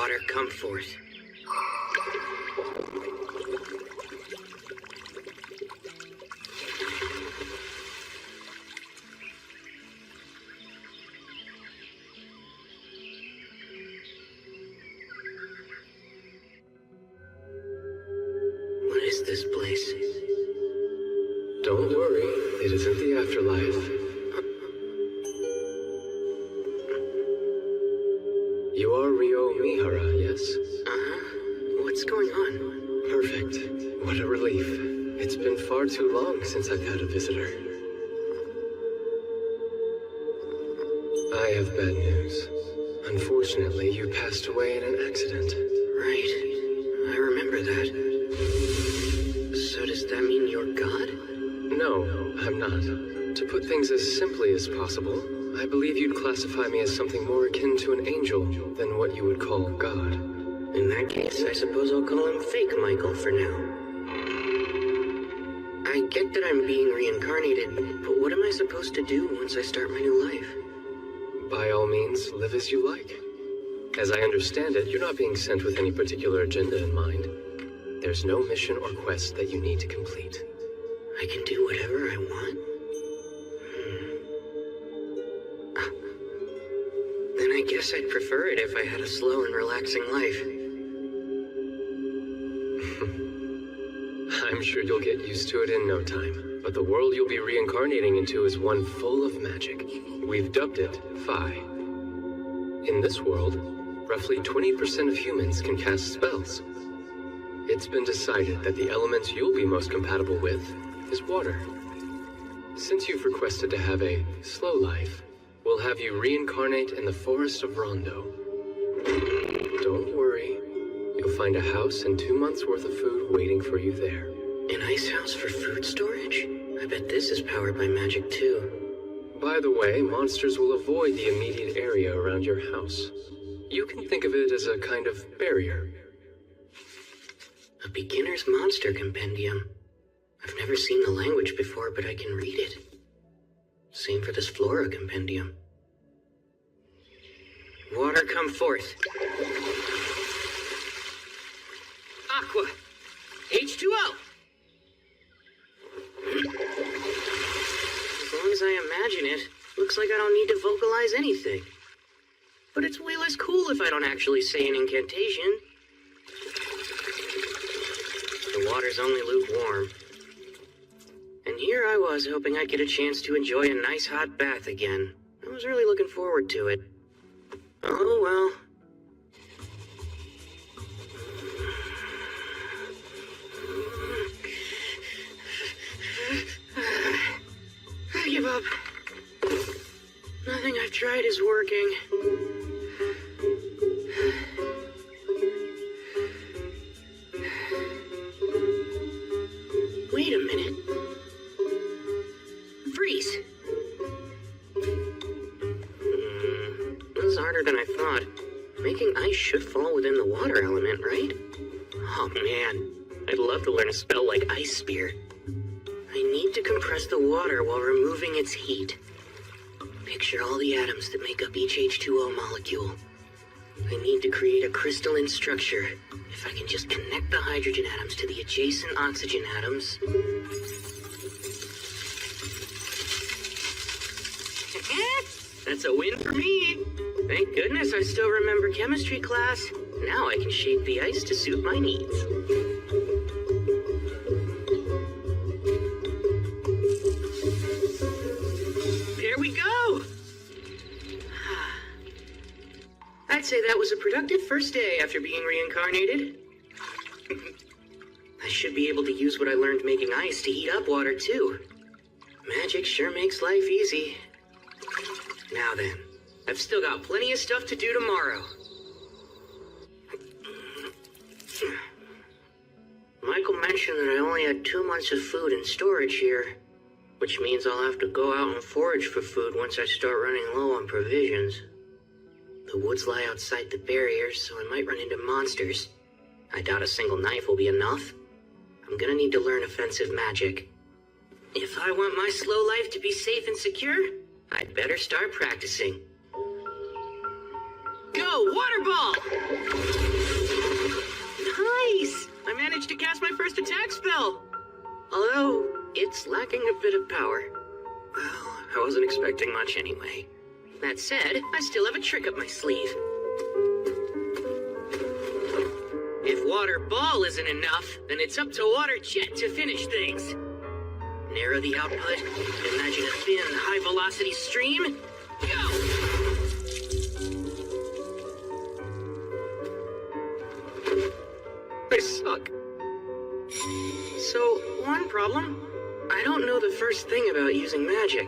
Water, come forth. What is this place? Don't worry, it isn't the afterlife. You are Ryo Mihara, yes? Uh-huh. What's going on? Perfect. What a relief. It's been far too long since I've had a visitor. I have bad news. Unfortunately, you passed away in an accident. Right. I remember that. So does that mean you're God? No, I'm not. To put things as simply as possible, I believe you'd classify me as something more akin to an angel than what you would call God. In that case, I suppose I'll call him Fake Michael for now. I get that I'm being reincarnated, but what am I supposed to do once I start my new life? By all means, live as you like. As I understand it, you're not being sent with any particular agenda in mind. There's no mission or quest that you need to complete. I can do whatever I want? Then I guess I'd prefer it if I had a slow and relaxing life. I'm sure you'll get used to it in no time, but the world you'll be reincarnating into is one full of magic. We've dubbed it Phi. In this world, roughly 20% of humans can cast spells. It's been decided that the elements you'll be most compatible with is water. Since you've requested to have a slow life, we'll have you reincarnate in the forest of Rondo. Don't worry. You'll find a house and 2 months' worth of food waiting for you there. An ice house for food storage? I bet this is powered by magic too. By the way, monsters will avoid the immediate area around your house. You can think of it as a kind of barrier. A beginner's monster compendium. I've never seen the language before, but I can read it. Same for this flora compendium. Water, come forth. Aqua. H2O. As long as I imagine it, looks like I don't need to vocalize anything. But it's way less cool if I don't actually say an incantation. The water's only lukewarm. And here I was hoping I'd get a chance to enjoy a nice hot bath again. I was really looking forward to it. Oh well. I give up. Nothing I've tried is working. Wait a minute. Freeze! This is harder than I thought. Making ice should fall within the water element, right? Oh man, I'd love to learn a spell like Ice Spear. I need to compress the water while removing its heat. Picture all the atoms that make up each H2O molecule. I need to create a crystalline structure. If I can just connect the hydrogen atoms to the adjacent oxygen atoms. That's a win for me. Thank goodness I still remember chemistry class. Now I can shape the ice to suit my needs. There we go! I'd say that was a productive first day after being reincarnated. I should be able to use what I learned making ice to heat up water too. Magic sure makes life easy. Now then, I've still got plenty of stuff to do tomorrow. Michael mentioned that I only had 2 months of food in storage here, which means I'll have to go out and forage for food once I start running low on provisions. The woods lie outside the barriers, so I might run into monsters. I doubt a single knife will be enough. I'm gonna need to learn offensive magic. If I want my slow life to be safe and secure, I'd better start practicing. Go, Water ball! Nice! I managed to cast my first attack spell! Although, it's lacking a bit of power. Well, I wasn't expecting much anyway. That said, I still have a trick up my sleeve. If water ball isn't enough, then it's up to water jet to finish things. Narrow the output, imagine a thin, high-velocity stream. Go! I suck. So, one problem. I don't know the first thing about using magic.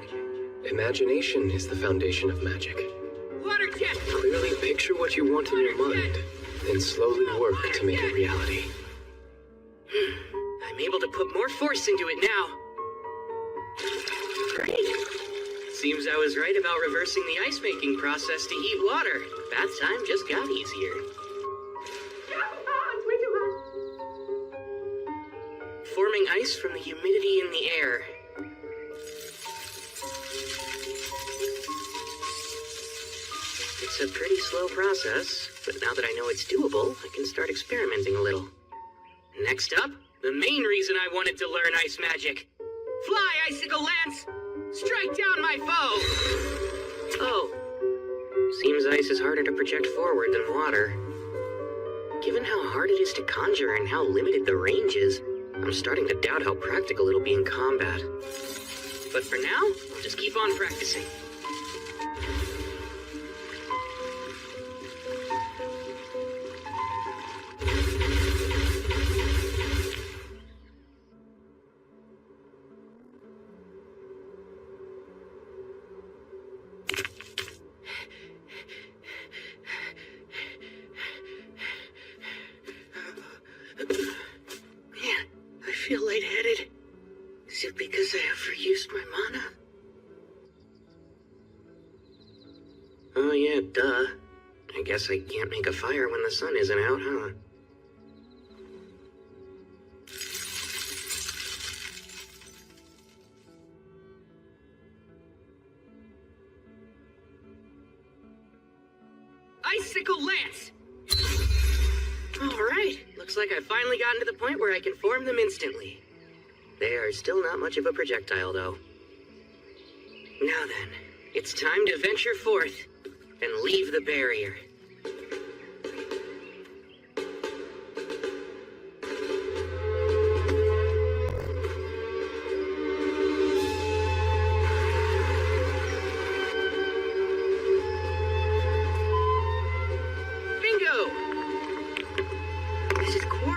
Imagination is the foundation of magic. Water jet! Clearly picture what you want in your mind, then slowly work to make it reality. I'm able to put more force into it now. Great. Seems I was right about reversing the ice-making process to heat water. Bath time just got easier. Forming ice from the humidity in the air. It's a pretty slow process, but now that I know it's doable, I can start experimenting a little. Next up, the main reason I wanted to learn ice magic. Fly, Icicle Lance! Strike down my foe! Oh. Seems ice is harder to project forward than water. Given how hard it is to conjure and how limited the range is, I'm starting to doubt how practical it'll be in combat. But for now, I'll just keep on practicing. I feel lightheaded. Is it because I overused my mana? Oh yeah, duh. I guess I can't make a fire when the sun isn't out, huh? Icicle Lance! Alright, looks like I've finally gotten to the point where I can form them instantly. They are still not much of a projectile, though. Now then, it's time to venture forth and leave the barrier.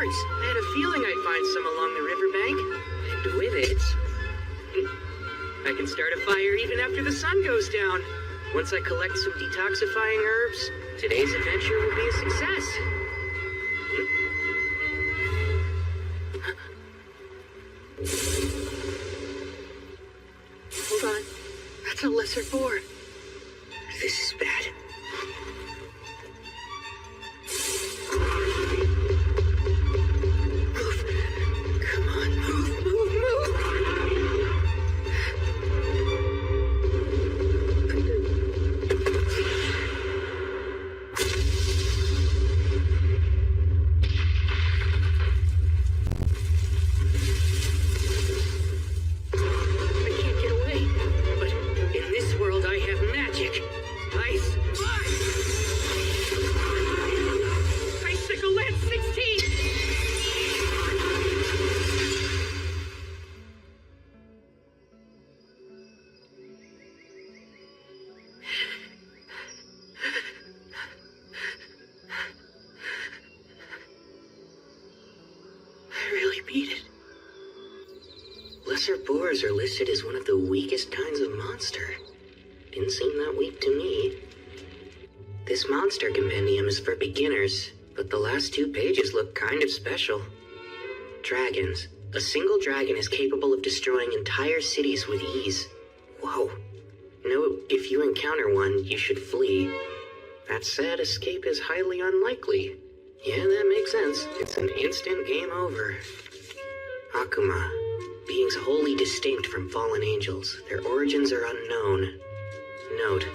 I had a feeling I'd find some along the riverbank, and with it, I can start a fire even after the sun goes down. Once I collect some detoxifying herbs, today's adventure will be a success. Hold on, that's a lesser boar. This is bad. Lesser boars are listed as one of the weakest kinds of monster. Didn't seem that weak to me. This monster compendium is for beginners, but the last 2 pages look kind of special. Dragons. A single dragon is capable of destroying entire cities with ease. Whoa. Note, if you encounter one, you should flee. That said, escape is highly unlikely. Yeah, that makes sense. It's an instant game over. Akuma. Beings wholly distinct from fallen angels. Their origins are unknown. Note,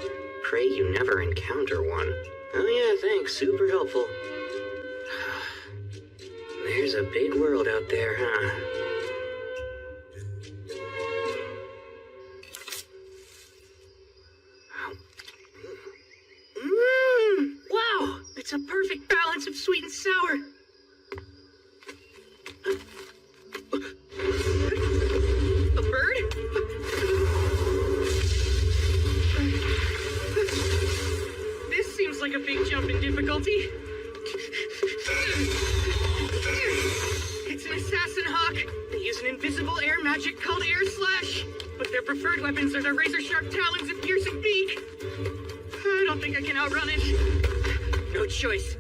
pray you never encounter one. Oh yeah, thanks. Super helpful. There's a big world out there, huh? Wow! It's a perfect balance of sweet and sour. A bird? This seems like a big jump in difficulty. It's an assassin hawk. They use an invisible air magic called air slash, but their preferred weapons are their razor-sharp talons and piercing beak. I don't think I can outrun it. No choice.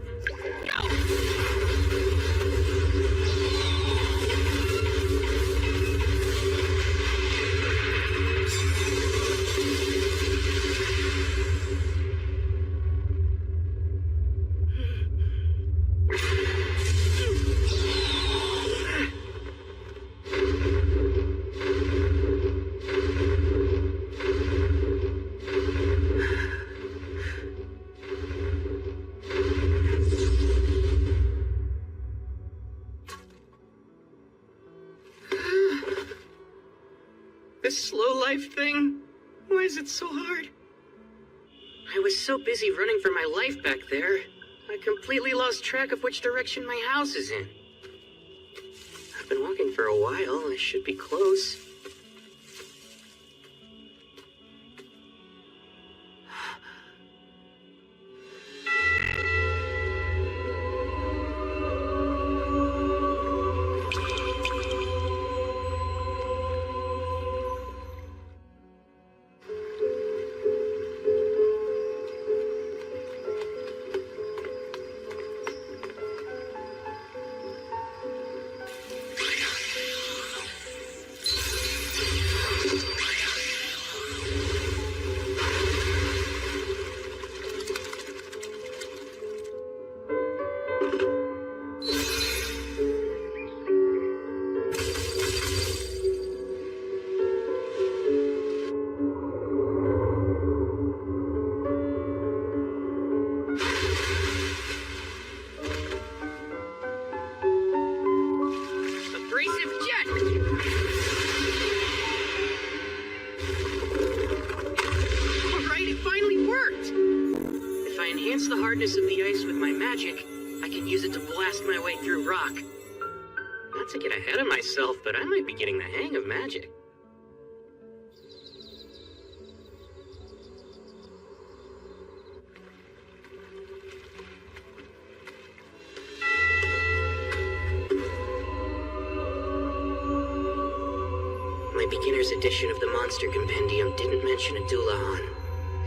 This slow life thing, why is it so hard? I was so busy running for my life back there, I completely lost track of which direction my house is in. I've been walking for a while, I should be close. The hardness of the ice with my magic, I can use it to blast my way through rock. Not to get ahead of myself, but I might be getting the hang of magic. My beginner's edition of the Monster Compendium didn't mention a Dulahan.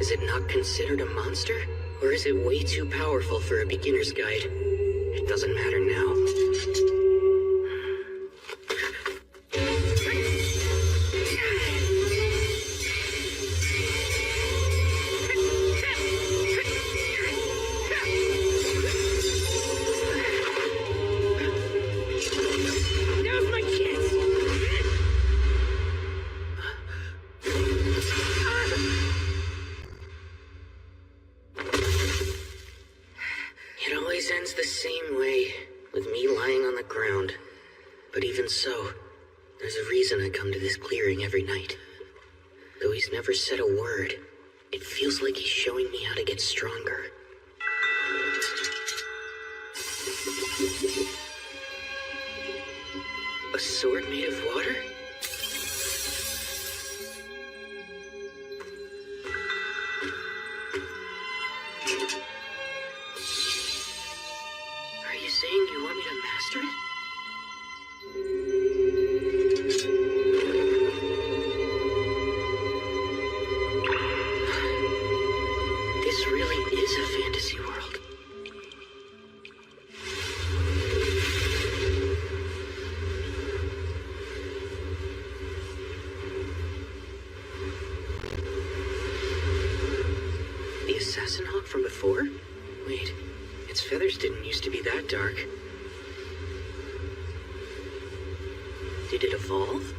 Is it not considered a monster? Or is it way too powerful for a beginner's guide? It doesn't matter now. Now's my chance! It always ends the same way, with me lying on the ground. But even so, there's a reason I come to this clearing every night. Though he's never said a word, it feels like he's showing me how to get stronger. A sword made of water? Are you saying you want me to master it? This really is a fantasy world. The assassin hawk from before? Wait, its feathers didn't used to be that dark. Did it evolve?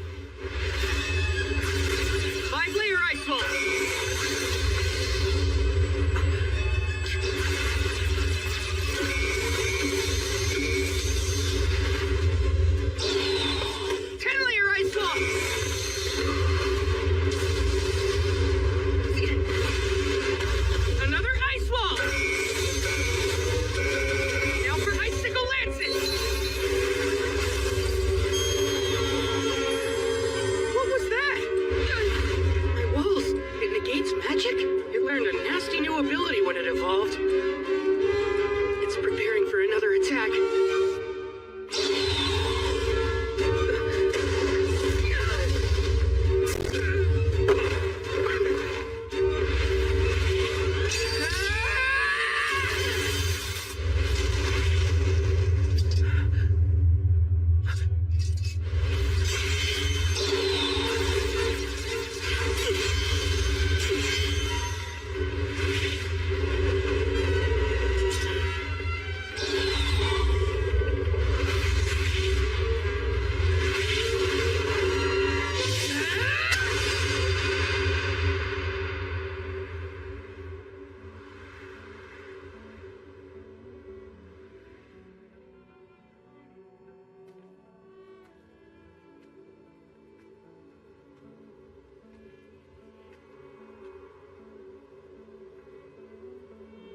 5-layer ice bolt! Another ice wall! Now for icicle lances! What was that? My walls. It negates magic? It learned a nasty new ability when it evolved. It's preparing for another attack.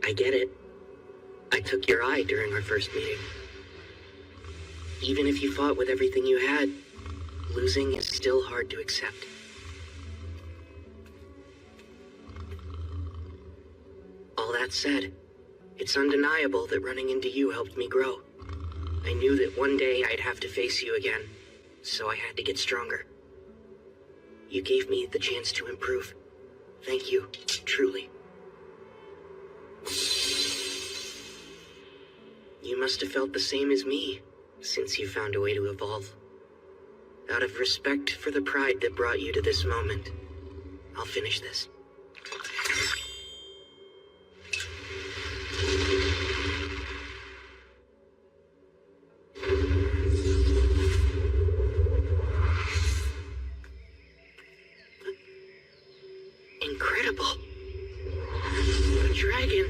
I get it. I took your eye during our first meeting. Even if you fought with everything you had, losing is still hard to accept. All that said, it's undeniable that running into you helped me grow. I knew that one day I'd have to face you again, so I had to get stronger. You gave me the chance to improve. Thank you, truly. You must have felt the same as me, since you found a way to evolve. Out of respect for the pride that brought you to this moment, I'll finish this. Incredible. A dragon.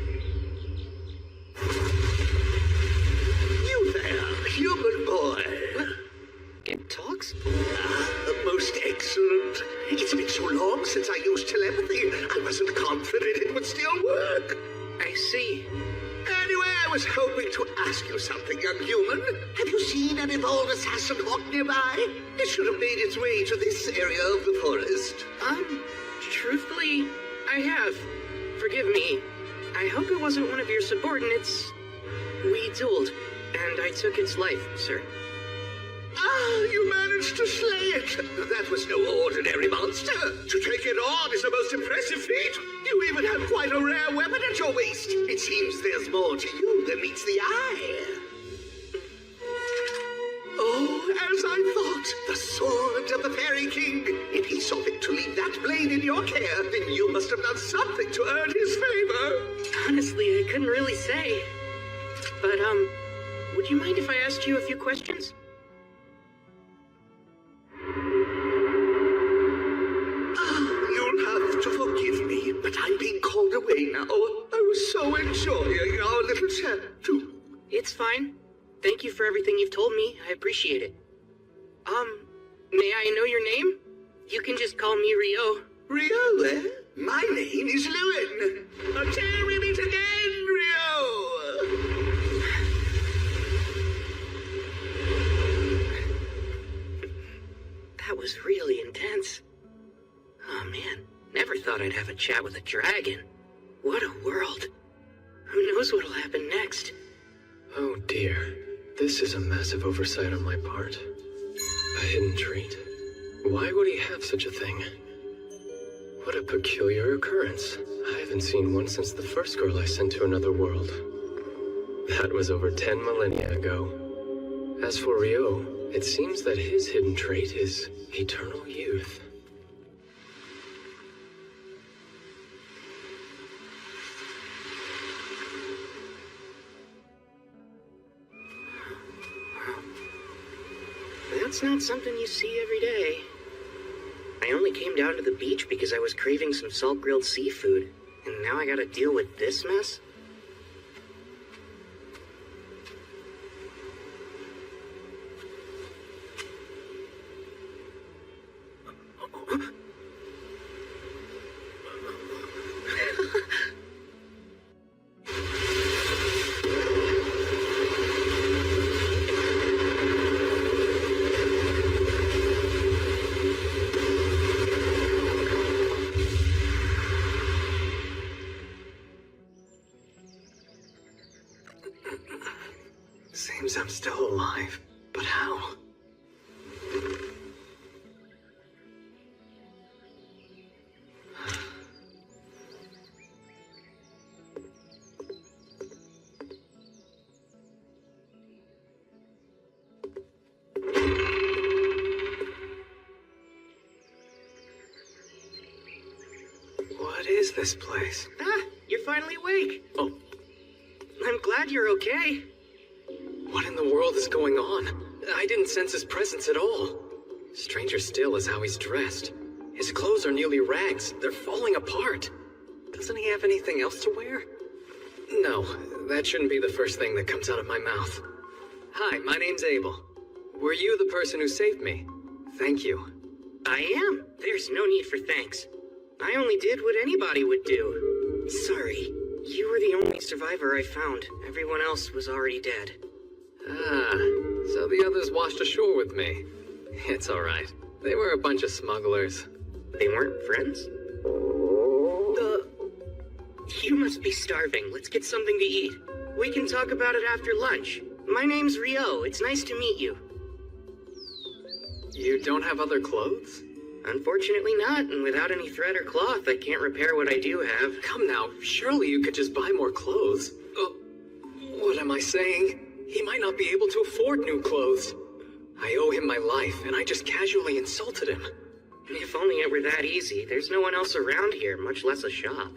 You there, human boy. It talks? Most excellent. It's been so long since I used telepathy, I wasn't confident it would still work. I see. Anyway, I was hoping to ask you something, young human. Have you seen an evolved assassin hawk nearby? It should have made its way to this area of the forest. Truthfully, I have. Forgive me. I hope it wasn't one of your subordinates. We dueled, and I took its life, sir. Ah, you managed to slay it. That was no ordinary monster. To take it on is a most impressive feat. You even have quite a rare weapon at your waist. It seems there's more to you than meets the eye. Oh, as I thought, the sword of the Fairy King. If he saw fit to leave that blade in your care, then you must have done something to earn his favor. Honestly, I couldn't really say. But, would you mind if I asked you a few questions? You'll have to forgive me, but I'm being called away now. I was so enjoying our little chat, too. It's fine. Thank you for everything you've told me. I appreciate it. May I know your name? You can just call me Rio. Rio, eh? My name is Lewin. Until we meet again, Rio. That was really intense. Oh man, never thought I'd have a chat with a dragon. What a world. Who knows what'll happen next? Oh dear. This is a massive oversight on my part. A hidden trait. Why would he have such a thing? What a peculiar occurrence. I haven't seen one since the first girl I sent to another world. That was over 10 millennia ago. As for Rio, it seems that his hidden trait is eternal youth. That's not something you see every day. I only came down to the beach because I was craving some salt-grilled seafood, and now I gotta deal with this mess? Seems I'm still alive, but how? What is this place? Ah, you're finally awake. Oh, I'm glad you're okay. what in the world is going on? I didn't sense his presence at all. Stranger still is how he's dressed. His clothes are nearly rags. They're falling apart. Doesn't he have anything else to wear? No, that shouldn't be the first thing that comes out of my mouth. Hi, my name's Abel. Were you the person who saved me? Thank you. I am. There's no need for thanks. I only did what anybody would do. Sorry. You were the only survivor I found. Everyone else was already dead. Ah, so the others washed ashore with me. It's alright. They were a bunch of smugglers. They weren't friends? You must be starving. Let's get something to eat. We can talk about it after lunch. My name's Rio. It's nice to meet you. You don't have other clothes? Unfortunately not, and without any thread or cloth, I can't repair what I do have. Come now, surely you could just buy more clothes. What am I saying? He might not be able to afford new clothes. I owe him my life, and I just casually insulted him. If only it were that easy. There's no one else around here, much less a shop.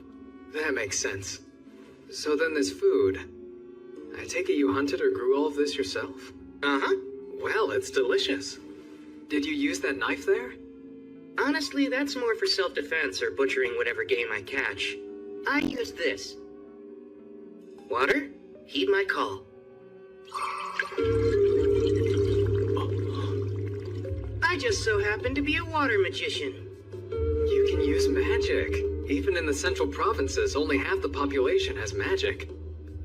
That makes sense. So then there's food. I take it you hunted or grew all of this yourself? Uh-huh. Well, it's delicious. Did you use that knife there? Honestly, that's more for self-defense or butchering whatever game I catch. I use this. Water, heed my call. I just so happen to be a water magician. You can use magic. Even in the central provinces, only half the population has magic.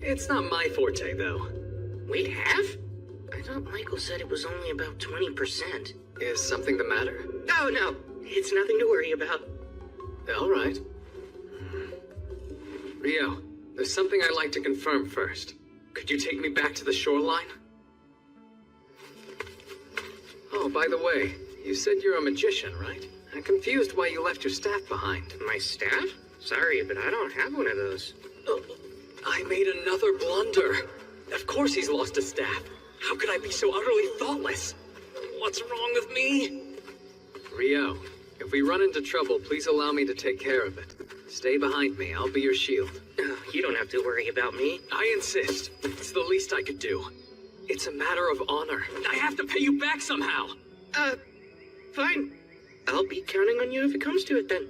It's not my forte, though. Wait, half? I thought Michael said it was only about 20%. Is something the matter? Oh, no. It's nothing to worry about. All right. Rio, there's something I'd like to confirm first. Could you take me back to the shoreline? Oh, by the way, you said you're a magician, right? I'm confused why you left your staff behind. My staff? Sorry, but I don't have one of those. I made another blunder. Of course he's lost his staff. How could I be so utterly thoughtless? What's wrong with me? Rio, if we run into trouble, please allow me to take care of it. Stay behind me. I'll be your shield. You don't have to worry about me. I insist. It's the least I could do. It's a matter of honor. I have to pay you back somehow. Fine. I'll be counting on you if it comes to it then.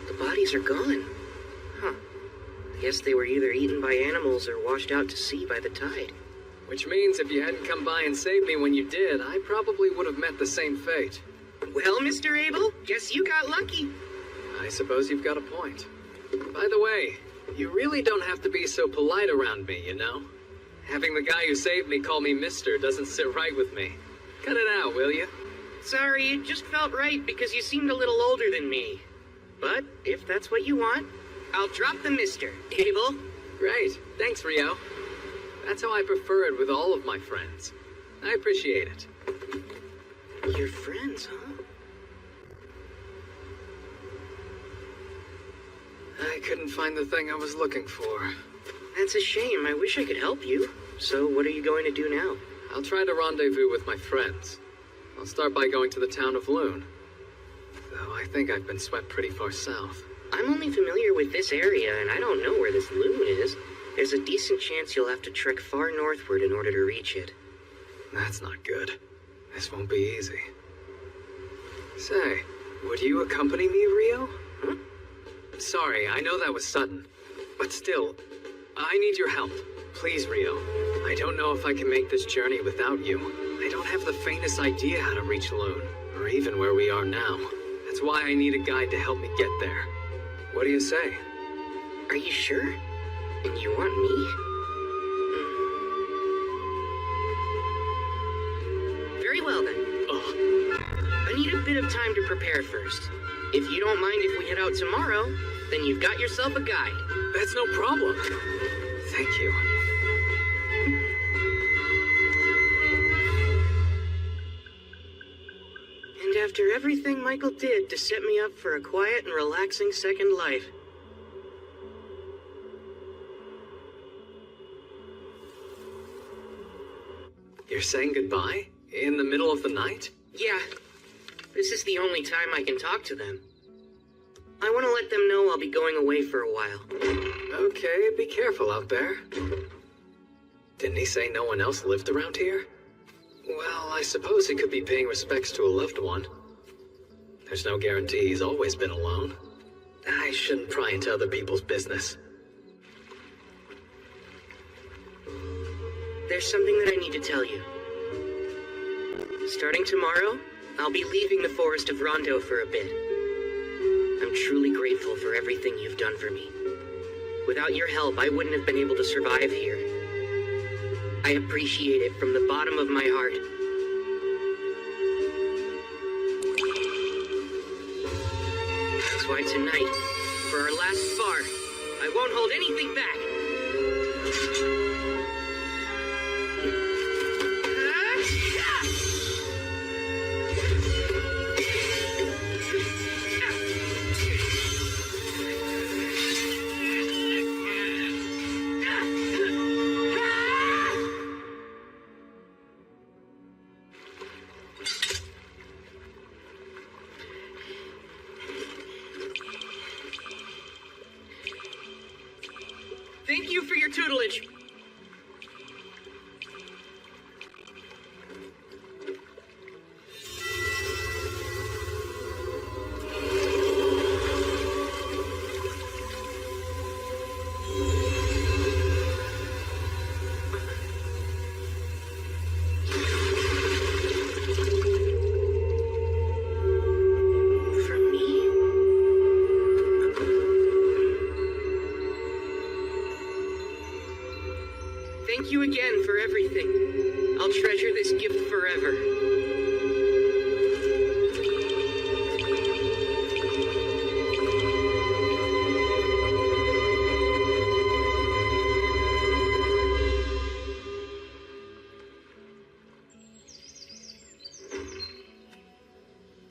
The bodies are gone. Huh. I guess they were either eaten by animals or washed out to sea by the tide. Which means if you hadn't come by and saved me when you did, I probably would have met the same fate. Well, Mr. Abel, guess you got lucky. I suppose you've got a point. By the way, you really don't have to be so polite around me, you know? Having the guy who saved me call me Mister doesn't sit right with me. Cut it out, will you? Sorry, it just felt right because you seemed a little older than me. But if that's what you want, I'll drop the Mister. Abel? Great. Thanks, Rio. That's how I prefer it with all of my friends. I appreciate it. Your friends, huh? I couldn't find the thing I was looking for. That's a shame. I wish I could help you. So what are you going to do now? I'll try to rendezvous with my friends. I'll start by going to the town of Loon. Though I think I've been swept pretty far south. I'm only familiar with this area, and I don't know where this Loon is. There's a decent chance you'll have to trek far northward in order to reach it. That's not good. This won't be easy. Say, would you accompany me, Rio? Huh? Sorry, I know that was sudden. But still, I need your help. Please, Rio. I don't know if I can make this journey without you. I don't have the faintest idea how to reach Lune, or even where we are now. That's why I need a guide to help me get there. What do you say? Are you sure? And you want me? Very well then. Oh, I need a bit of time to prepare first. If you don't mind if we head out tomorrow, then you've got yourself a guide. that's no problem. Thank you. And after everything Michael did to set me up for a quiet and relaxing second life, You're saying goodbye? In the middle of the night? yeah, this is the only time I can talk to them. I want to let them know I'll be going away for a while. Okay, be careful out there. Didn't he say no one else lived around here? Well, I suppose he could be paying respects to a loved one. There's no guarantee he's always been alone. I shouldn't pry into other people's business. There's something that I need to tell you. Starting tomorrow, I'll be leaving the forest of Rondo for a bit. I'm truly grateful for everything you've done for me. Without your help, I wouldn't have been able to survive here. I appreciate it from the bottom of my heart. That's why tonight, for our last spar, I won't hold anything back. Thank you for your tutelage. Thank you again for everything. I'll treasure this gift forever.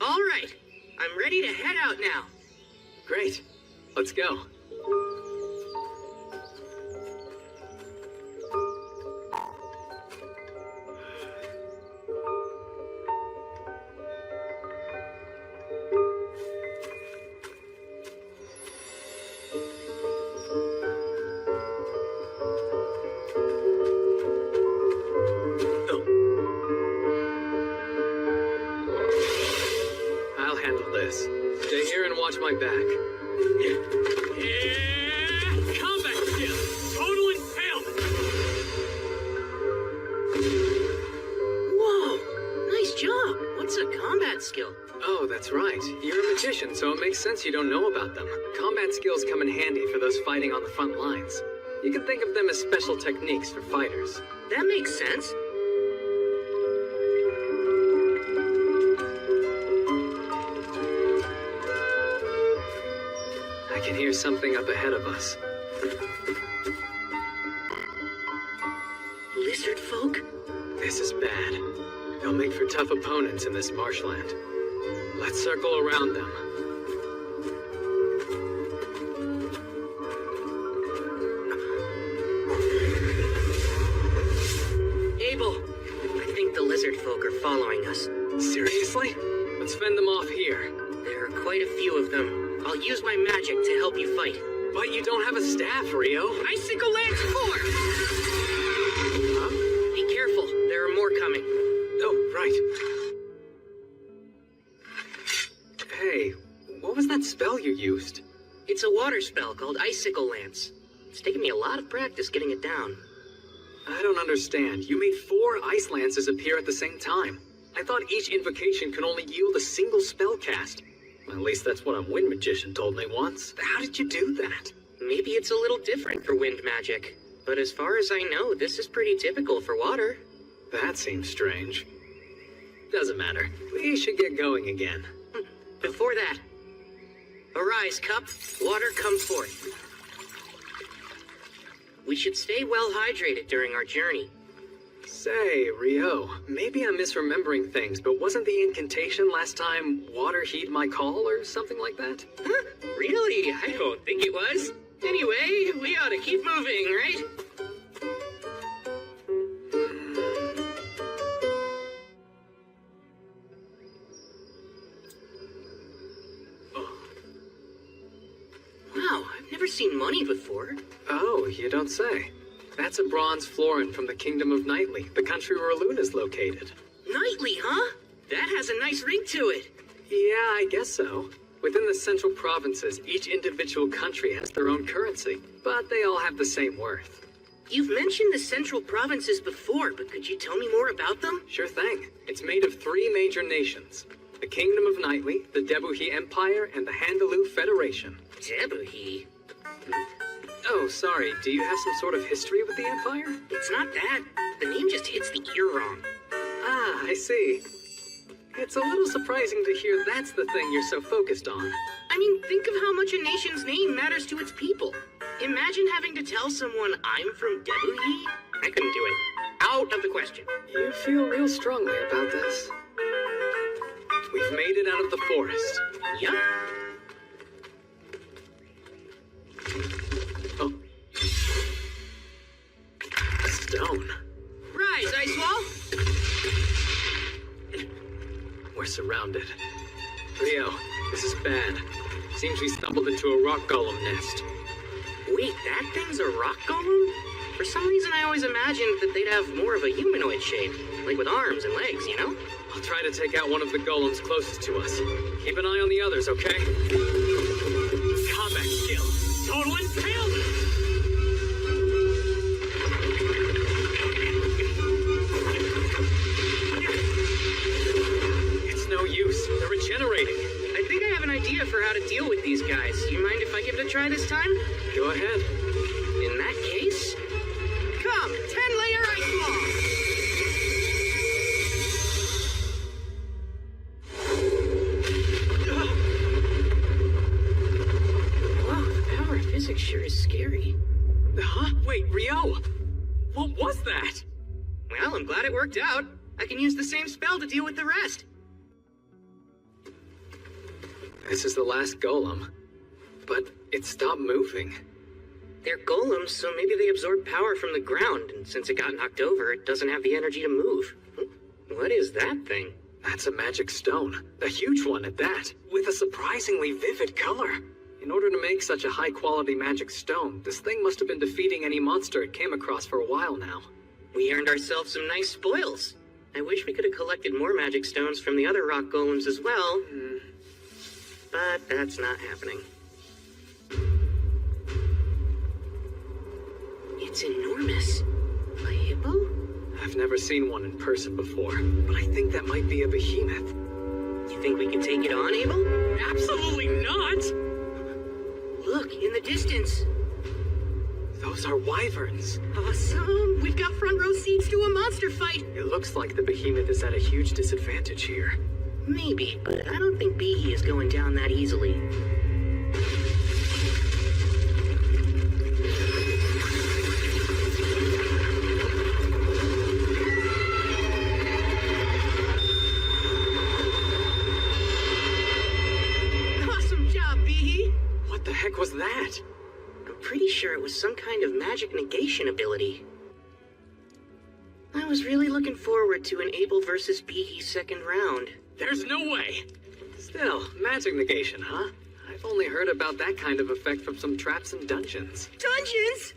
All right, I'm ready to head out now. Great. Let's go. I'll handle this. Stay here and watch my back. Combat skill. Total impalement. Whoa, nice job. What's a combat skill? Oh, that's right. You're a magician, so it makes sense you don't know about them. Combat skills come in handy for those fighting on the front lines. You can think of them as special techniques for fighters. That makes sense. I can hear something up ahead of us. Lizard folk? This is bad. They'll make for tough opponents in this marshland. Let's circle around them. Abel, I think the lizard folk are following us. Seriously? Let's fend them off here. There are quite a few of them. I'll use my magic to help you fight. But you don't have a staff, Rio. Icicle Lance 4! Huh? Be careful, there are more coming. Oh, right. Hey, what was that spell you used? It's a water spell called Icicle Lance. It's taken me a lot of practice getting it down. I don't understand. You made 4 ice lances appear at the same time. I thought each invocation could only yield a single spell cast. At least that's what a wind magician told me once. How did you do that? Maybe it's a little different for wind magic, but as far as I know, this is pretty typical for water. That seems strange. Doesn't matter. We should get going again. Before that, arise, cup, water come forth. We should stay well hydrated during our journey. Say, Rio, maybe I'm misremembering things, but wasn't the incantation last time water heed my call or something like that? Huh? Really? I don't think it was. Anyway, we ought to keep moving, right? Wow, I've never seen money before. Oh, you don't say. That's a bronze florin from the Kingdom of Nightly, the country where Luna's located. Nightly, huh? That has a nice ring to it. Yeah, I guess so. Within the central provinces, each individual country has their own currency, but they all have the same worth. You've mentioned the central provinces before, but could you tell me more about them? Sure thing. It's made of 3 major nations. The Kingdom of Nightly, the Debuhi Empire, and the Handaloo Federation. Debuhi? Oh, sorry, do you have some sort of history with the Empire? It's not that. The name just hits the ear wrong. Ah, I see. It's a little surprising to hear that's the thing you're so focused on. I mean, think of how much a nation's name matters to its people. Imagine having to tell someone I'm from Debuhi. I couldn't do it. Out of the question. You feel real strongly about this. We've made it out of the forest. Yup. Oh. A stone. Rise, Icewall. We're surrounded. Rio, this is bad. Seems we stumbled into a rock golem nest. Wait, that thing's a rock golem? For some reason, I always imagined that they'd have more of a humanoid shape, like with arms and legs, you know? I'll try to take out one of the golems closest to us. Keep an eye on the others, okay? Combat skill. Total impalement. It's no use. They're regenerating. I think I have an idea for how to deal with these guys. You mind if I give it a try this time? Go ahead. In that case, come, 10-layer ice ball! Wow, the power of physics sure is scary. Huh? Wait, Rio! What was that? Well, I'm glad it worked out. I can use the same spell to deal with the rest. This is the last golem. But it stopped moving. They're golems, so maybe they absorb power from the ground, and since it got knocked over, it doesn't have the energy to move. What is that thing? That's a magic stone. A huge one at that, with a surprisingly vivid color. In order to make such a high-quality magic stone, this thing must have been defeating any monster it came across for a while now. We earned ourselves some nice spoils. I wish we could have collected more magic stones from the other rock golems as well. But that's not happening. It's enormous. A hippo? I've never seen one in person before, but I think that might be a behemoth. You think we can take it on, Abel? Absolutely not. Look, in the distance. Those are wyverns. Awesome! We've got front row seats to a monster fight. It looks like the behemoth is at a huge disadvantage here. Maybe, but I don't think Behe is going down that easily. Awesome job, Behe! What the heck was that? I'm pretty sure it was some kind of magic negation ability. I was really looking forward to an Abel versus Behe second round. There's no way. Still, magic negation, huh? I've only heard about that kind of effect from some traps and dungeons. Dungeons?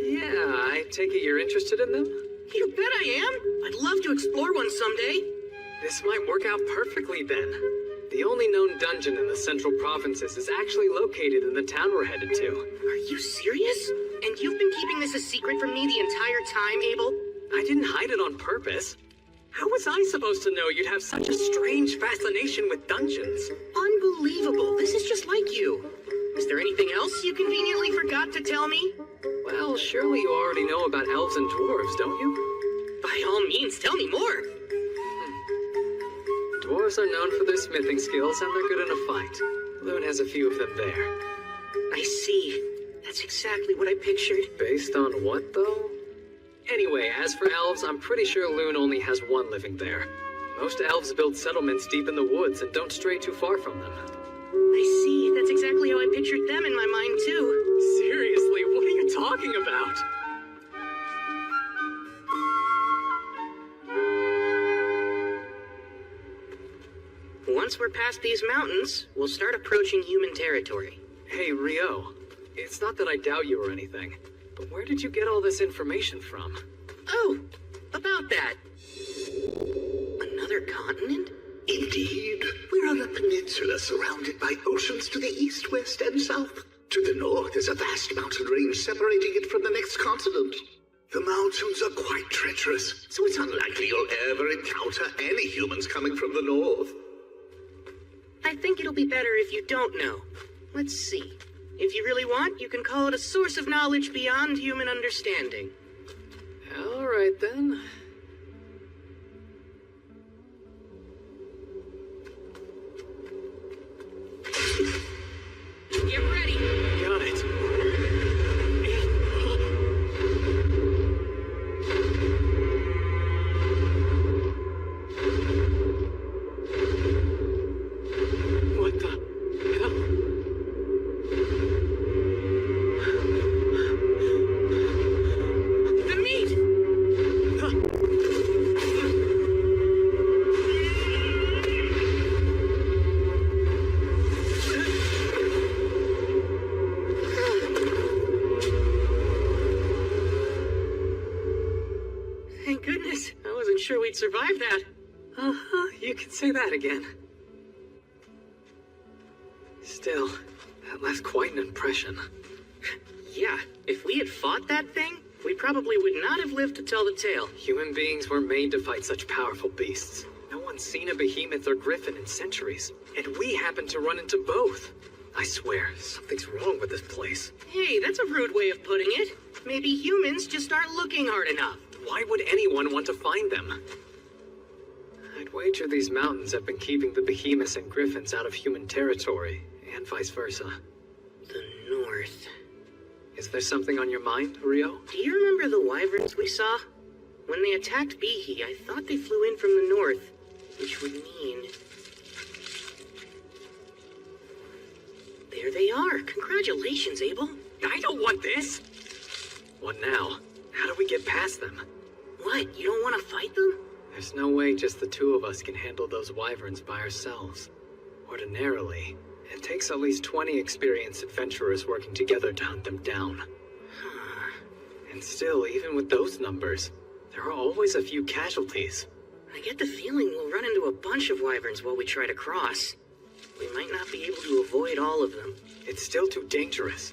Yeah, I take it you're interested in them? You bet I am. I'd love to explore one someday. This might work out perfectly then. The only known dungeon in the central provinces is actually located in the town we're headed to. Are you serious? And you've been keeping this a secret from me the entire time, Abel? I didn't hide it on purpose. How was I supposed to know you'd have such a strange fascination with dungeons? Unbelievable. This is just like you. Is there anything else you conveniently forgot to tell me? Well, surely you already know about elves and dwarves, don't you? By all means, tell me more. Dwarves are known for their smithing skills, and they're good in a fight. Loon has a few of them there. I see. That's exactly what I pictured. Based on what, though? Anyway, as for elves, I'm pretty sure Loon only has one living there. Most elves build settlements deep in the woods and don't stray too far from them. I see. That's exactly how I pictured them in my mind, too. Seriously, what are you talking about? Once we're past these mountains, we'll start approaching human territory. Hey, Rio. It's not that I doubt you or anything, but where did you get all this information from? Oh, about that. Another continent? Indeed. We're on a peninsula surrounded by oceans to the east, west, and south. To the north is a vast mountain range separating it from the next continent. The mountains are quite treacherous, so it's unlikely you'll ever encounter any humans coming from the north. I think it'll be better if you don't know. Let's see. If you really want, you can call it a source of knowledge beyond human understanding. All right, then. Get ready! Got it. What the hell? The meat! Thank goodness. I wasn't sure we'd survive that. Uh-huh, you can say that again. Still, that left quite an impression. Yeah, if we had fought that thing, we probably would not have lived to tell the tale. Human beings were made to fight such powerful beasts. No one's seen a behemoth or griffin in centuries, and we happened to run into both. I swear, something's wrong with this place. Hey, that's a rude way of putting it. Maybe humans just aren't looking hard enough. Why would anyone want to find them? I'd wager these mountains have been keeping the behemoths and griffins out of human territory, and vice versa. The north. Is there something on your mind, Rio? Do you remember the wyverns we saw? When they attacked Behe, I thought they flew in from the north, which would mean... There they are. Congratulations, Abel. I don't want this! What now? How do we get past them? What, you don't want to fight them? There's no way just the two of us can handle those wyverns by ourselves. Ordinarily, it takes at least 20 experienced adventurers working together to hunt them down. And still, even with those numbers, there are always a few casualties. I get the feeling we'll run into a bunch of wyverns while we try to cross. We might not be able to avoid all of them. It's still too dangerous.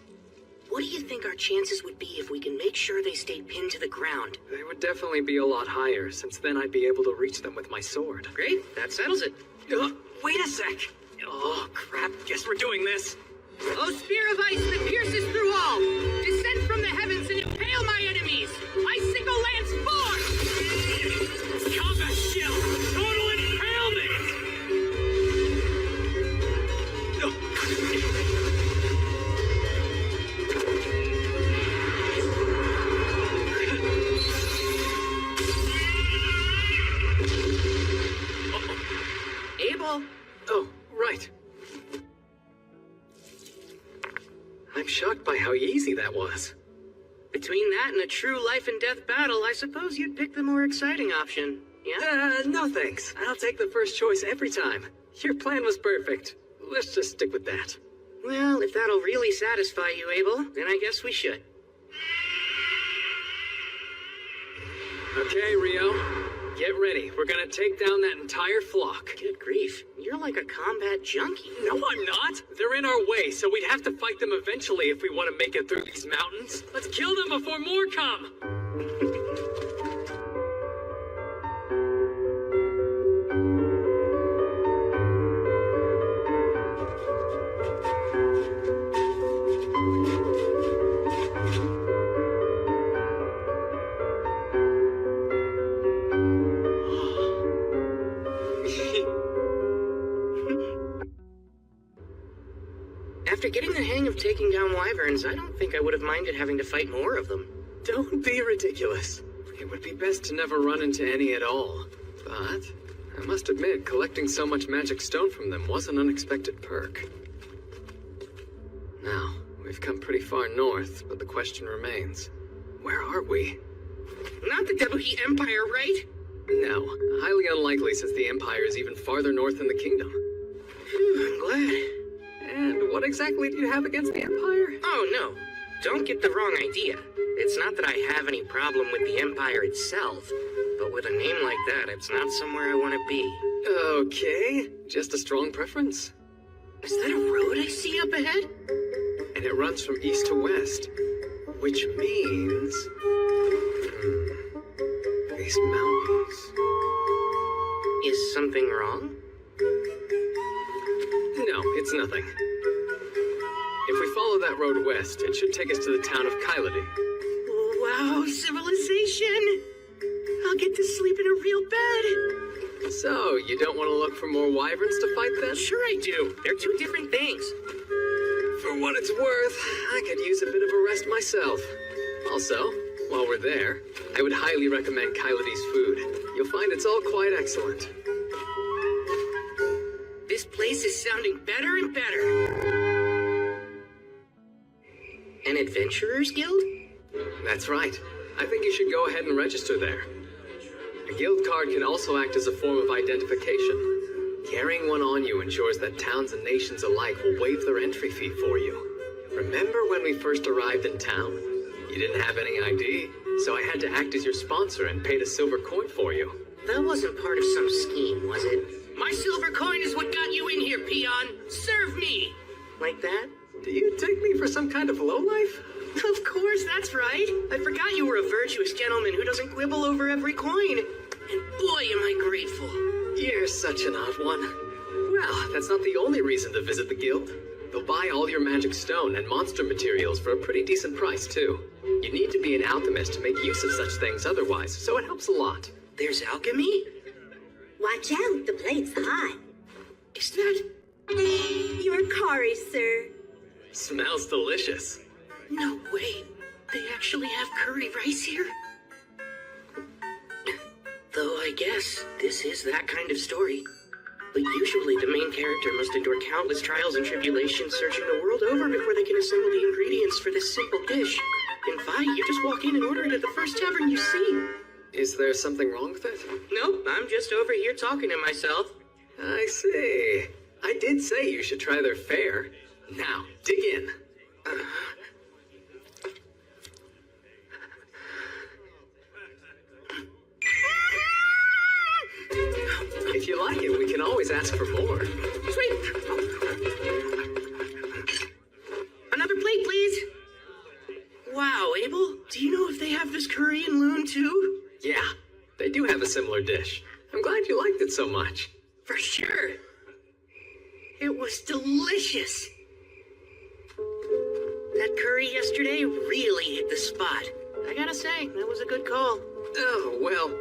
What do you think our chances would be if we can make sure they stay pinned to the ground? They would definitely be a lot higher, since then I'd be able to reach them with my sword. Great, that settles it. Wait a sec! Oh, crap, guess we're doing this. O spear of ice that pierces through all! Descend from the heavens and impale my enemies! Icicle lance forth! Combat skill! Total impalement! Abel! Oh, right. I'm shocked by how easy that was. Between that and a true life and death battle, I suppose you'd pick the more exciting option. Yeah? No thanks. I'll take the first choice every time. Your plan was perfect. Let's just stick with that. Well, if that'll really satisfy you, Abel, then I guess we should. Okay, Rio. Get ready. We're gonna take down that entire flock. Good grief. You're like a combat junkie. No, I'm not. They're in our way, so we'd have to fight them eventually if we want to make it through these mountains. Let's kill them before more come. After getting the hang of taking down wyverns, I don't think I would have minded having to fight more of them. Don't be ridiculous. It would be best to never run into any at all. But I must admit, collecting so much magic stone from them was an unexpected perk. Now, we've come pretty far north, but the question remains. Where are we? Not the Debuhi Empire, right? No, highly unlikely since the Empire is even farther north in the kingdom. Phew, I'm glad. And what exactly do you have against the Empire? Oh, no. Don't get the wrong idea. It's not that I have any problem with the Empire itself, but with a name like that, it's not somewhere I want to be. Okay, just a strong preference. Is that a road I see up ahead? And it runs from east to west, which means... these mountains... Is something wrong? No, it's nothing. If we follow that road west, it should take us to the town of Kyladi. Wow, civilization! I'll get to sleep in a real bed. So, you don't want to look for more wyverns to fight then? Sure I do. They're two different things. For what it's worth, I could use a bit of a rest myself. Also, while we're there, I would highly recommend Kyladi's food. You'll find it's all quite excellent. This place is sounding better and better. An adventurer's guild? That's right. I think you should go ahead and register there. A guild card can also act as a form of identification. Carrying one on you ensures that towns and nations alike will waive their entry fee for you. Remember when we first arrived in town? You didn't have any ID, so I had to act as your sponsor and paid a silver coin for you. That wasn't part of some scheme, was it? My silver coin is what got you in here, peon! Serve me! Like that? Do you take me for some kind of lowlife? Of course, that's right. I forgot you were a virtuous gentleman who doesn't quibble over every coin. And boy, am I grateful. You're such an odd one. Well, that's not the only reason to visit the guild. They'll buy all your magic stone and monster materials for a pretty decent price, too. You need to be an alchemist to make use of such things otherwise, so it helps a lot. There's alchemy? Watch out, the plate's hot. Is that... Your curry, sir. Smells delicious. No way. They actually have curry rice here? Though I guess this is that kind of story. But usually the main character must endure countless trials and tribulations searching the world over before they can assemble the ingredients for this simple dish. In Vi, you just walk in and order it at the first tavern you see. Is there something wrong with it? Nope, I'm just over here talking to myself. I see. I did say you should try their fare. Now, dig in. If you like it, we can always ask for more. Sweet! Another plate, please! Wow, Abel, do you know if they have this curry in Loon, too? Yeah, they do have a similar dish. I'm glad you liked it so much. For sure. It was delicious. That curry yesterday really hit the spot. I gotta say, that was a good call. Oh, well,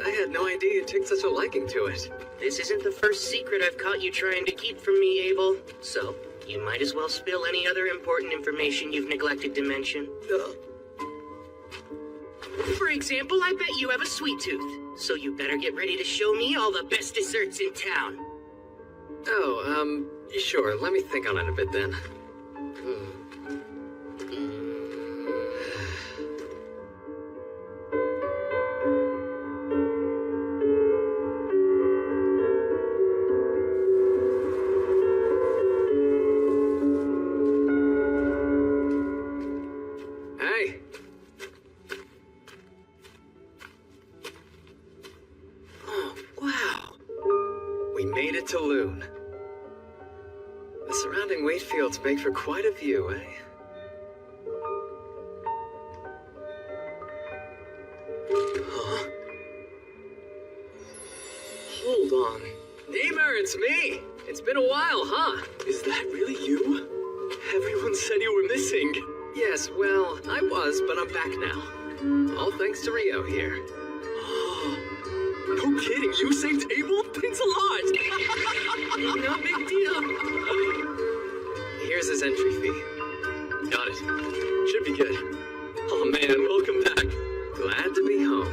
I had no idea you took such a liking to it. This isn't the first secret I've caught you trying to keep from me, Abel. So, you might as well spill any other important information you've neglected to mention. For example, I bet you have a sweet tooth. So you better get ready to show me all the best desserts in town. Oh, sure. Let me think on it a bit then. Hey. Oh, wow. We made it to Loon. The surrounding wheat fields make for quite a view, eh? Huh? Hold on. Neighbor, it's me! It's been a while, huh? Is that really you? Everyone said you were missing. Yes, well, I was, but I'm back now. All thanks to Rio here. No kidding, you saved Abel? Thanks a lot! No big deal. Here's his entry fee. Got it. Should be good. Oh man, welcome back. Glad to be home.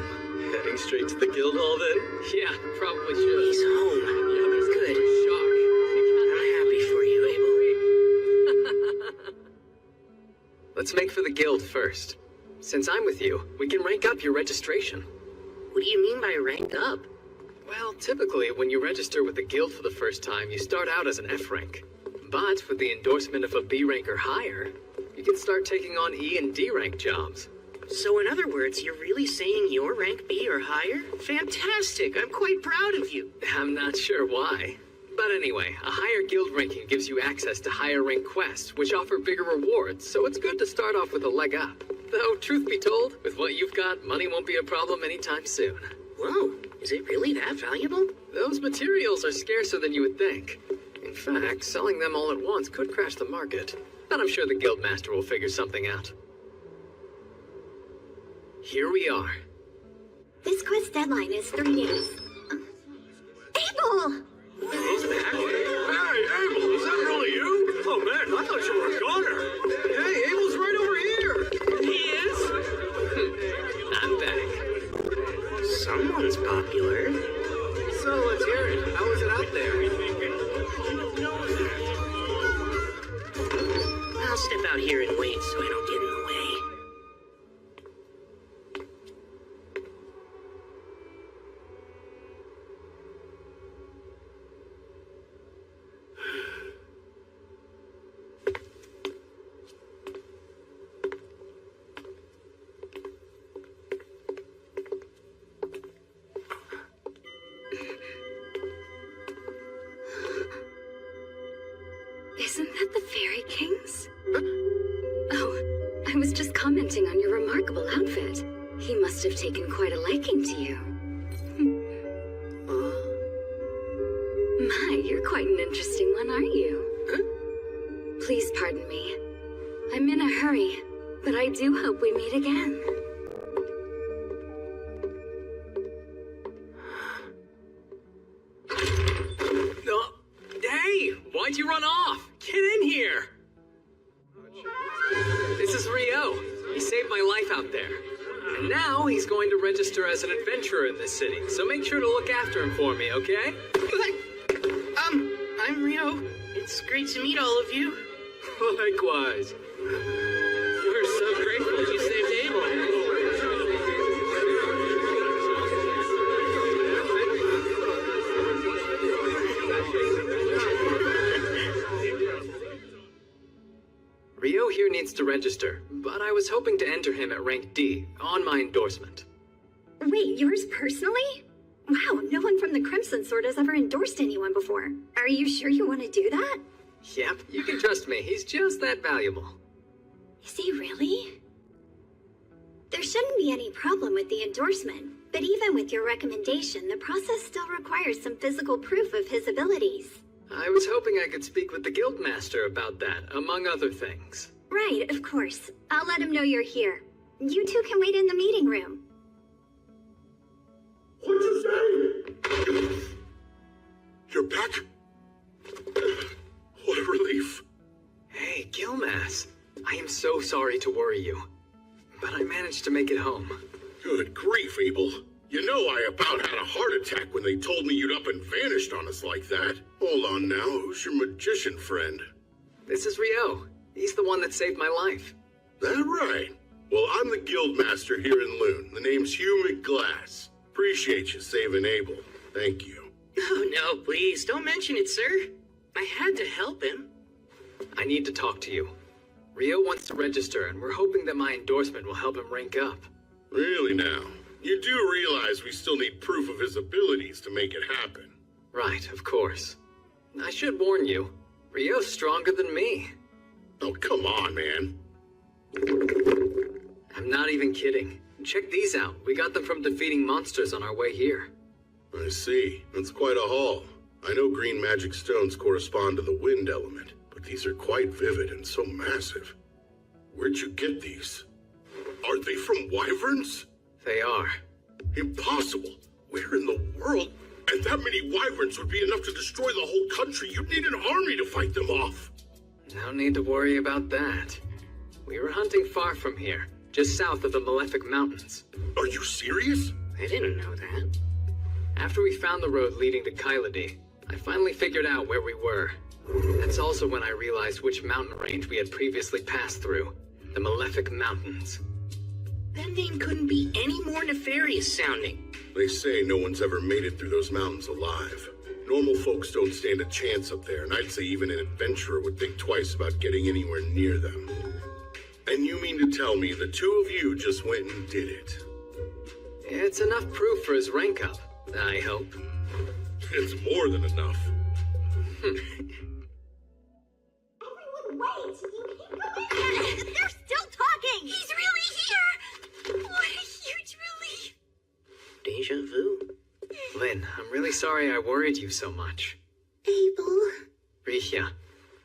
Heading straight to the guild hall then? Yeah, probably should. He's home. Yeah, there's Good. shock. I'm happy for you, Abel. Let's make for the guild first. Since I'm with you, we can rank up your registration. What do you mean by rank up? Well, typically, when you register with the guild for the first time, you start out as an F rank. But with the endorsement of a B rank or higher, you can start taking on E and D rank jobs. So in other words, you're really saying you're rank B or higher? Fantastic! I'm quite proud of you. I'm not sure why. But anyway, a higher guild ranking gives you access to higher rank quests, which offer bigger rewards, so it's good to start off with a leg up. Though, truth be told, with what you've got, money won't be a problem anytime soon. Whoa, is it really that valuable? Those materials are scarcer than you would think. In fact, selling them all at once could crash the market. But I'm sure the guildmaster will figure something out. Here we are. This quest deadline is 3 days. Abel! He's back. Hey, Abel, is that really you? Oh man, I thought you were a goner. Hey, Abel's right over here. He is? I'm back. Someone's popular. So let's hear it. How was it out there? I'll step out here and wait so I don't get in the way. Isn't that the Fairy Kings? Oh, I was just commenting on your remarkable outfit. He must have taken quite a liking to you. My, you're quite an interesting one, aren't you? Please pardon me. I'm in a hurry, but I do hope we meet again. Hey, why'd you run off? Get in here! This is Rio. He saved my life out there. And now he's going to register as an adventurer in this city, so make sure to look after him for me, okay? I'm Rio. It's great to meet all of you. Likewise. We're so grateful you saved Abel. Rio here needs to register, but I was hoping to enter him at rank D on my endorsement. Wait, yours personally? Wow, no one from the Crimson Sword has ever endorsed anyone before. Are you sure you want to do that? Yep, you can trust me. He's just that valuable. Is he really? There shouldn't be any problem with the endorsement, but even with your recommendation, the process still requires some physical proof of his abilities. I was hoping I could speak with the guildmaster about that, among other things. Right, of course. I'll let him know you're here. You two can wait in the meeting room. What'd you say? You're back? What a relief. Hey, Gilmas. I am so sorry to worry you, but I managed to make it home. Good grief, Abel. You know I about had a heart attack when they told me you'd up and vanished on us like that. Hold on now, who's your magician friend? This is Rio. He's the one that saved my life. That right. Well, I'm the guild master here in Loon. The name's Hugh McGlass. Appreciate you saving Abel. Thank you. Oh, no, please, don't mention it, sir. I had to help him. I need to talk to you. Rio wants to register, and we're hoping that my endorsement will help him rank up. Really now? You do realize we still need proof of his abilities to make it happen. Right, of course. I should warn you, Ryo's stronger than me. Oh, come on, man. I'm not even kidding. Check these out. We got them from defeating monsters on our way here. I see. That's quite a haul. I know green magic stones correspond to the wind element, but these are quite vivid and so massive. Where'd you get these? Are they from wyverns? They are. Impossible. Where in the world? And that many wyverns would be enough to destroy the whole country. You'd need an army to fight them off. No need to worry about that. We were hunting far from here, just south of the Malefic Mountains. Are you serious? I didn't know that. After we found the road leading to Kyladi, I finally figured out where we were. That's also when I realized which mountain range we had previously passed through. The Malefic Mountains. That name couldn't be any more nefarious sounding. They say no one's ever made it through those mountains alive. Normal folks don't stand a chance up there, and I'd say even an adventurer would think twice about getting anywhere near them. And you mean to tell me the two of you just went and did it? It's enough proof for his rank up, I hope. It's more than enough. Everyone wait! You keep going! They're still talking! He's really here! What a huge relief! Deja vu. Lynn, I'm really sorry I worried you so much. Abel. Rihya.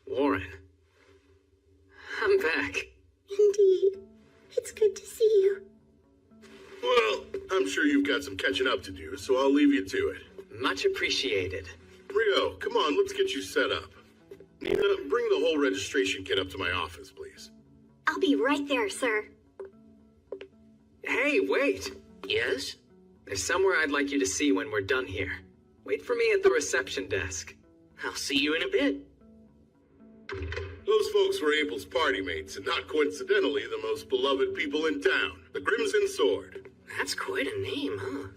Warren. I'm back. Indeed. It's good to see you. Well, I'm sure you've got some catching up to do, so I'll leave you to it. Much appreciated. Rio, come on, let's get you set up. Nina, bring the whole registration kit up to my office, please. I'll be right there, sir. Hey, wait! Yes? There's somewhere I'd like you to see when we're done here. Wait for me at the reception desk. I'll see you in a bit. Those folks were Abel's party mates, and not coincidentally, the most beloved people in town, the Crimson Sword. That's quite a name, huh?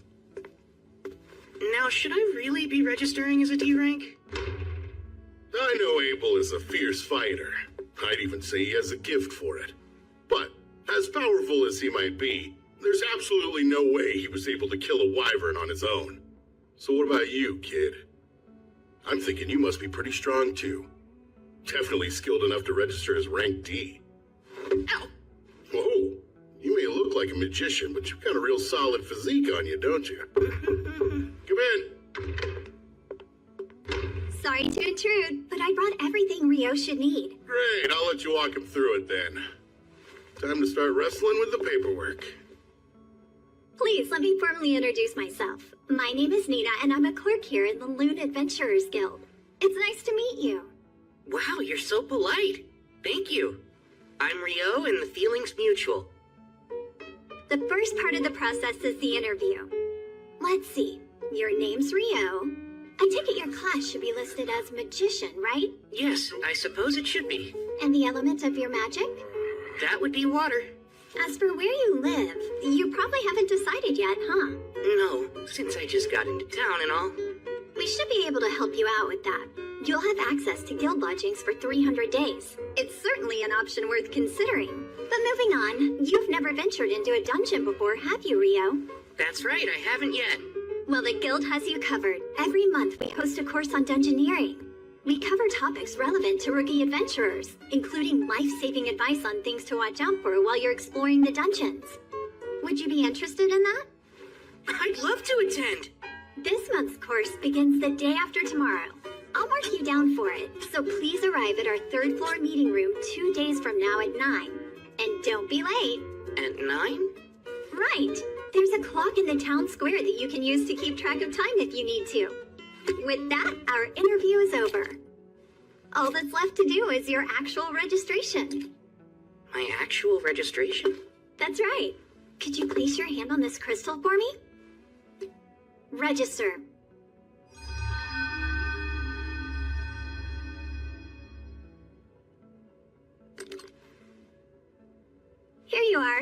Now, should I really be registering as a D rank? I know Abel is a fierce fighter. I'd even say he has a gift for it. But, as powerful as he might be, there's absolutely no way he was able to kill a wyvern on his own. So what about you, kid? I'm thinking you must be pretty strong, too. Definitely skilled enough to register as rank D. Ow! Whoa, you may look like a magician, but you've got a real solid physique on you, don't you? Come in. Sorry to intrude, but I brought everything Rio should need. Great, I'll let you walk him through it then. Time to start wrestling with the paperwork. Please, let me formally introduce myself. My name is Nina, and I'm a clerk here in the Loon Adventurers Guild. It's nice to meet you. Wow, you're so polite. Thank you. I'm Rio, and the feeling's mutual. The first part of the process is the interview. Let's see. Your name's Rio. I take it your class should be listed as magician, right? Yes, I suppose it should be. And the element of your magic? That would be water. As for where you live, you probably haven't decided yet, huh? No, since I just got into town and all. We should be able to help you out with that. You'll have access to guild lodgings for 300 days. It's certainly an option worth considering. But moving on, you've never ventured into a dungeon before, have you, Rio? That's right, I haven't yet. Well, the guild has you covered. Every month we host a course on dungeoneering. We cover topics relevant to rookie adventurers, including life-saving advice on things to watch out for while you're exploring the dungeons. Would you be interested in that? I'd love to attend. This month's course begins the day after tomorrow. I'll mark you down for it, so please arrive at our third floor meeting room 2 days from now at 9. And don't be late. At 9? Right. There's a clock in the town square that you can use to keep track of time if you need to. With that, our interview is over. All that's left to do is your actual registration. My actual registration? That's right. Could you place your hand on this crystal for me? Register. Here you are.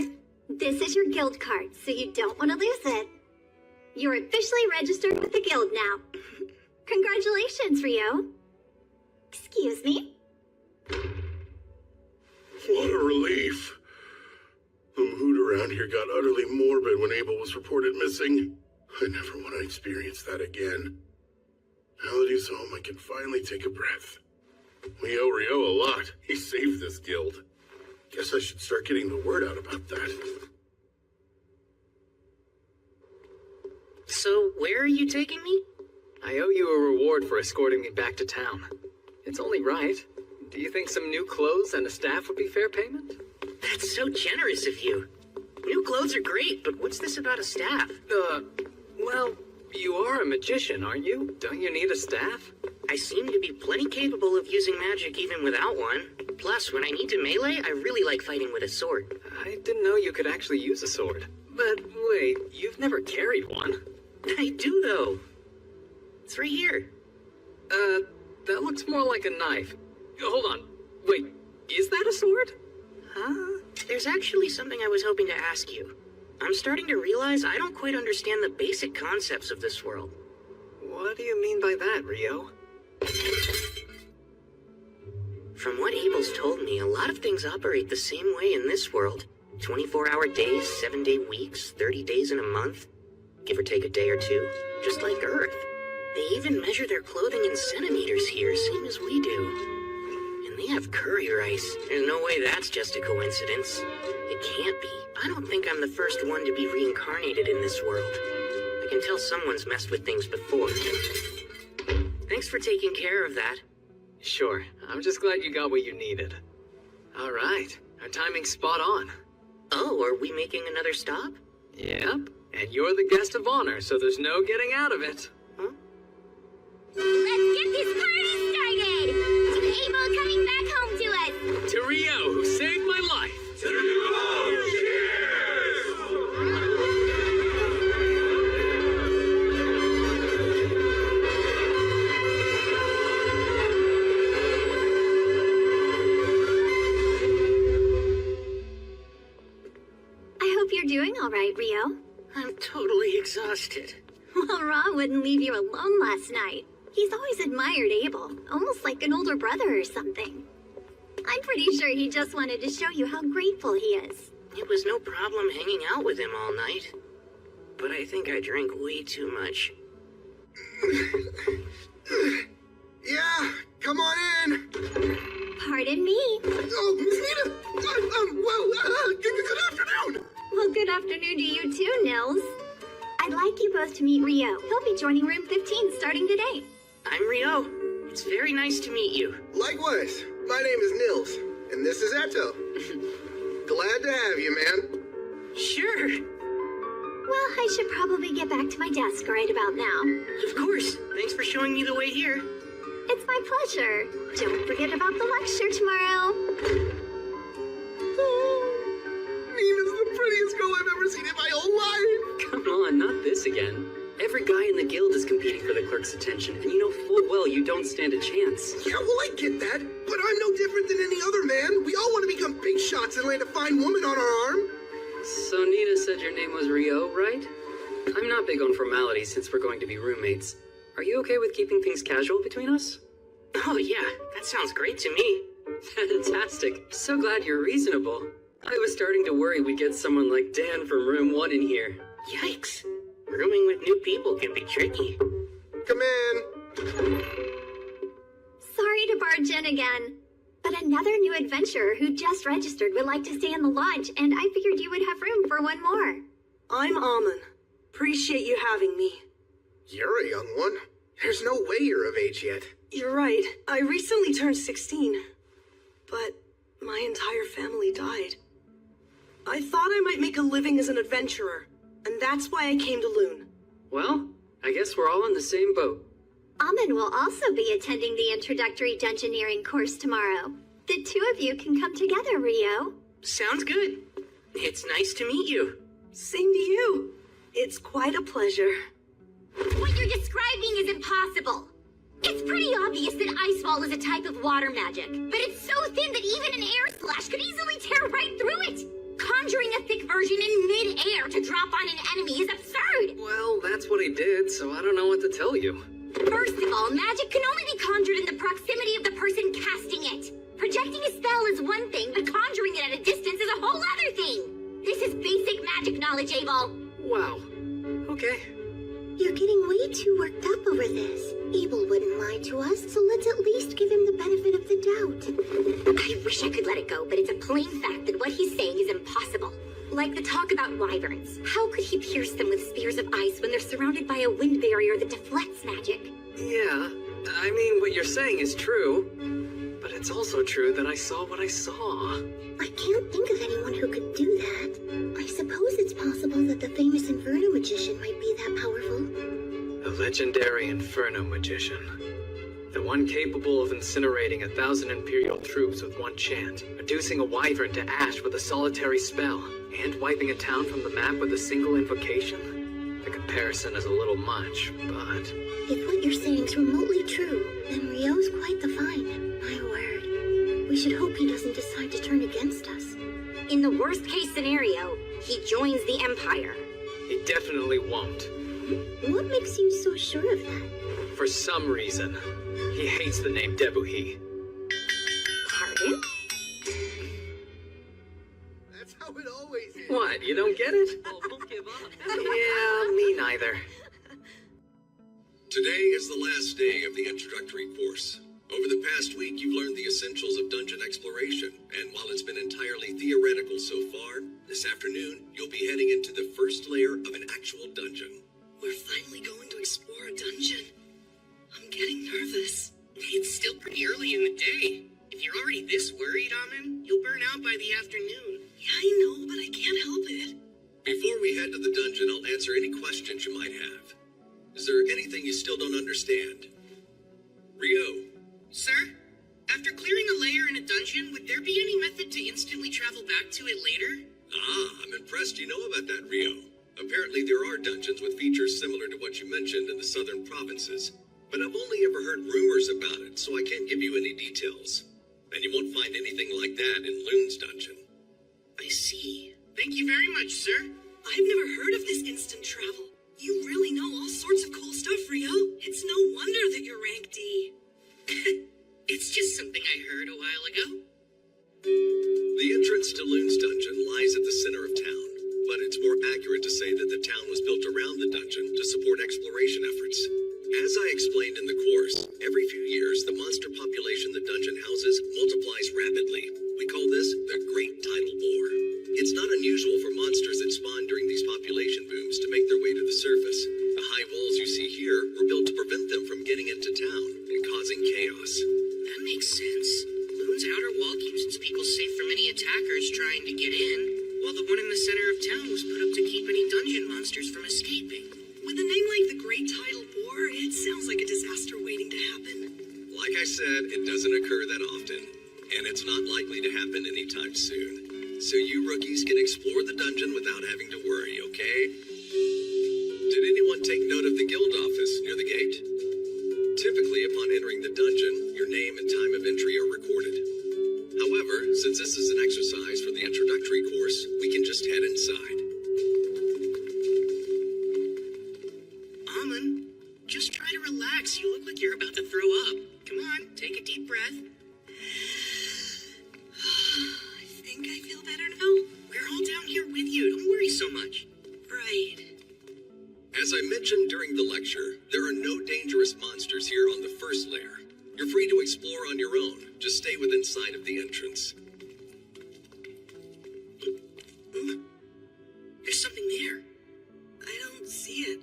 This is your guild card, so you don't want to lose it. You're officially registered with the guild now. Congratulations, Rio. Excuse me? What a relief. The mood around here got utterly morbid when Abel was reported missing. I never want to experience that again. Now that he's home, I can finally take a breath. We owe Rio a lot. He saved this guild. Guess I should start getting the word out about that. So, where are you taking me? I owe you a reward for escorting me back to town. It's only right. Do you think some new clothes and a staff would be fair payment? That's so generous of you. New clothes are great, but what's this about a staff? Well, you are a magician, aren't you? Don't you need a staff? I seem to be plenty capable of using magic even without one. Plus, when I need to melee, I really like fighting with a sword. I didn't know you could actually use a sword. But wait, you've never carried one. I do, though. It's right here. That looks more like a knife. Hold on. Wait, is that a sword? There's actually something I was hoping to ask you. I'm starting to realize I don't quite understand the basic concepts of this world. What do you mean by that, Rio? From what Abel's told me, a lot of things operate the same way in this world. 24-hour days, 7-day weeks, 30 days in a month. Give or take a day or two. Just like Earth. They even measure their clothing in centimeters here, same as we do. And they have curry rice. There's no way that's just a coincidence. It can't be. I don't think I'm the first one to be reincarnated in this world. I can tell someone's messed with things before. Thanks for taking care of that. Sure, I'm just glad you got what you needed. All right, our timing's spot on. Oh, are we making another stop? Yep, and you're the guest of honor, so there's no getting out of it. Huh? Let's get this party started! To Abel coming back home to us! To Rio, who saved my life! To Rio! Cheers! I hope you're doing all right, Rio. I'm totally exhausted. Well, Ra wouldn't leave you alone last night. He's always admired Abel, almost like an older brother or something. I'm pretty sure he just wanted to show you how grateful he is. It was no problem hanging out with him all night. But I think I drank way too much. Yeah, come on in. Pardon me. Oh, Miss Nita. Good afternoon. Well, good afternoon to you too, Nils. I'd like you both to meet Rio. He'll be joining room 15 starting today. I'm Rio. It's very nice to meet you. Likewise. My name is Nils, and this is Eto. Glad to have you, man. Sure. Well, I should probably get back to my desk right about now. Of course. Thanks for showing me the way here. It's my pleasure. Don't forget about the lecture tomorrow. Nina's the prettiest girl I've ever seen in my whole life. Come on, not this again. Every guy in the guild is competing for the clerk's attention, and you know full well you don't stand a chance. Yeah, well, I get that, but I'm no different than any other man. We all want to become big shots and land a fine woman on our arm. So Nina said your name was Rio, right? I'm not big on formalities since we're going to be roommates. Are you okay with keeping things casual between us? Oh yeah, that sounds great to me. Fantastic. So glad you're reasonable. I was starting to worry we'd get someone like Dan from room 1 in here. Yikes. Rooming with new people can be tricky. Come in. Sorry to barge in again, but another new adventurer who just registered would like to stay in the lodge, and I figured you would have room for one more. I'm Amon. Appreciate you having me. You're a young one. There's no way you're of age yet. You're right. I recently turned 16, but my entire family died. I thought I might make a living as an adventurer, and that's why I came to Loon. Well, I guess we're all in the same boat. Amon will also be attending the introductory dungeoneering course tomorrow. The two of you can come together, Rio. Sounds good. It's nice to meet you. Same to you. It's quite a pleasure. What you're describing is impossible. It's pretty obvious that Icefall is a type of water magic, but it's so thin that even an air splash could easily tear right through it. Conjuring a thick version in mid-air to drop on an enemy is absurd. Well, that's what he did, so I don't know what to tell you. First of all, magic can only be conjured in the proximity of the person casting it. Projecting a spell is one thing, but conjuring it at a distance is a whole other thing. This is basic magic knowledge, Abel. Wow. Okay. You're getting way too worked up over this. Abel wouldn't lie to us, so let's at least give him the benefit of the ago, but it's a plain fact that what he's saying is impossible. Like the talk about wyverns. How could he pierce them with spears of ice when they're surrounded by a wind barrier that deflects magic? Yeah, I mean, what you're saying is true. But it's also true that I saw what I saw. I can't think of anyone who could do that. I suppose it's possible that the famous Inferno magician might be that powerful. The legendary Inferno magician. The one capable of incinerating 1,000 Imperial troops with one chant, reducing a wyvern to ash with a solitary spell, and wiping a town from the map with a single invocation? The comparison is a little much, but... If what you're saying's remotely true, then Ryo's quite the find. My word. We should hope he doesn't decide to turn against us. In the worst-case scenario, he joins the Empire. He definitely won't. What makes you so sure of that? For some reason, he hates the name Debuhi. Pardon? That's how it always is. What, you don't get it? Don't give up. Yeah, me neither. Today is the last day of the introductory course. Over the past week, you've learned the essentials of dungeon exploration, and while it's been entirely theoretical so far, this afternoon, you'll be heading into the first layer of an actual dungeon. We're finally going to explore a dungeon. I'm getting nervous. It's still pretty early in the day. If you're already this worried, Amin, you'll burn out by the afternoon. Yeah, I know, but I can't help it. Before we head to the dungeon, I'll answer any questions you might have. Is there anything you still don't understand? Ryo. Sir, after clearing a layer in a dungeon, would there be any method to instantly travel back to it later? Ah, I'm impressed you know about that, Ryo. Apparently there are dungeons with features similar to what you mentioned in the southern provinces. But I've only ever heard rumors about it, so I can't give you any details. And you won't find anything like that in Loon's dungeon. I see. Thank you very much, sir. I've never heard of this instant travel. You really know all sorts of cool stuff, Ryo. It's no wonder that you're rank D. It's just something I heard a while ago. The entrance to Loon's dungeon lies at the center of town, but it's more accurate to say that the town was built around the dungeon to support exploration efforts. As I explained in the course, every few years the monster population the dungeon houses multiplies rapidly. We call this the Great Tidal Bore. It's not unusual for monsters that spawn during these population booms to make their way to the surface. The high walls you see here were built to prevent them from getting into town and causing chaos. That makes sense. Loon's outer wall keeps its people safe from any attackers trying to get in, while the one in the center of town was put up to keep any dungeon monsters from escaping. With a name like the Great Tidal Bore, it sounds like a disaster waiting to happen. Like I said, it doesn't occur that often, and it's not likely to happen anytime soon. So you rookies can explore the dungeon without having to worry, okay? Did anyone take note of the guild office near the gate? Typically, upon entering the dungeon, your name and time of entry are recorded. However, since this is an exercise for the introductory course, we can just head inside. Amin, just try to relax. You look like you're about to throw up. Come on, take a deep breath. I think I feel better now. We're all down here with you. Don't worry so much. Right. As I mentioned during the lecture, there are no dangerous monsters here on the first layer. You're free to explore on your own. Just stay within sight of the entrance. There's something there. I don't see it.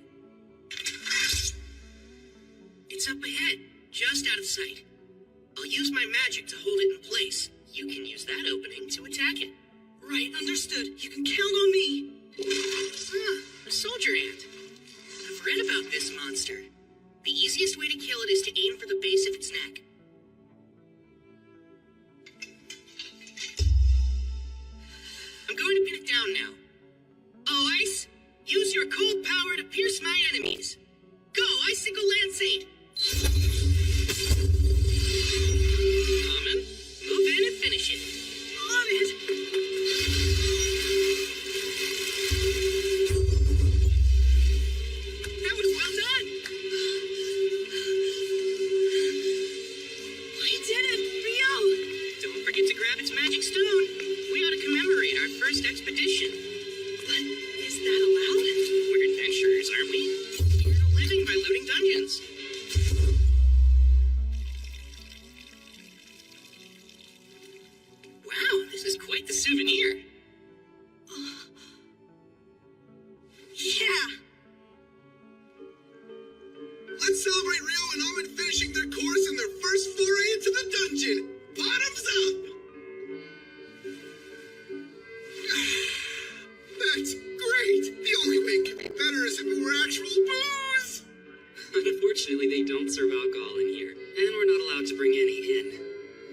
It's up ahead, just out of sight. I'll use my magic to hold it in place. You can use that opening to attack it. Right, understood. You can count on me. A soldier ant. I've read about this monster. The easiest way to kill it is to aim for the base of its neck. I'm going to pin it down now. Oh, Ice! Use your cold power to pierce my enemies. Go, Icicle Lanceade! Amin, move in and finish it. On it! That was well done! We did it! Ryo! Don't forget to grab its magic stone. We ought to commemorate our first expedition. But is that allowed? We're adventurers, aren't we? We earn a living by looting dungeons. Wow, souvenir. Yeah! Let's celebrate Ryo and Amin finishing their course and their first foray into the dungeon. Bottoms up! That's great! The only way it could be better is if it were actual booze! Unfortunately, they don't serve alcohol in here, and we're not allowed to bring any in.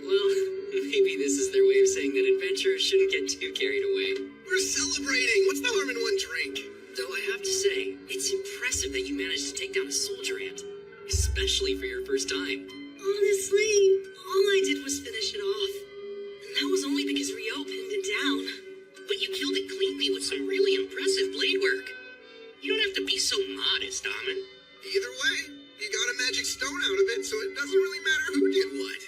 Well, maybe this is their way of saying that adventurers shouldn't get too carried away. We're celebrating! What's the harm in one drink? Though I have to say, it's impressive that you managed to take down a soldier ant, especially for your first time. Honestly, all I did was finish it off. And that was only because Ryo pinned it down. But you killed it cleanly with some really impressive blade work. You don't have to be so modest, Amin. Either way, you got a magic stone out of it, so it doesn't really matter who did what.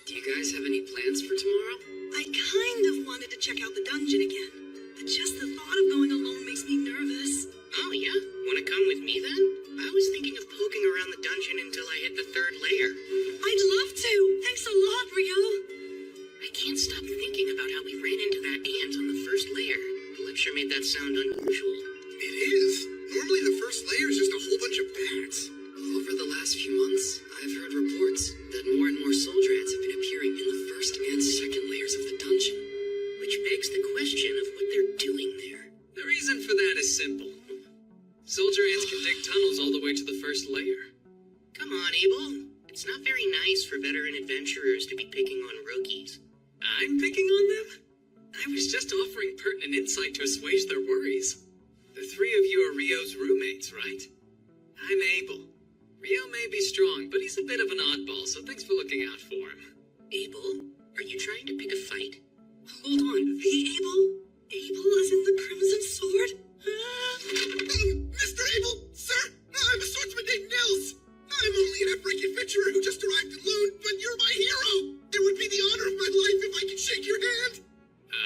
Do you guys have any plans for tomorrow? I kind of wanted to check out the dungeon again, but just the thought of going alone makes me nervous. Oh, yeah? Wanna come with me then? I was thinking of poking around the dungeon until I hit the 3rd layer. I'd love to! Thanks a lot, Ryo! I can't stop thinking about how we ran into that ant on the 1st layer. The lecture made that sound unusual. It is. Normally the first layer is just a whole bunch of bats. Over the last few months, I've heard reports that more and more soldier ants have been appearing in the 1st and 2nd layers of the dungeon. Which begs the question of what they're doing there. The reason for that is simple. Soldier ants can dig tunnels all the way to the 1st layer. Come on, Abel. It's not very nice for veteran adventurers to be picking on rookies. I'm picking on them? I was just offering pertinent insight to assuage their worries. The 3 of you are Ryo's roommates, right? I'm Abel. Ryo may be strong, but he's a bit of an oddball, so thanks for looking out for him. Abel, are you trying to pick a fight? Hold on, The Abel? Abel is in the Crimson Sword? Mr. Abel, sir, I'm a swordsman named Nils. I'm only an African adventurer who just arrived in Loon, but you're my hero. It would be the honor of my life if I could shake your hand.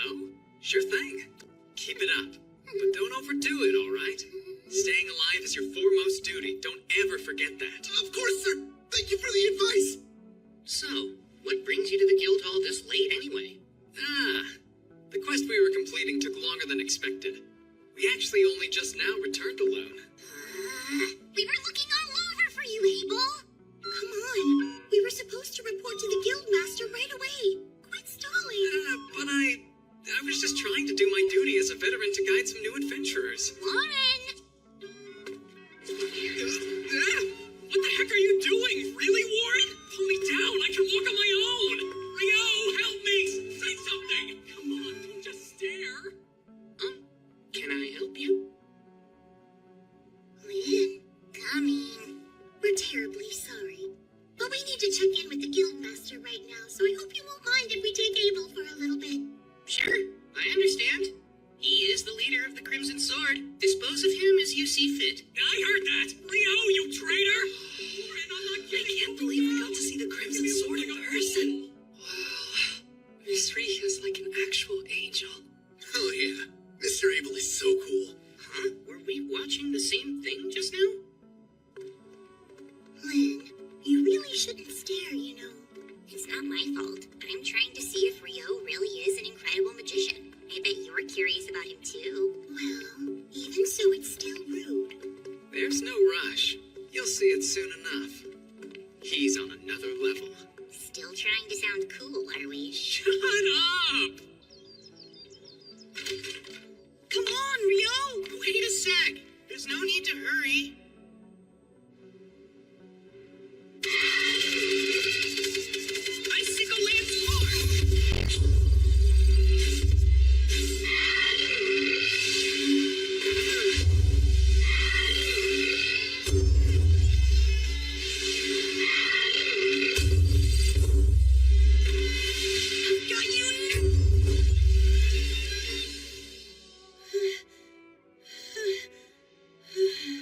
Oh, sure thing. Keep it up. But don't overdo it, all right? Staying alive is your foremost duty. Don't ever forget that. Of course, sir. Thank you for the advice. So, what brings you to the guild hall this late anyway? The quest we were completing took longer than expected. We actually only just now returned alone. We were looking all over for you, Abel. Come on. We were supposed to report to the guildmaster right away. Quit stalling. But I was just trying to do my duty as a veteran to guide some new adventurers. Warren! What the heck are you doing? Really, Warren? Pull me down. I can walk on my own. Ryo, help me. Say something. Come on, don't just stare. Can I help you? Lynn, come in. We're terribly sorry. But we need to check in with the guildmaster right now, so I hope you won't mind if we take Abel for a little bit. Sure, I understand. He is the leader of the Crimson Sword. Dispose of him as you see fit. I heard that. Ryo, you traitor. Warren, I'm not kidding. I can't believe we got to see the Crimson Sword in person. Wow. Miss Ree is like an actual angel. Oh, yeah. Mr. Abel is so cool. Huh? Were we watching the same thing just now? Lynn, you really shouldn't stare, you know. It's not my fault. I'm trying to see if Ryo really is an incredible magician. I bet you're curious about him too. Well, even so, it's still rude. There's no rush. You'll see it soon enough. He's on another level. Still trying to sound cool, are we? Shut up! Come on, Ryo! Wait a sec. There's no need to hurry. Icicle Lance Mark!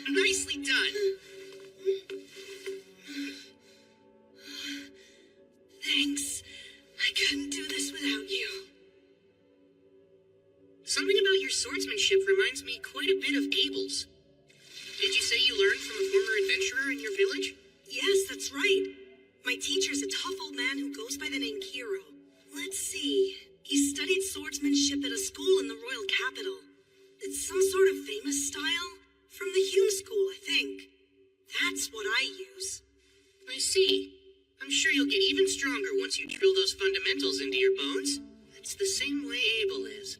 Nicely done. Thanks. I couldn't do this without you. Something about your swordsmanship reminds me quite a bit of Abel's. Did you say you learned from a former adventurer in your village? Yes, that's right. My teacher's a tough old man who goes by the name Kiro. Let's see. He studied swordsmanship at some sort of famous style. From the Hume School, I think. That's what I use. I see. I'm sure you'll get even stronger once you drill those fundamentals into your bones. It's the same way Abel is.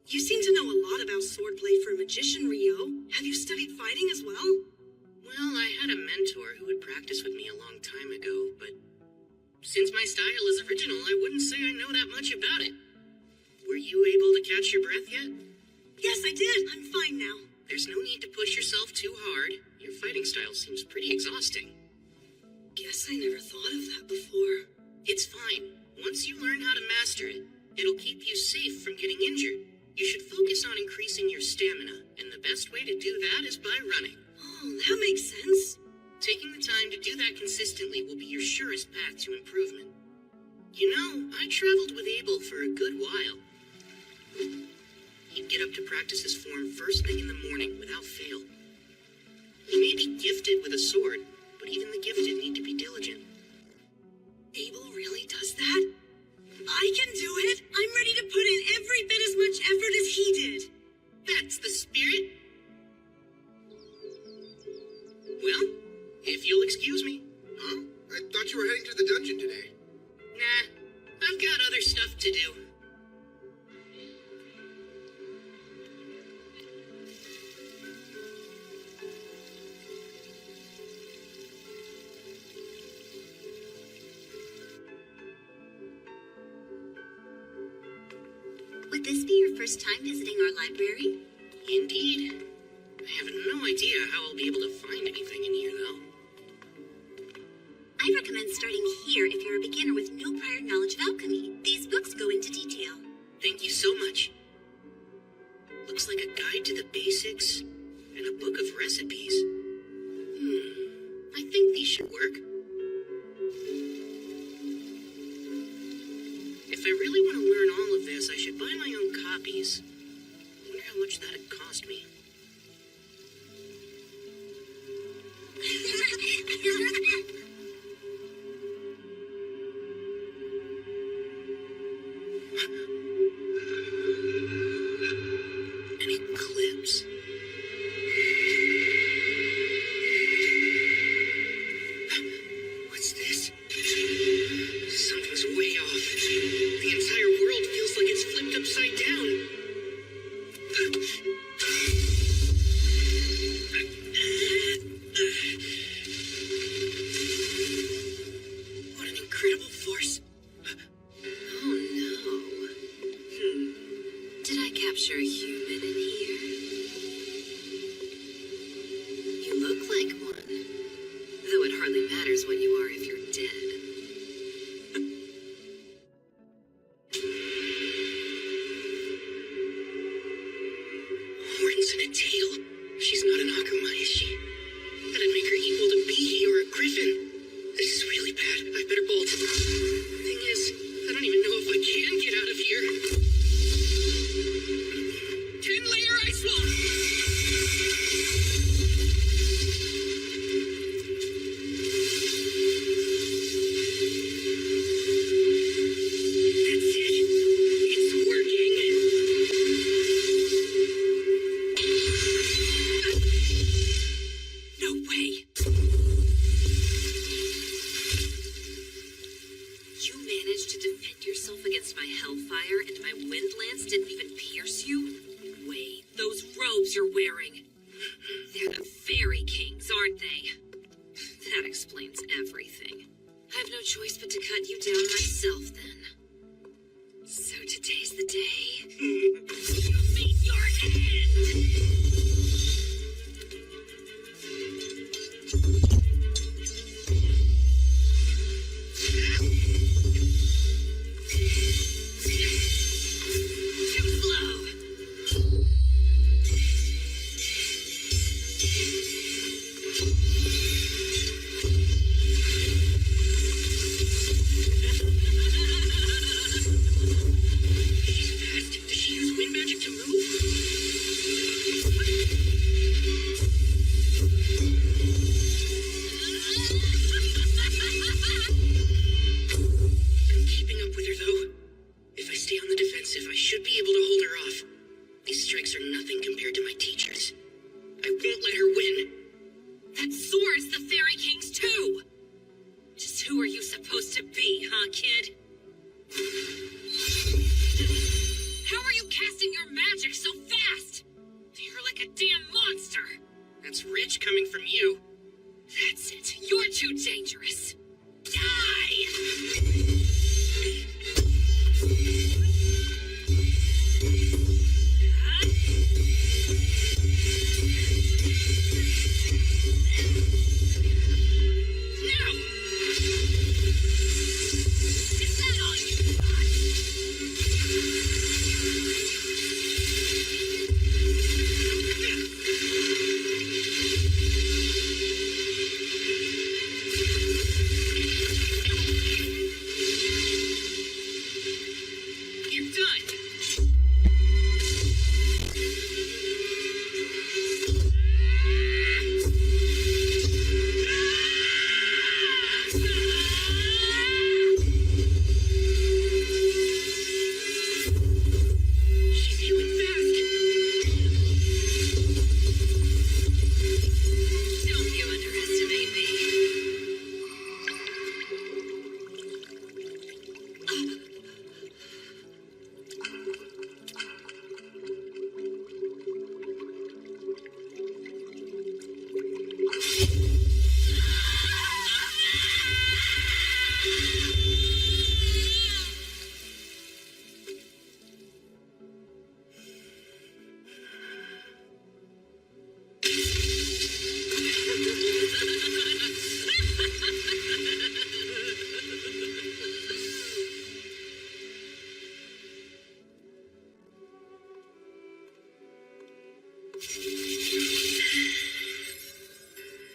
You seem to know a lot about swordplay for a magician, Rio. Have you studied fighting as well? Well, I had a mentor who would practice with me a long time ago, but since my style is original, I wouldn't say I know that much about it. Were you able to catch your breath yet? Yes, I did. I'm fine now. There's no need to push yourself too hard. Your fighting style seems pretty exhausting. Guess I never thought of that before. It's fine. Once you learn how to master it, it'll keep you safe from getting injured. You should focus on increasing your stamina, and the best way to do that is by running. Oh, that makes sense. Taking the time to do that consistently will be your surest path to improvement. You know, I traveled with Abel for a good while. He'd get up to practice his form first thing in the morning without fail. He may be gifted with a sword, but even the gifted need to be diligent. Abel really does that? I can do it! I'm ready to put in every bit as much effort as he did. That's the spirit. Well, if you'll excuse me. Huh? I thought you were heading to the dungeon today. Nah, I've got other stuff to do. Would this be your first time visiting our library? Indeed. I have no idea how I'll be able to find anything in here, though. I recommend starting here if you're a beginner with no prior knowledge of alchemy. These books go into detail. Thank you so much. Looks like a guide to the basics and a book of recipes. I think these should work. If I really want to learn all of this, I should buy my own copies. I wonder how much that'd cost me. An eclipse. What's this? Something's way off. The entire world feels like it's flipped upside down. What an incredible force. Oh no. Did I capture a human in here? You look like one. Though it hardly matters what you are if you're dead. Horns and a tail. She's not an Akuma, is she? That'd make her equal to Bihi or a griffin. This is really bad. I better bolt. Thing is, I don't even know if I can get out of here. 10-layer ice wall! That's it. It's working. No way. You managed to defend yourself against my hellfire and my wind lance didn't even pierce you? Wait, those robes you're wearing. They're the Fairy Kings, aren't they? That explains everything. I have no choice but to cut you down myself then. So today's the day. You meet your end! Too slow. a damn monster! That's rich coming from you. That's it. You're too dangerous. Die! Is that all you got? You're done. She's healing fast. Don't you underestimate me.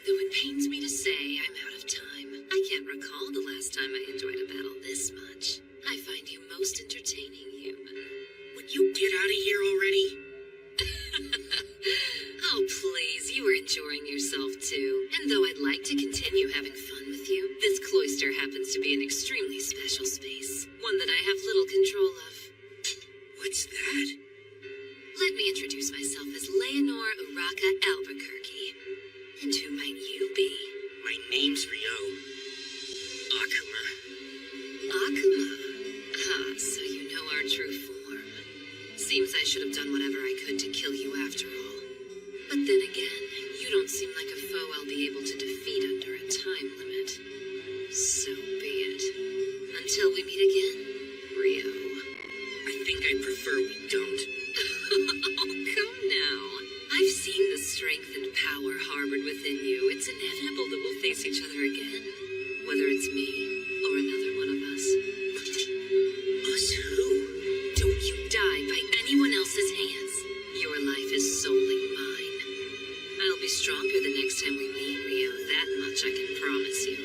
Though it pains me to say, I'm out of time. I can't recall the last time I enjoyed a battle this much. I find you most entertaining, human. Would you get out of here already? Oh, please, you were enjoying yourself too. And though I'd like to continue having fun with you, this cloister happens to be an extremely special space. One that I have little control of. What's that? Let me introduce myself as Leonor Uraka Albuquerque. And who might you be? My name's Rio. Akuma. Akuma. Ah, so you know our true form. Seems I should have done whatever I could to kill you after all. But then again, you don't seem like a foe I'll be able to defeat under a time limit. So be it. Until we meet again, Rio. I think I prefer we don't. Oh, come now. I've seen the strength and power harbored within you. It's inevitable that we'll face each other again. Whether it's me or another one of us. Us who? Don't you die by anyone else's hands. Your life is solely mine. I'll be stronger the next time we meet, Rio. That much I can promise you.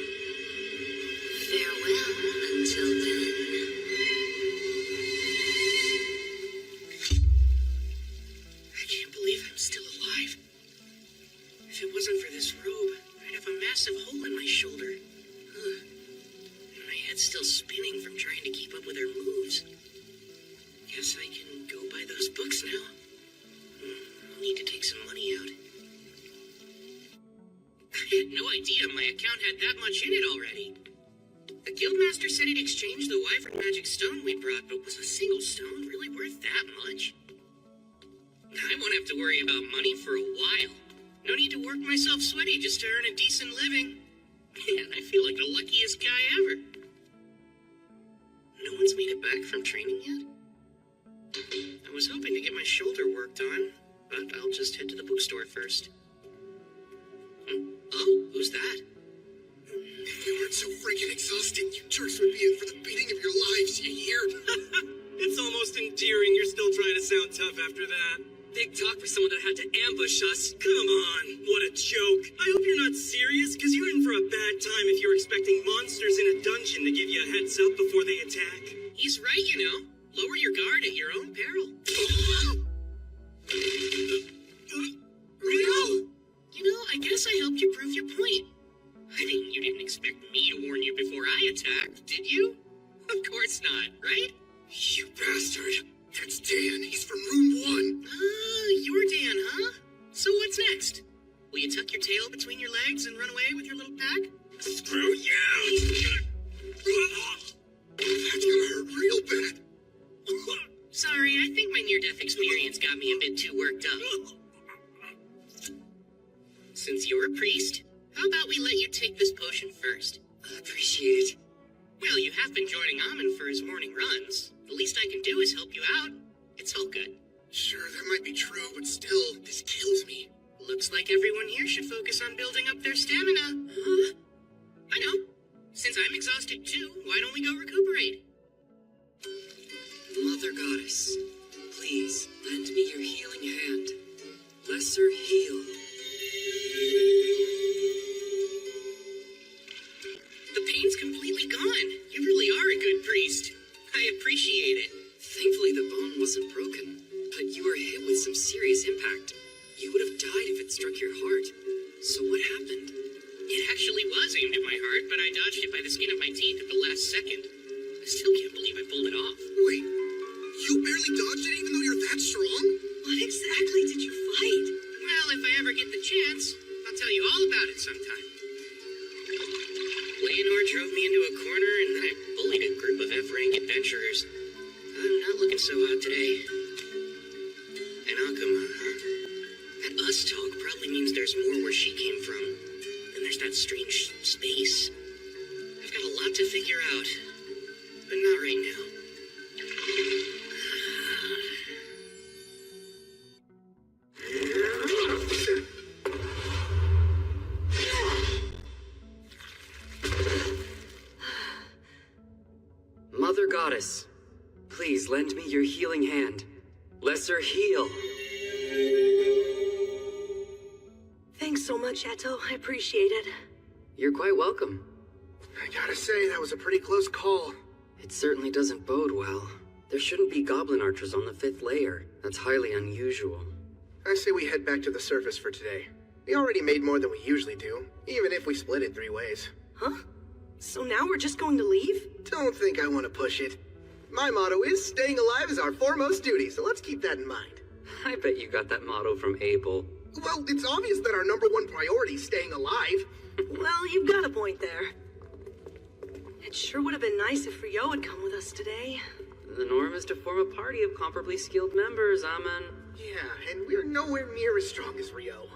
Farewell until then. I can't believe I'm still alive. If it wasn't for this robe, I'd have a massive hole in my shoulder. Ugh. And my head's still spinning from trying to keep up with her moves. Guess I can go buy those books now. I'll need to take some money out. I had no idea my account had that much in it already. The guildmaster said he'd exchange the Wyvern magic stone we brought, but was a single stone really worth that much? I won't have to worry about money for a while. No need to work myself sweaty just to earn a decent living. Man, I feel like the luckiest guy ever. No one's made it back from training yet? I was hoping to get my shoulder worked on, but I'll just head to the bookstore first. Oh, who's that? If we weren't so freaking exhausted, you jerks would be in for the beating of your lives, you hear? It's almost endearing you're still trying to sound tough after that. Big talk for someone that had to ambush us. Come on, what a joke. I hope you're not serious, because you're in for a bad time if you're expecting monsters in a dungeon to give you a heads up before they attack. He's right, you know. Lower your guard at your own peril. Rio! You know, I guess I helped you prove your point. I mean, you didn't expect me to warn you before I attacked, did you? Of course not, right? You bastard. That's Dan. He's from room 1. You're Dan, huh? So what's next? Will you tuck your tail between your legs and run away with your little pack? Screw you! That's gonna hurt real bad. Sorry, I think my near-death experience got me a bit too worked up. Since you're a priest, how about we let you take this potion first? Appreciate it. Well, you have been joining Amon for his morning runs. The least I can do is help you out. It's all good. Sure, that might be true, but still, this kills me. Looks like everyone here should focus on building up their stamina. I know. Since I'm exhausted too, why don't we go recuperate? Mother Goddess, please lend me your healing hand. Lesser heal. The pain's completely gone. You really are a good priest. I appreciate it. Thankfully the bone wasn't broken, but you were hit with some serious impact. You would have died if it struck your heart. So what happened? It actually was aimed at my heart, but I dodged it by the skin of my teeth at the last second. I still can't believe I pulled it off. Wait, you barely dodged it even though you're that strong? What exactly did you fight? Well, if I ever get the chance, I'll tell you all about it sometime. Leonor drove me into a corner, and then I bullied a group of F-rank adventurers. I'm not looking so hot today. And Akuma, huh? That us talk probably means there's more where she came from. And there's that strange space. I've got a lot to figure out. But not right now. Mother Goddess, please lend me your healing hand. Lesser heal. Thanks so much, Eto. I appreciate it. You're quite welcome. I gotta say, that was a pretty close call. It certainly doesn't bode well. There shouldn't be goblin archers on the 5th layer. That's highly unusual. I say we head back to the surface for today. We already made more than we usually do, even if we split it 3 ways. Huh? So now we're just going to leave? Don't think I want to push it. My motto is, staying alive is our foremost duty, so let's keep that in mind. I bet you got that motto from Abel. Well, it's obvious that our #1 priority is staying alive. Well, you've got a point there. It sure would have been nice if Ryo had come with us today. The norm is to form a party of comparably skilled members, Amon. Yeah, and we're nowhere near as strong as Ryo.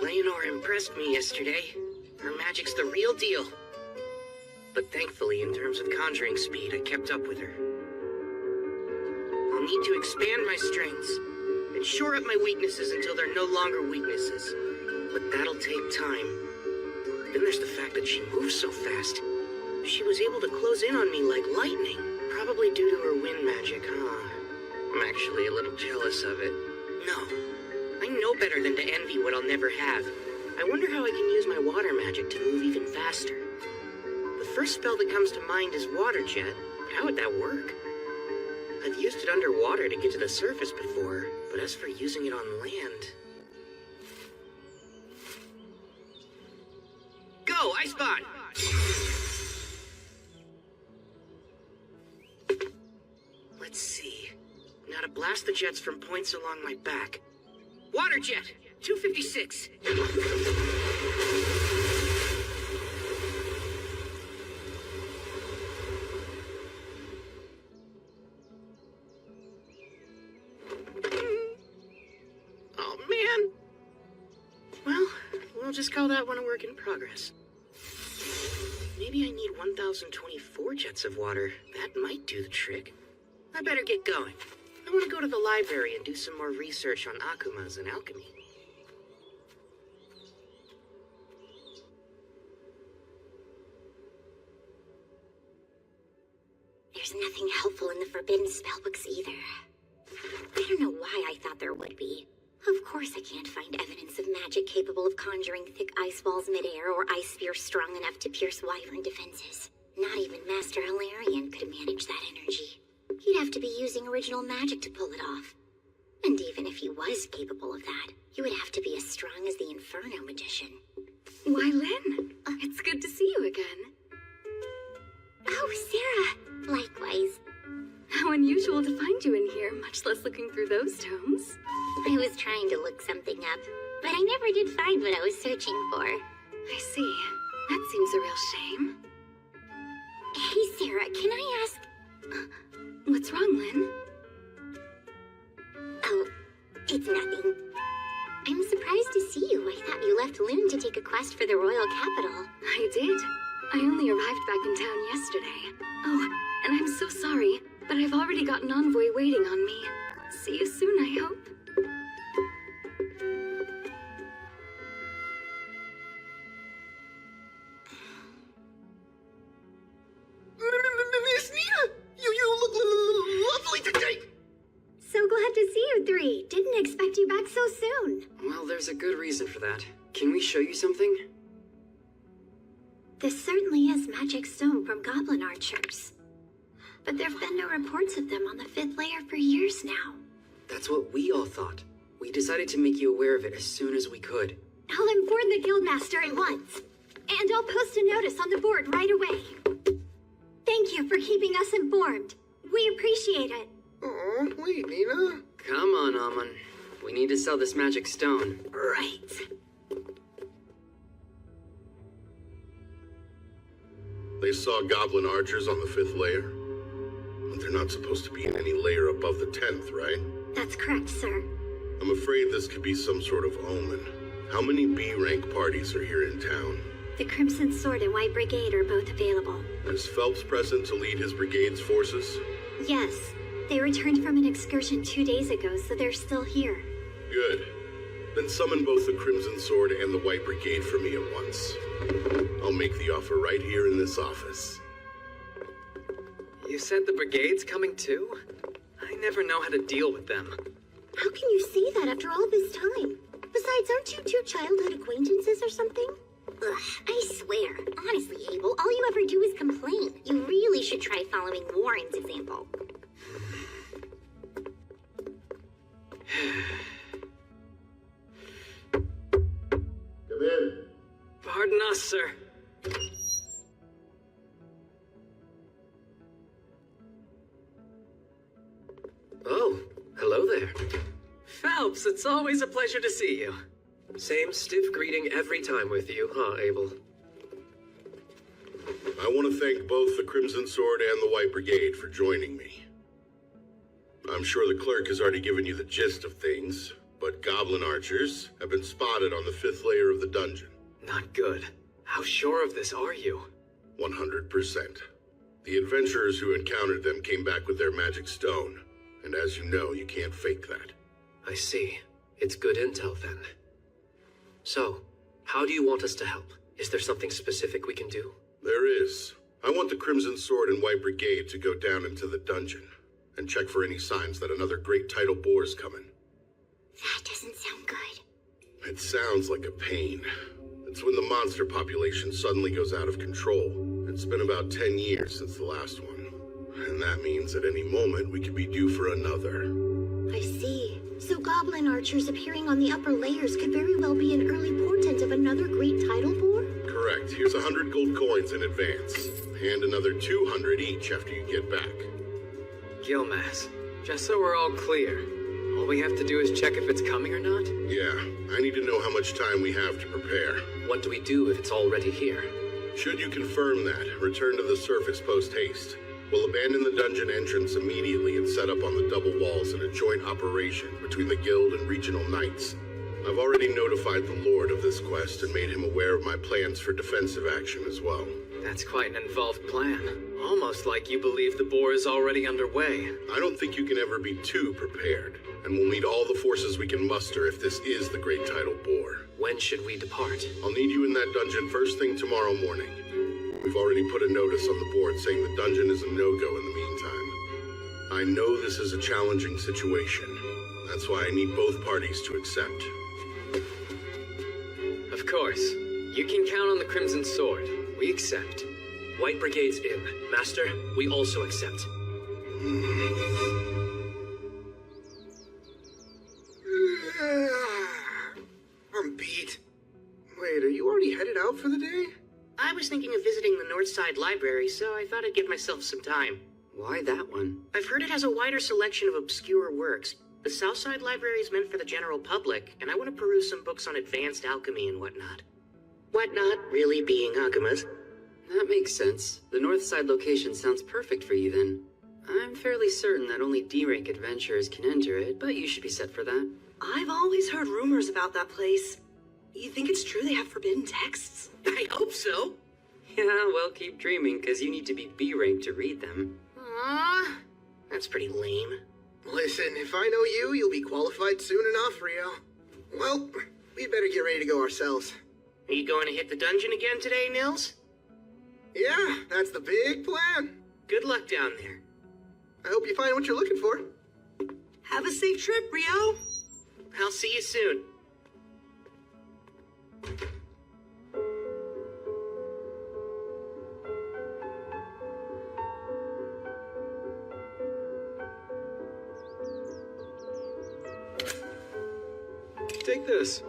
Leonor impressed me yesterday. Her magic's the real deal. But thankfully, in terms of conjuring speed, I kept up with her. I'll need to expand my strengths and shore up my weaknesses until they're no longer weaknesses. But that'll take time. Then there's the fact that she moves so fast. She was able to close in on me like lightning, probably due to her wind magic, huh? I'm actually a little jealous of it. No, I know better than to envy what I'll never have. I wonder how I can use my water magic to move even faster. The first spell that comes to mind is Water Jet, but how would that work? I've used it underwater to get to the surface before, but as for using it on land... Go, Ice Bond! Let's see. Now to blast the jets from points along my back. Water Jet, 256. Oh, man. Well, we'll just call that one a work in progress. Maybe I need 1,024 jets of water. That might do the trick. I better get going. I want to go to the library and do some more research on Akumas and alchemy. There's nothing helpful in the forbidden spellbooks either. I don't know why I thought there would be. Of course I can't find evidence of magic capable of conjuring thick ice walls midair or ice spheres strong enough to pierce wyvern defenses. Not even Master Hilarion could manage that energy. He'd have to be using original magic to pull it off. And even if he was capable of that, he would have to be as strong as the Inferno Magician. Why, Lynn, it's good to see you again. Oh, Sarah, likewise. How unusual to find you in here. much less looking through those tomes. I was trying to look something up, but I never did find what I was searching for. I see. That seems a real shame. Hey, Sarah, can I ask... What's wrong, Lynn? Oh, it's nothing. I'm surprised to see you. I thought you left Loon to take a quest for the royal capital. I did. I only arrived back in town yesterday. Oh, and I'm so sorry, but I've already got an envoy waiting on me. See you soon, I hope. Miss Nina! You look lovely today! So glad to see you three. Didn't expect you back so soon. Well, there's a good reason for that. Can we show you something? This certainly is magic stone from goblin archers. But there have been no reports of them on the 5th layer for years now. That's what we all thought. We decided to make you aware of it as soon as we could. I'll inform the guildmaster at once. And I'll post a notice on the board right away. Thank you for keeping us informed. We appreciate it. Oh, wait, Nina. Come on, Amon. We need to sell this magic stone. Right. They saw goblin archers on the 5th layer? But they're not supposed to be in any layer above the 10th, right? That's correct, sir. I'm afraid this could be some sort of omen. How many B-rank parties are here in town? The Crimson Sword and White Brigade are both available. Is Phelps present to lead his brigade's forces? Yes. They returned from an excursion 2 days ago, so they're still here. Good. Then summon both the Crimson Sword and the White Brigade for me at once. I'll make the offer right here in this office. You said the brigade's coming too? I never know how to deal with them. How can you say that after all this time? Besides, aren't you two childhood acquaintances or something? Ugh, I swear. Honestly, Abel, all you ever do is complain. You really should try following Warren's example. Come in. Pardon us, sir. Oh, hello there. Phelps, it's always a pleasure to see you. Same stiff greeting every time with you, huh, Abel? I want to thank both the Crimson Sword and the White Brigade for joining me. I'm sure the clerk has already given you the gist of things, but goblin archers have been spotted on the 5th layer of the dungeon. Not good. How sure of this are you? 100%. The adventurers who encountered them came back with their magic stone, and as you know, you can't fake that. I see. It's good intel, then. So, how do you want us to help? Is there something specific we can do? There is. I want the Crimson Sword and White Brigade to go down into the dungeon and check for any signs that another great tidal boar is coming. That doesn't sound good. It sounds like a pain. It's when the monster population suddenly goes out of control. It's been about 10 years since the last one. And that means at any moment we could be due for another. I see. So goblin archers appearing on the upper layers could very well be an early portent of another great tidal boar? Correct. Here's 100 gold coins in advance. And another 200 each after you get back. Gilmas, just so we're all clear, all we have to do is check if it's coming or not? Yeah, I need to know how much time we have to prepare. What do we do if it's already here? Should you confirm that, return to the surface post-haste. We'll abandon the dungeon entrance immediately and set up on the double walls in a joint operation between the guild and regional knights. I've already notified the Lord of this quest and made him aware of my plans for defensive action as well. That's quite an involved plan. Almost like you believe the boar is already underway. I don't think you can ever be too prepared, and we'll need all the forces we can muster if this is the great tidal boar. When should we depart? I'll need you in that dungeon first thing tomorrow morning. We've already put a notice on the board saying the dungeon is a no-go in the meantime. I know this is a challenging situation. That's why I need both parties to accept. Of course. You can count on the Crimson Sword. We accept. White Brigade's in. Master, we also accept. I'm beat. Wait, are you already headed out for the day? I was thinking of visiting the Northside Library, so I thought I'd give myself some time. Why that one? I've heard it has a wider selection of obscure works. The Southside Library is meant for the general public, and I want to peruse some books on advanced alchemy and whatnot. Whatnot really being Akuma's. That makes sense. The Northside location sounds perfect for you then. I'm fairly certain that only D-rank adventurers can enter it, but you should be set for that. I've always heard rumors about that place. You think it's true they have forbidden texts? I hope so. Yeah, well, keep dreaming, because you need to be B-rank to read them. Aww, that's pretty lame. Listen, if I know you, you'll be qualified soon enough, Rio. Well, we'd better get ready to go ourselves. Are you going to hit the dungeon again today, Nils? Yeah, that's the big plan. Good luck down there. I hope you find what you're looking for. Have a safe trip, Rio. I'll see you soon. Take this.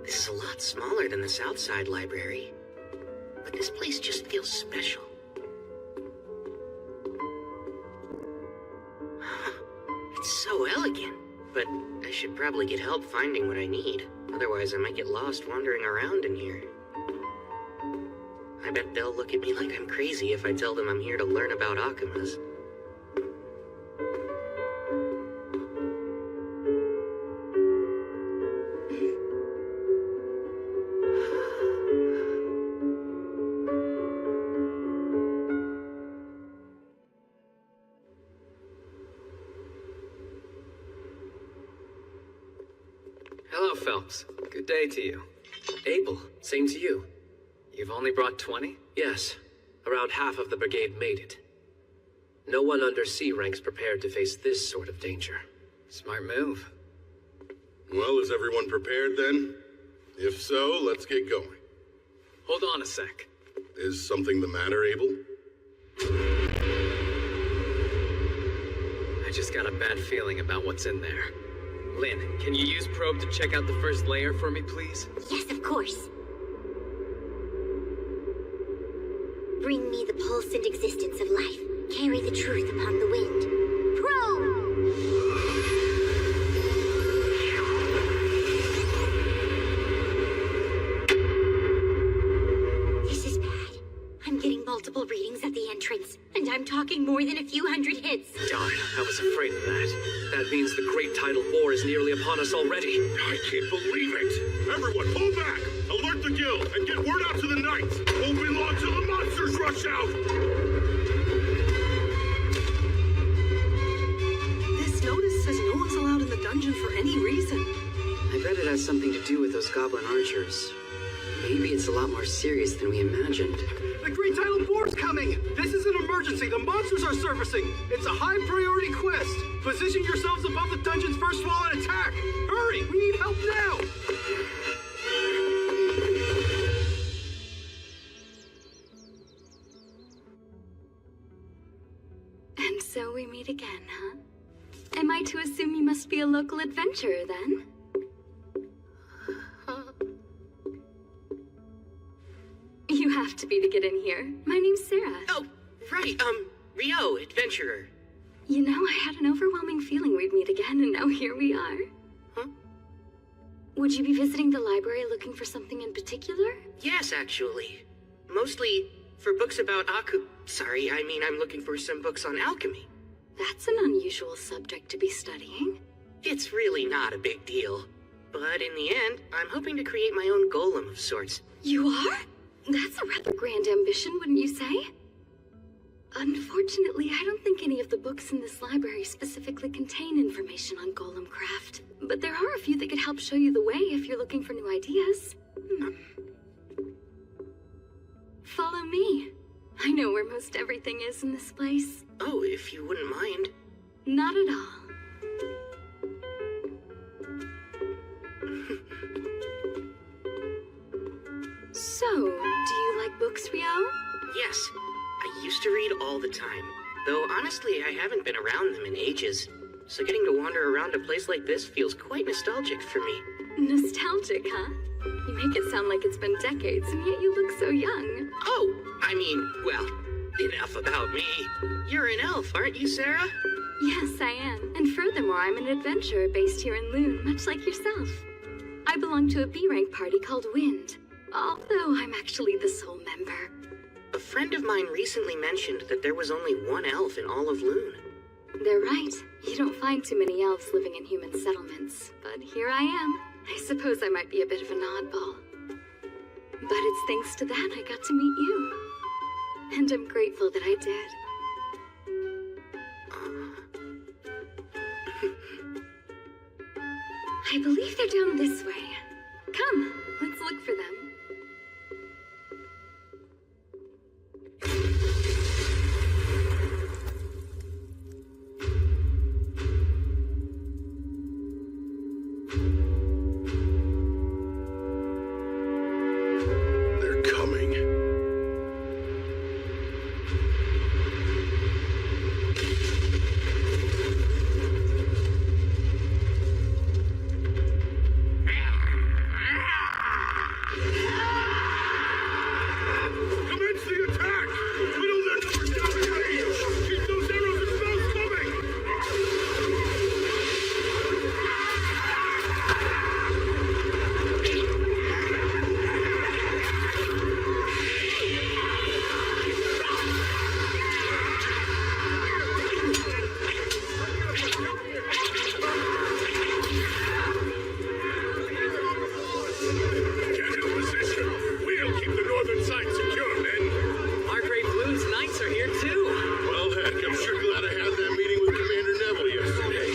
This is a lot smaller than the Southside Library, but this place just feels special. It's so elegant, but I should probably get help finding what I need. Otherwise, I might get lost wandering around in here. I bet they'll look at me like I'm crazy if I tell them I'm here to learn about Akumas. Hello, Phelps. Good day to you. Abel, same to you. You've only brought 20? Yes, around half of the brigade made it. No one under C rank's prepared to face this sort of danger. Smart move. Well, is everyone prepared then? If so, let's get going. Hold on a sec. Is something the matter, Abel? I just got a bad feeling about what's in there. Lynn, can you use probe to check out the first layer for me, please? Yes, of course. Bring me the pulse and existence of life. Carry the truth upon the wind. This is bad. I'm getting multiple readings at the entrance, and I'm talking more than a few hundred hits. Darn, I was afraid of that. That means the Great Tidal War is nearly upon us already. I can't believe it! Everyone, pull back! Alert the guild and get word out to the knights! Won't be long till the monsters rush out! This notice says no one's allowed in the dungeon for any reason. I bet it has something to do with those goblin archers. Maybe it's a lot more serious than we imagined. The Great Tidal War's coming! This is an emergency. The monsters are surfacing. It's a high priority quest. Position yourselves above the dungeon's first wall and attack. Hurry! We need help now! And so we meet again, huh? Am I to assume you must be a local adventurer, then? You have to be to get in here. My name's Sarah. Oh, right, Rio, adventurer. You know, I had an overwhelming feeling we'd meet again, and now here we are. Huh? Would you be visiting the library looking for something in particular? Yes, actually. Mostly for books about I'm looking for some books on alchemy. That's an unusual subject to be studying. It's really not a big deal. But in the end, I'm hoping to create my own golem of sorts. You are? That's a rather grand ambition, wouldn't you say? Unfortunately, I don't think any of the books in this library specifically contain information on golem craft. But there are a few that could help show you the way if you're looking for new ideas. Follow me. I know where most everything is in this place. Oh, if you wouldn't mind. Not at all. So, do you like books, Rio? Yes, I used to read all the time. Though honestly, I haven't been around them in ages. So getting to wander around a place like this feels quite nostalgic for me. Nostalgic, huh? You make it sound like it's been decades, and yet you look so young. Oh, I mean, well, enough about me. You're an elf, aren't you, Sarah? Yes, I am. And furthermore, I'm an adventurer based here in Loon, much like yourself. I belong to a B-rank party called Wind, although I'm actually the sole member. A friend of mine recently mentioned that there was only one elf in all of Loon. They're right. You don't find too many elves living in human settlements, but here I am. I suppose I might be a bit of an oddball. But it's thanks to that I got to meet you. And I'm grateful that I did. I believe they're down this way. Come, let's look for them. They're coming. Commence the attack! Whittle their numbers down to range! Keep those arrows and spells coming! Get in position! We'll keep the northern side secure, men! Margrave Loon's knights are here too. Well, heck, I'm sure glad I had that meeting with Commander Neville yesterday.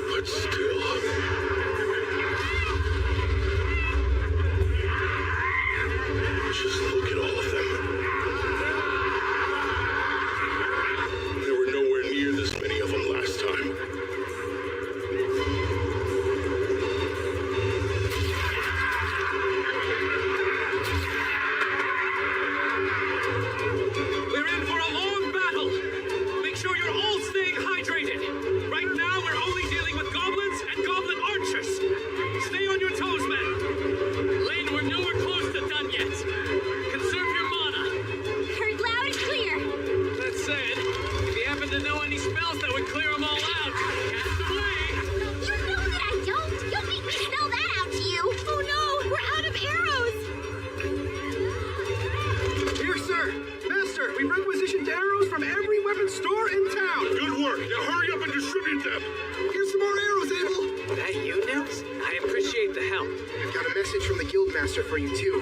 But still... Just look at all of them. There were nowhere near this many of them last time. We're in for a long battle. Make sure you're all staying hydrated. Right now, we're only dealing with goblins and goblin archers. Stay on your toes, men. Lane, we're nowhere close to done yet. Conserve your mana. Heard loud and clear. That said, if you happen to know any spells that would clear them all out, cast away. You know that I don't. You'll make me spell that out to you. Oh no, we're out of arrows. Here, sir. Master, we've requisitioned arrows from every weapon store in town. Good work! Now hurry up and distribute them! Here's some more arrows, Abel. That you, Nils? I appreciate the help. I've got a message from the Guildmaster for you, too.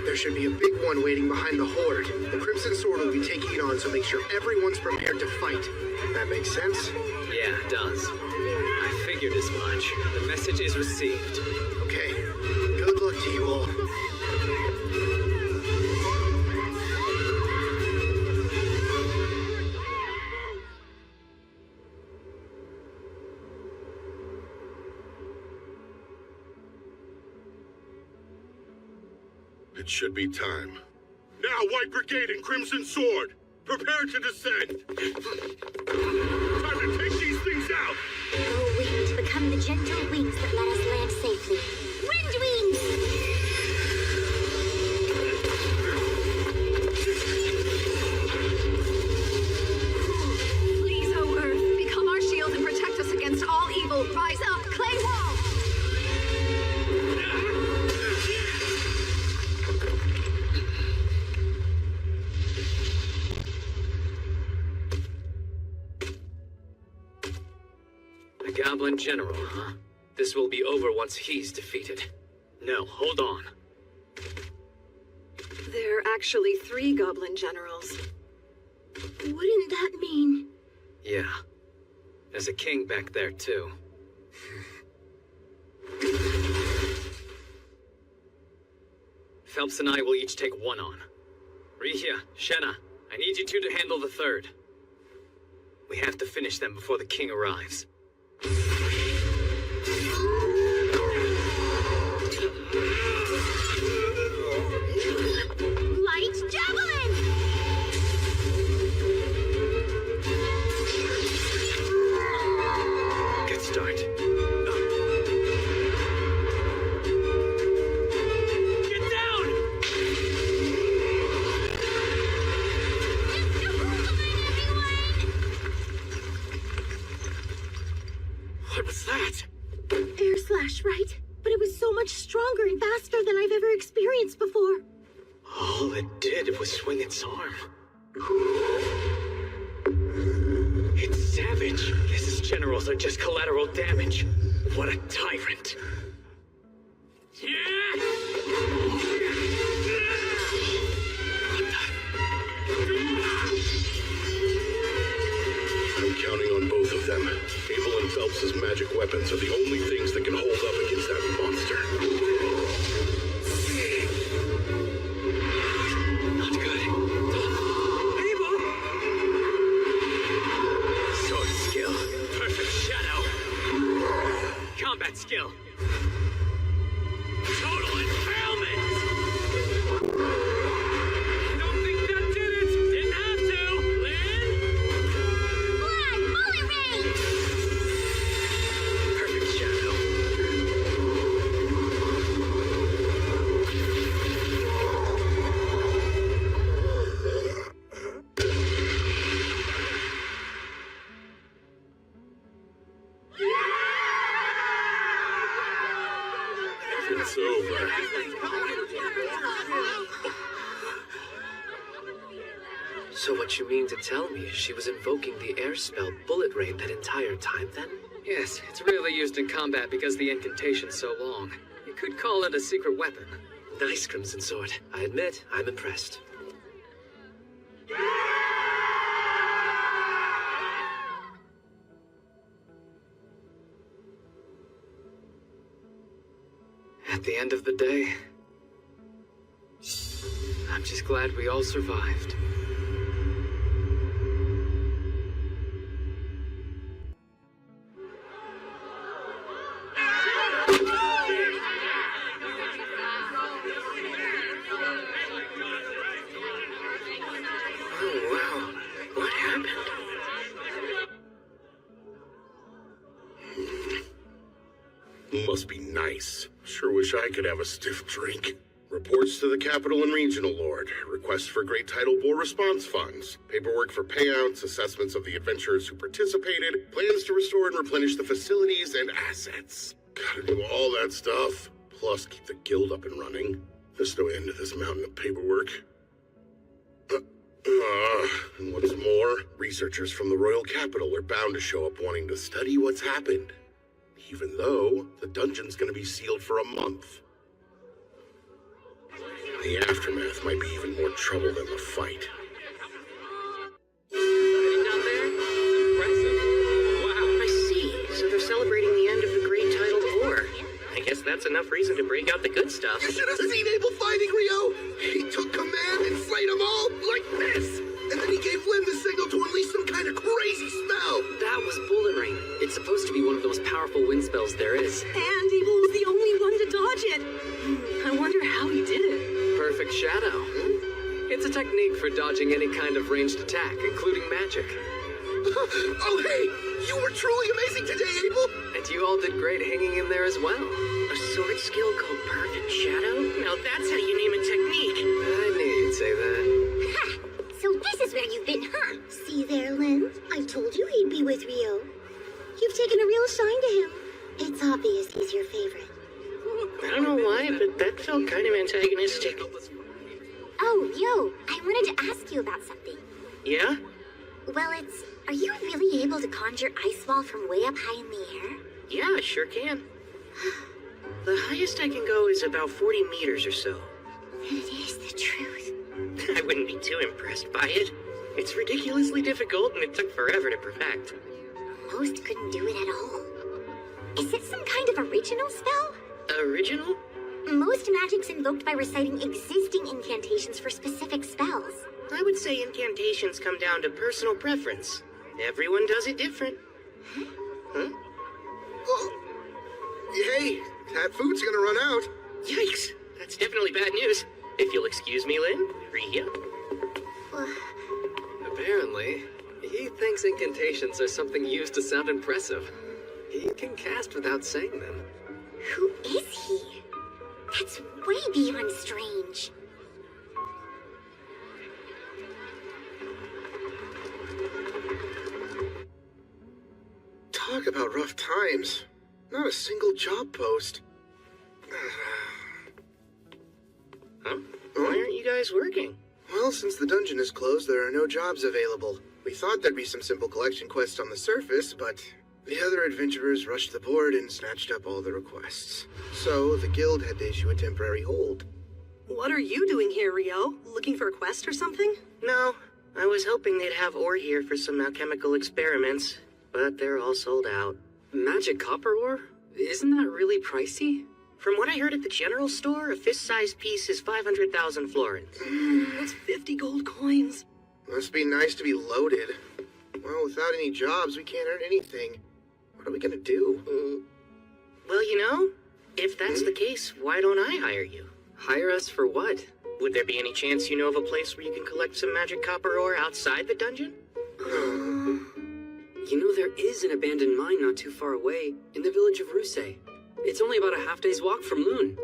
There should be a big one waiting behind the Horde. The Crimson Sword will be taking it on, so make sure everyone's prepared to fight. That makes sense? Yeah, it does. I figured as much. The message is received. Okay. Good luck to you all. It should be time. Now, White Brigade and Crimson Sword! Prepare to descend! Time to take these things out! Oh, wind, become the gentle wings that let us land safely. Wind wings! Please, O Earth, become our shield and protect us against all evil. Rise up, clay wall! A goblin general, huh? This will be over once he's defeated. No, hold on. There are actually 3 goblin generals. Wouldn't that mean... Yeah. There's a king back there, too. Phelps and I will each take one on. Rihia, Shenna, I need you two to handle the third. We have to finish them before the king arrives. Light javelin! What was that? Air slash, right? But it was so much stronger and faster than I've ever experienced before. All it did was swing its arm. It's savage. His generals are just collateral damage. What a tyrant. I'm counting on both of them. Abel and Phelps' magic weapons are the only things that can hold up against that monster. Not good. Abel! Sword skill. Perfect shadow. Combat skill. Total impalement! Don't think that did it! Didn't have to! Lynn? Blood bullet rain! Perfect shadow. It's over. So what you mean to tell me is she was invoking the air spell Bullet Rain that entire time then? Yes, it's rarely used in combat because the incantation's so long. You could call it a secret weapon. Nice, Crimson Sword. I admit, I'm impressed. At the end of the day, I'm just glad we all survived. Oh, wow. What happened? Must be nice. Sure wish I could have a stiff drink. Reports to the Capital and Regional Lord. Requests for Great Tidal Bore response funds. Paperwork for payouts, assessments of the adventurers who participated, plans to restore and replenish the facilities and assets. Gotta do all that stuff. Plus keep the guild up and running. There's no end to this mountain of paperwork. And what's more, researchers from the Royal Capital are bound to show up wanting to study what's happened. Even though the dungeon's gonna be sealed for a month. The aftermath might be even more trouble than the fight. Down there? Impressive. Wow. I see. So they're celebrating the end of the Great Tidal War. I guess that's enough reason to break out the good stuff. You should have seen Abel fighting, Rio! He took command and slayed them all like this! And then he gave Lynn the signal to unleash some kind of crazy spell! That was Bullet Rain. It's supposed to be one of the most powerful wind spells there is. And Abel was the only one to dodge it. I wonder how he did it. Perfect shadow. It's a technique for dodging any kind of ranged attack, including magic. Oh, hey! You were truly amazing today, Abel! And you all did great hanging in there as well. A sword skill called Perfect Shadow? Now that's how you name a technique. I knew you'd say that. Ha! So this is where you've been, huh? See there, Lynn? I told you he'd be with Rio. You've taken a real shine to him. It's obvious he's your favorite. I don't know why, but that felt kind of antagonistic. Oh, yo, I wanted to ask you about something. Yeah? Well, are you really able to conjure ice wall from way up high in the air? Yeah, I sure can. The highest I can go is about 40 meters or so. It is the truth. I wouldn't be too impressed by it. It's ridiculously difficult and it took forever to perfect. Most couldn't do it at all. Is it some kind of original spell? Original? Most magic's invoked by reciting existing incantations for specific spells. I would say incantations come down to personal preference. Everyone does it different. Huh? Oh, hey, that food's gonna run out. Yikes! That's definitely bad news. If you'll excuse me, Lynn, Ria. Apparently, he thinks incantations are something used to sound impressive. He can cast without saying them. Who is he? That's way beyond strange. Talk about rough times. Not a single job post. Huh? Why aren't you guys working? Well, since the dungeon is closed, there are no jobs available. We thought there'd be some simple collection quests on the surface, but the other adventurers rushed the board and snatched up all the requests. So, the guild had to issue a temporary hold. What are you doing here, Rio? Looking for a quest or something? No, I was hoping they'd have ore here for some alchemical experiments, but they're all sold out. Magic copper ore? Isn't that really pricey? From what I heard at the general store, a fist-sized piece is 500,000 florins. That's 50 gold coins. Must be nice to be loaded. Well, without any jobs, we can't earn anything. What are we gonna do? Well, you know, if that's the case, why don't I hire you? Hire us for what? Would there be any chance you know of a place where you can collect some magic copper ore outside the dungeon? You know, there is an abandoned mine not too far away, in the village of Ruse. It's only about a half-day's walk from Loon.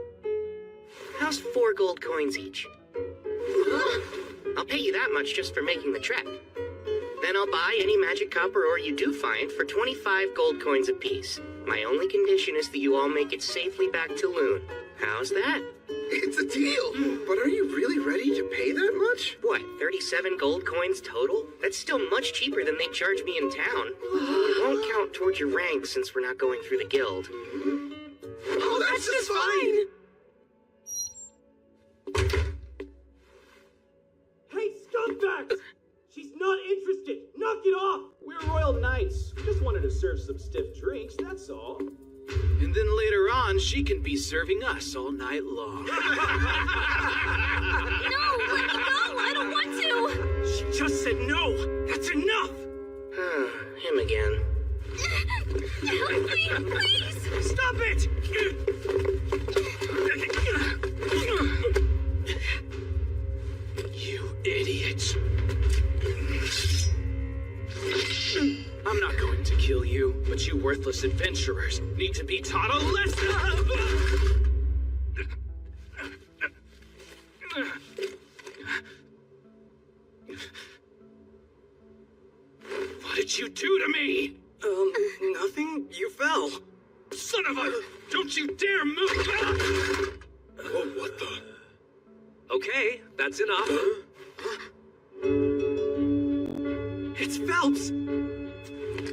How's 4 gold coins each? I'll pay you that much just for making the trek. Then I'll buy any magic copper ore you do find for 25 gold coins apiece. My only condition is that you all make it safely back to Loon. How's that? It's a deal! But are you really ready to pay that much? What, 37 gold coins total? That's still much cheaper than they charge me in town. It won't count towards your rank since we're not going through the guild. Oh, that's just fine! Hey, scumbags! She's not interested! Knock it off! We're royal knights. We just wanted to serve some stiff drinks, that's all. And then later on, she can be serving us all night long. No, let me go! I don't want to! She just said no! That's enough! Him again. Help me, please! Stop it! You idiots. I'm not going to kill you, but you worthless adventurers need to be taught a lesson! What did you do to me? Nothing. You fell. Son of a... Don't you dare move! Oh, what the... Okay, that's enough. It's Phelps!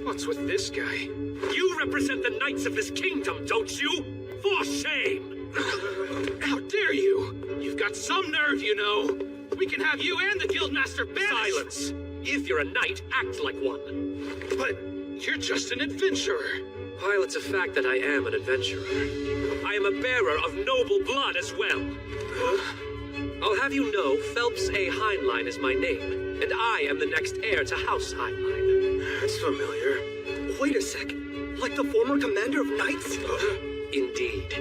What's with this guy? You represent the knights of this kingdom, don't you? For shame! How dare you? You've got some nerve, you know. We can have you and the guildmaster banished. Silence! If you're a knight, act like one. But you're just an adventurer. While it's a fact that I am an adventurer, I am a bearer of noble blood as well. I'll have you know Phelps A. Heinlein is my name, and I am the next heir to House Heinlein. That's familiar. Wait a sec. Like the former commander of knights? Indeed.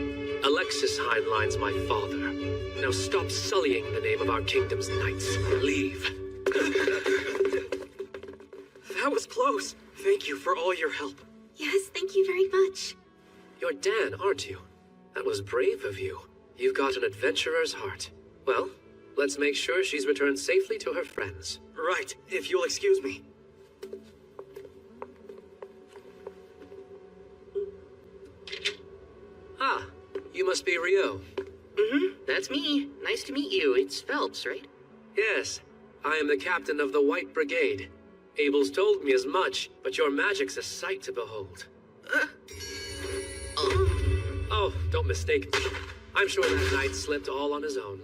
Alexis Heinlein's my father. Now stop sullying the name of our kingdom's knights. Leave. That was close. Thank you for all your help. Yes, thank you very much. You're Dan, aren't you? That was brave of you. You've got an adventurer's heart. Well, let's make sure she's returned safely to her friends. Right, if you'll excuse me. Ah, you must be Rio. That's me. Nice to meet you. It's Phelps, right? Yes, I am the captain of the White Brigade. Abel's told me as much, but your magic's a sight to behold. Oh, don't mistake me. I'm sure that knight slipped all on his own.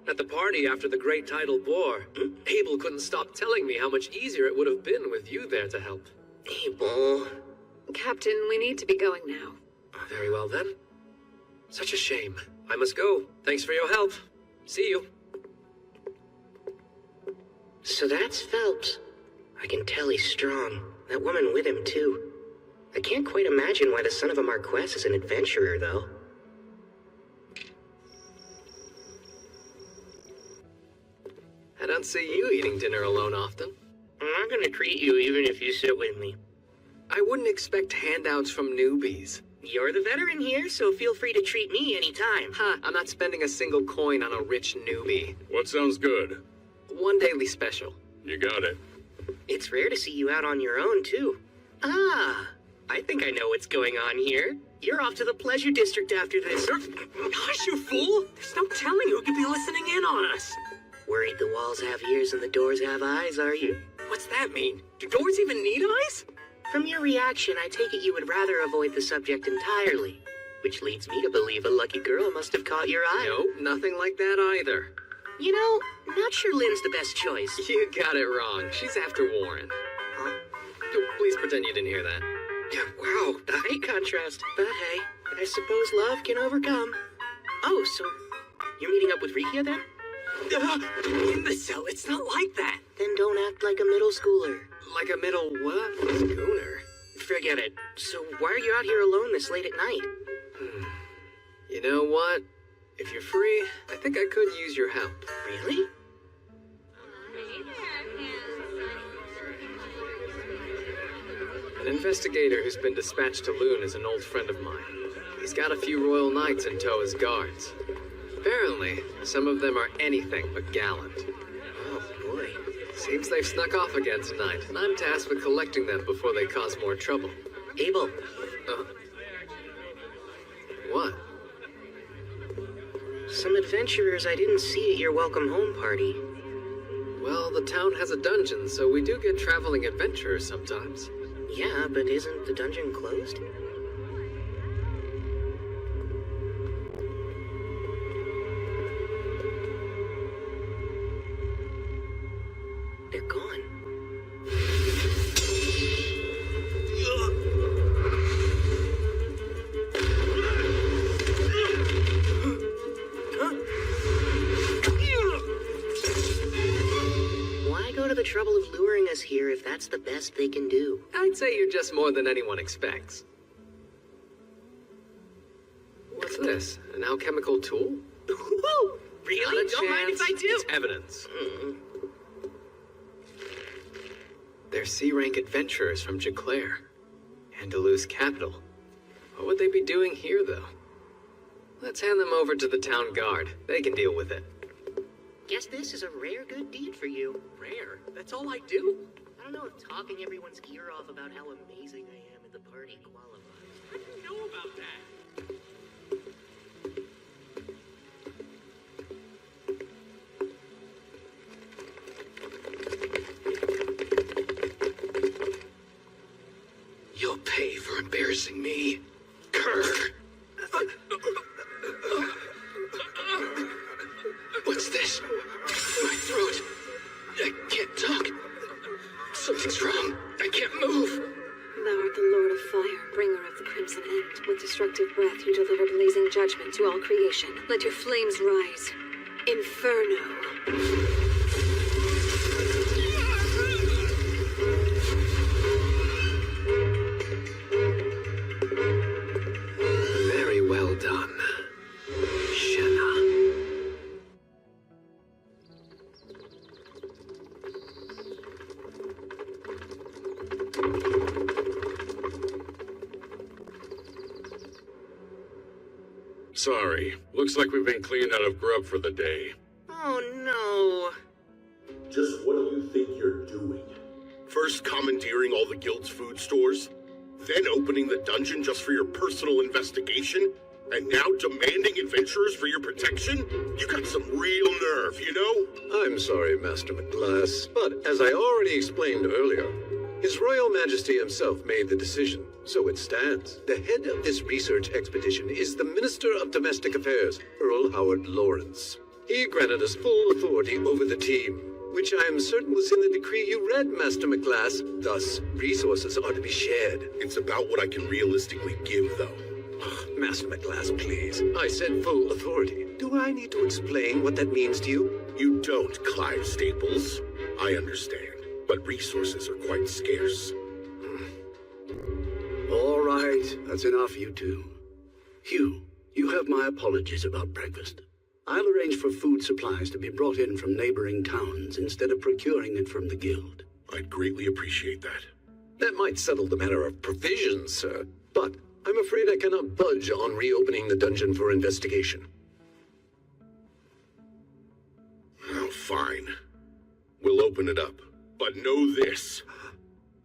At the party after the Great Tidal War, Abel couldn't stop telling me how much easier it would have been with you there to help. Abel. Captain, we need to be going now. Very well then. Such a shame. I must go. Thanks for your help. See you. So that's Phelps. I can tell he's strong. That woman with him, too. I can't quite imagine why the son of a Marquess is an adventurer, though. I don't see you eating dinner alone often. I'm not gonna treat you even if you sit with me. I wouldn't expect handouts from newbies. You're the veteran here, so feel free to treat me anytime. Ha, I'm not spending a single coin on a rich newbie. What sounds good? One daily special. You got it. It's rare to see you out on your own, too. Ah, I think I know what's going on here. You're off to the Pleasure District after this. Hush, you fool! There's no telling who could be listening in on us. Worried the walls have ears and the doors have eyes, are you? What's that mean? Do doors even need eyes? From your reaction, I take it you would rather avoid the subject entirely. Which leads me to believe a lucky girl must have caught your eye. Nope, nothing like that either. You know, not sure Lynn's the best choice. You got it wrong. She's after Warren. Huh? Please pretend you didn't hear that. Yeah, wow, the height contrast. But hey, I suppose love can overcome. Oh, so you're meeting up with Rikia then? Imbecile, it's not like that. Then don't act like a middle schooler. Like a middle what? Schooner. Forget it. So why are you out here alone this late at night? You know what? If you're free, I think I could use your help. Really? An investigator who's been dispatched to Loon is an old friend of mine. He's got a few royal knights in tow as guards. Apparently, some of them are anything but gallant. Oh, boy. Seems they've snuck off again tonight, and I'm tasked with collecting them before they cause more trouble. Abel. What? Some adventurers I didn't see at your welcome home party. Well, the town has a dungeon, so we do get traveling adventurers sometimes. Yeah, but isn't the dungeon closed? They're gone. Why go to the trouble of luring us here if that's the best they can do? I'd say you're just more than anyone expects. What's this? An alchemical tool? Really? Don't mind if I do. It's evidence. They're C-rank adventurers from Jaclaire, Andalus capital. What would they be doing here, though? Let's hand them over to the town guard. They can deal with it. Guess this is a rare good deed for you. Rare? That's all I do? I don't know if talking everyone's ear off about how amazing I am at the party qualifies. How do you know about that? You'll pay for embarrassing me. Grr. What's this? My throat. I can't talk. Something's wrong. I can't move. Thou art the Lord of Fire, bringer of the Crimson End. With destructive breath you deliver blazing judgment to all creation. Let your flames rise. Inferno. Very well done, Shenna. Sorry. Looks like we've been cleaned out of grub for the day. Oh no. Just what do you think you're doing? First commandeering all the guild's food stores, then opening the dungeon just for your personal investigation, and now demanding adventurers for your protection? You got some real nerve, you know? I'm sorry, Master McGlass, but as I already explained earlier, His Royal Majesty himself made the decision, so it stands. The head of this research expedition is the Minister of Domestic Affairs, Earl Howard Lawrence. He granted us full authority over the team, which I am certain was in the decree you read, Master McGlass. Thus, resources are to be shared. It's about what I can realistically give, though. Master McGlass, please. I said full authority. Do I need to explain what that means to you? You don't, Clive Staples. I understand, but resources are quite scarce. All right, that's enough, you two. Hugh, you have my apologies about breakfast. I'll arrange for food supplies to be brought in from neighboring towns instead of procuring it from the guild. I'd greatly appreciate that. That might settle the matter of provisions, sir, but I'm afraid I cannot budge on reopening the dungeon for investigation. Oh, fine. We'll open it up. But know this.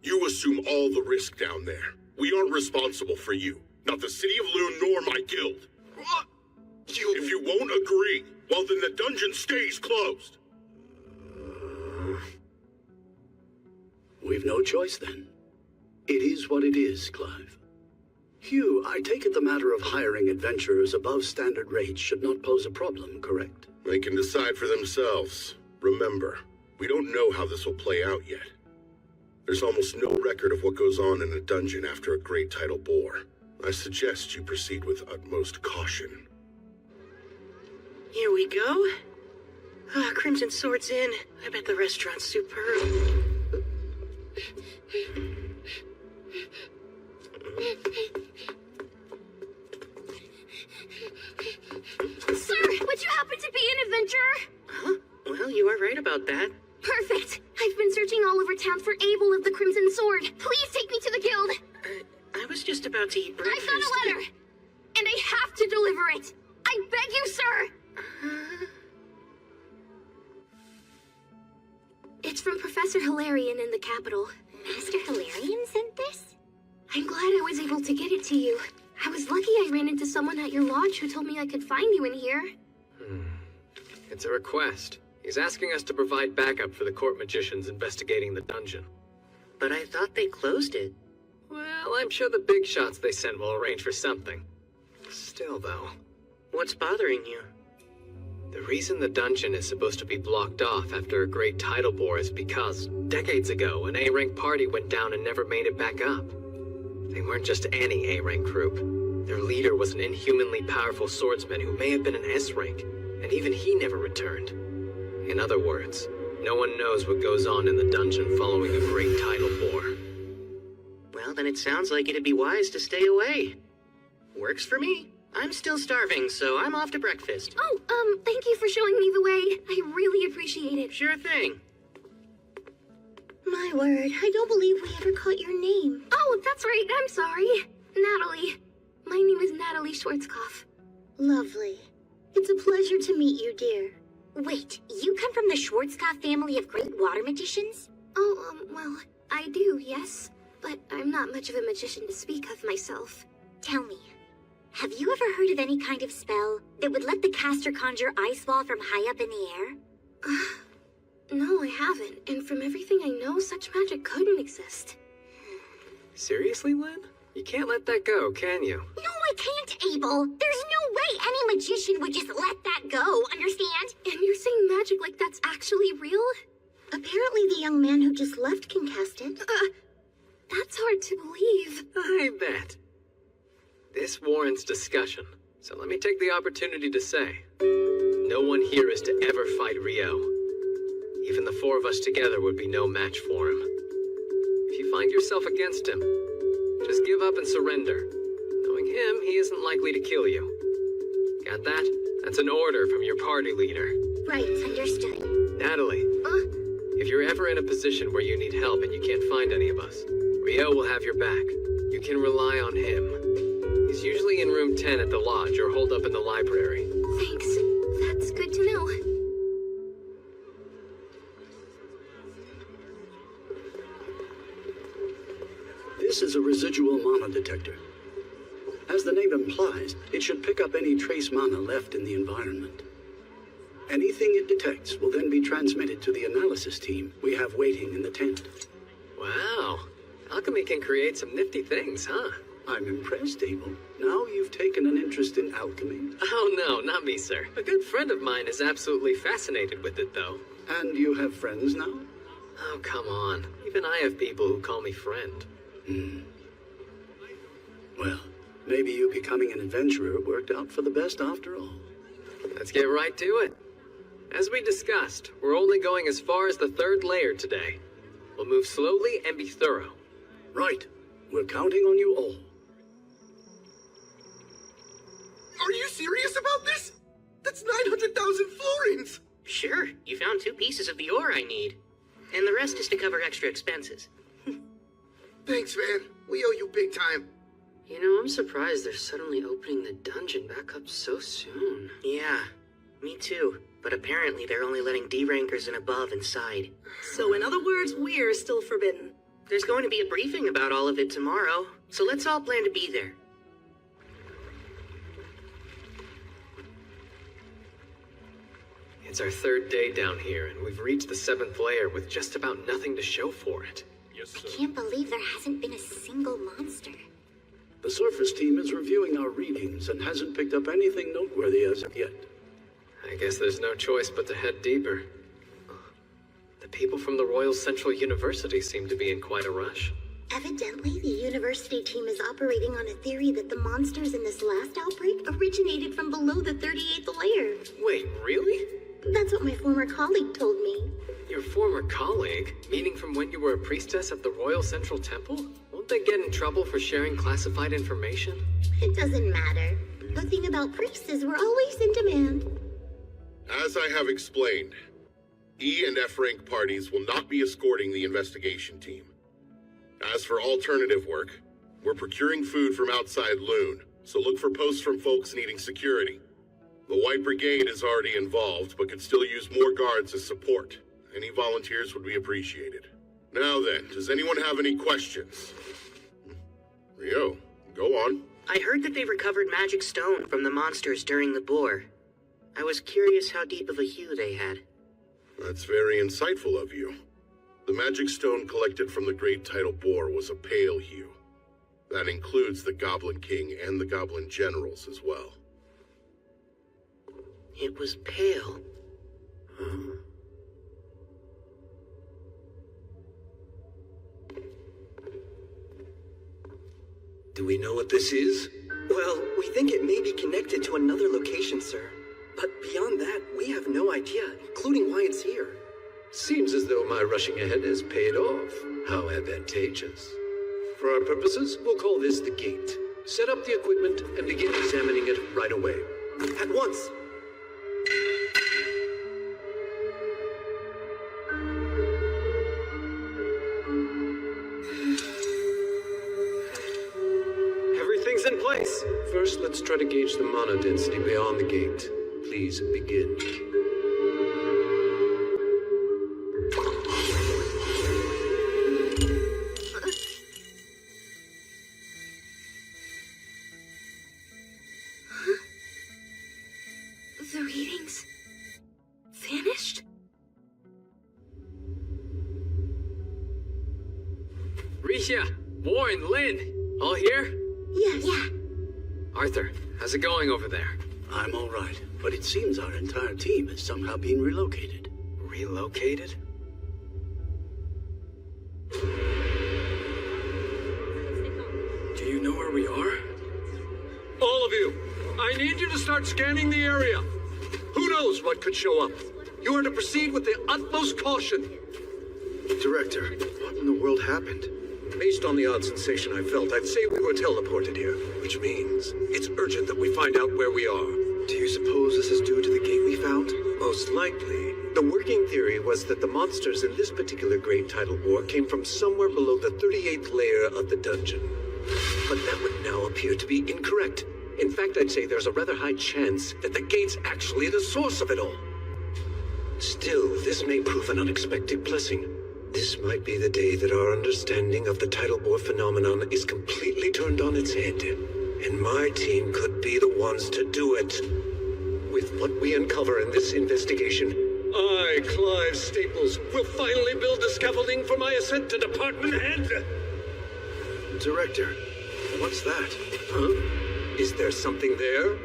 You assume all the risk down there. We aren't responsible for you. Not the City of Loon nor my guild. What? If you won't agree, well then the dungeon stays closed. We've no choice then. It is what it is, Clive. Hugh, I take it the matter of hiring adventurers above standard rates should not pose a problem, correct? They can decide for themselves. Remember, we don't know how this will play out yet. There's almost no record of what goes on in a dungeon after a great tidal bore. I suggest you proceed with utmost caution. Here we go. Crimson Sword's in. I bet the restaurant's superb. Sir, would you happen to be an adventurer? Huh? Well, you are right about that. Perfect. I've been searching all over town for Abel of the Crimson Sword. Please take me to the guild. I was just about to eat breakfast. I found a letter, and I have to deliver it. I beg you, sir. It's from Professor Hilarion in the capital. Master Hilarion sent this? I'm glad I was able to get it to you. I was lucky I ran into someone at your lodge who told me I could find you in here. It's a request. He's asking us to provide backup for the court magicians investigating the dungeon. But I thought they closed it. Well, I'm sure the big shots they sent will arrange for something. Still, though. What's bothering you? The reason the dungeon is supposed to be blocked off after a great tidal bore is because, decades ago, an A-rank party went down and never made it back up. They weren't just any A-rank group. Their leader was an inhumanly powerful swordsman who may have been an S-rank, and even he never returned. In other words, no one knows what goes on in the dungeon following a great tidal bore. Well, then it sounds like it'd be wise to stay away. Works for me. I'm still starving, so I'm off to breakfast. Oh, thank you for showing me the way. I really appreciate it. Sure thing. My word, I don't believe we ever caught your name. Oh, that's right. I'm sorry. Natalie. My name is Natalie Schwarzkopf. Lovely. It's a pleasure to meet you, dear. Wait, you come from the Schwarzkopf family of great water magicians? Oh, well, I do, yes. But I'm not much of a magician to speak of myself. Tell me, have you ever heard of any kind of spell that would let the caster conjure ice ball from high up in the air? No, I haven't. And from everything I know, such magic couldn't exist. Seriously, Lynn? You can't let that go, can you? No, I can't, Abel. There's no way any magician would just let that go, understand? And you're saying magic like that's actually real? Apparently the young man who just left can cast it. That's hard to believe. I bet. This warrants discussion, so let me take the opportunity to say, no one here is to ever fight Rio. Even the four of us together would be no match for him. If you find yourself against him, just give up and surrender. Knowing him, he isn't likely to kill you. Got that? That's an order from your party leader. Right, understood. Natalie, if you're ever in a position where you need help and you can't find any of us, Rio will have your back. You can rely on him. He's usually in room 10 at the lodge or holed up in the library. Thanks. That's good to know. This is a residual mana detector. As the name implies, it should pick up any trace mana left in the environment. Anything it detects will then be transmitted to the analysis team we have waiting in the tent. Wow. Alchemy can create some nifty things, huh? I'm impressed, Abel. Now you've taken an interest in alchemy. Oh no, not me, sir. A good friend of mine is absolutely fascinated with it, though. And you have friends now? Oh, come on. Even I have people who call me friend. Well, maybe you becoming an adventurer worked out for the best after all. Let's get right to it. As we discussed, we're only going as far as the third layer today. We'll move slowly and be thorough. Right. We're counting on you all. Are you serious about this? That's 900,000 florins! Sure, you found 2 pieces of the ore I need. And the rest is to cover extra expenses. Thanks, man. We owe you big time. You know, I'm surprised they're suddenly opening the dungeon back up so soon. Yeah, me too. But apparently they're only letting D-rankers and above inside. So in other words, we're still forbidden. There's going to be a briefing about all of it tomorrow, so let's all plan to be there. It's our third day down here, and we've reached the 7th layer with just about nothing to show for it. Yes, I can't believe there hasn't been a single monster. The surface team is reviewing our readings and hasn't picked up anything noteworthy as of yet. I guess there's no choice but to head deeper. The people from the Royal Central University seem to be in quite a rush. Evidently, the university team is operating on a theory that the monsters in this last outbreak originated from below the 38th layer. Wait, really? That's what my former colleague told me. Your former colleague? Meaning from when you were a priestess at the Royal Central Temple? Won't they get in trouble for sharing classified information? It doesn't matter. The thing about priests is we're always in demand. As I have explained, E and F rank parties will not be escorting the investigation team. As for alternative work, we're procuring food from outside Loon, so look for posts from folks needing security. The White Brigade is already involved, but could still use more guards as support. Any volunteers would be appreciated. Now then, does anyone have any questions? Rio, go on. I heard that they recovered magic stone from the monsters during the boar. I was curious how deep of a hue they had. That's very insightful of you. The magic stone collected from the Great Tidal Boar was a pale hue. That includes the Goblin King and the Goblin Generals as well. It was pale. Do we know what this is? Well, we think it may be connected to another location, sir. But beyond that, we have no idea, including why it's here. Seems as though my rushing ahead has paid off. How advantageous. For our purposes, we'll call this the gate. Set up the equipment and begin examining it right away. At once! Everything's in place. First, let's try to gauge the mana density beyond the gate. Please begin. The readings vanished? Risha, Warren, Lynn, all here? Yes. Yeah. Arthur, how's it going over there? I'm all right, but it seems our entire team has somehow been relocated. Relocated? Do you know where we are? All of you, I need you to start scanning the area. Who knows what could show up? You are to proceed with the utmost caution. Director, what in the world happened? Based on the odd sensation I felt, I'd say we were teleported here, which means it's urgent that we find out where we are. Do you suppose this is due to the gate we found? Most likely. The working theory was that the monsters in this particular Great Tidal War came from somewhere below the 38th layer of the dungeon. But that would now appear to be incorrect. In fact, I'd say there's a rather high chance that the gate's actually the source of it all. Still, this may prove an unexpected blessing. This might be the day that our understanding of the tidal bore phenomenon is completely turned on its head, and my team could be the ones to do it. With what we uncover in this investigation, I, Clive Staples, will finally build the scaffolding for my ascent to department head. Director, what's that? Huh? Is there something there?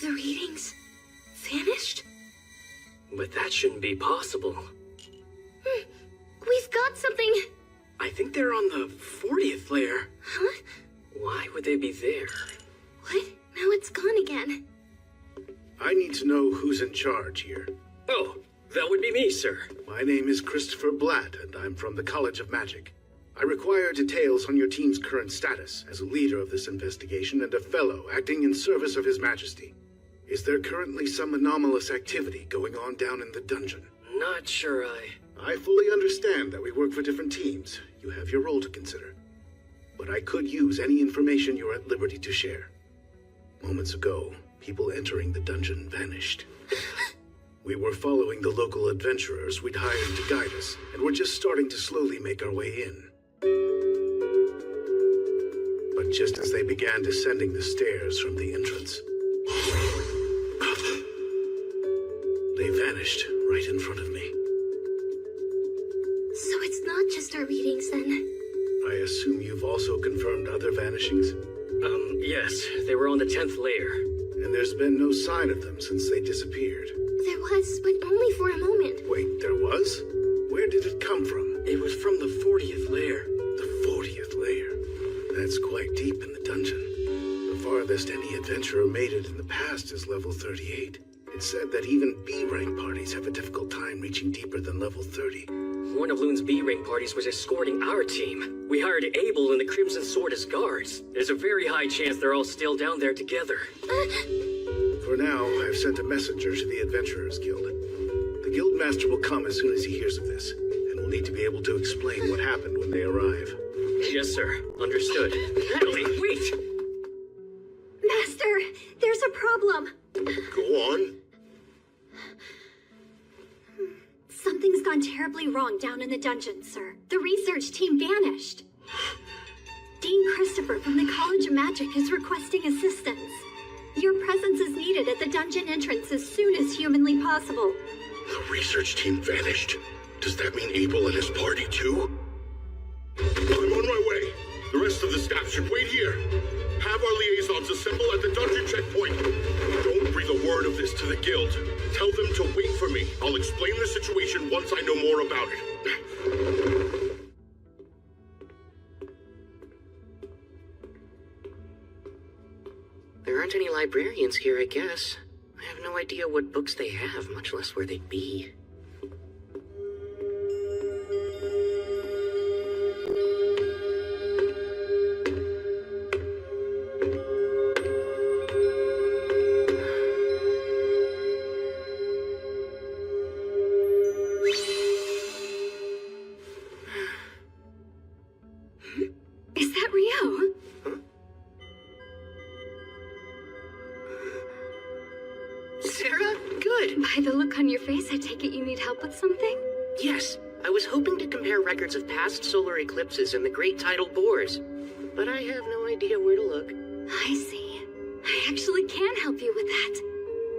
The readings vanished? But that shouldn't be possible. We've got something. I think they're on the 40th layer. Huh? Why would they be there? What? Now it's gone again. I need to know who's in charge here. Oh, that would be me, sir. My name is Christopher Blatt, and I'm from the College of Magic. I require details on your team's current status as a leader of this investigation and a fellow acting in service of His Majesty. Is there currently some anomalous activity going on down in the dungeon? Not sure I fully understand that we work for different teams. You have your role to consider. but I could use any information you're at liberty to share. Moments ago, people entering the dungeon vanished. We were following the local adventurers we'd hired to guide us, and we're just starting to slowly make our way in. But just as they began descending the stairs from the entrance, they vanished right in front of me. So it's not just our readings then? I assume you've also confirmed other vanishings? Yes. They were on the 10th layer. And there's been no sign of them since they disappeared. There was, but only for a moment. Wait, there was? Where did it come from? It was from the 40th layer. The 40th layer? That's quite deep in the dungeon. The farthest any adventurer made it in the past is level 38. It's said that even B-rank parties have a difficult time reaching deeper than level 30. One of Loon's B-rank parties was escorting our team. We hired Abel and the Crimson Sword as guards. There's a very high chance they're all still down there together. For now, I've sent a messenger to the Adventurers Guild. The Guildmaster will come as soon as he hears of this, and will need to be able to explain what happened when they arrive. Yes, sir. Understood. Natalie, wait! Master, there's a problem. Go on. Something's gone terribly wrong down in the dungeon, sir. The research team vanished. Dean Christopher from the College of Magic is requesting assistance. Your presence is needed at the dungeon entrance as soon as humanly possible. The research team vanished. Does that mean Abel and his party too? I'm on my way. The rest of the staff should wait here. Have our liaisons assemble at the dungeon checkpoint. Don't breathe a word of this to the guild. Tell them to wait for me. I'll explain the situation once I know more about it. There aren't any librarians here, I guess. I have no idea what books they have, much less where they'd be. Is that Rio? Sarah? Good. By the look on your face, I take it you need help with something? Yes, I was hoping to compare records of past solar eclipses and the great tidal bores, but I have no idea where to look. I see. I actually can help you with that.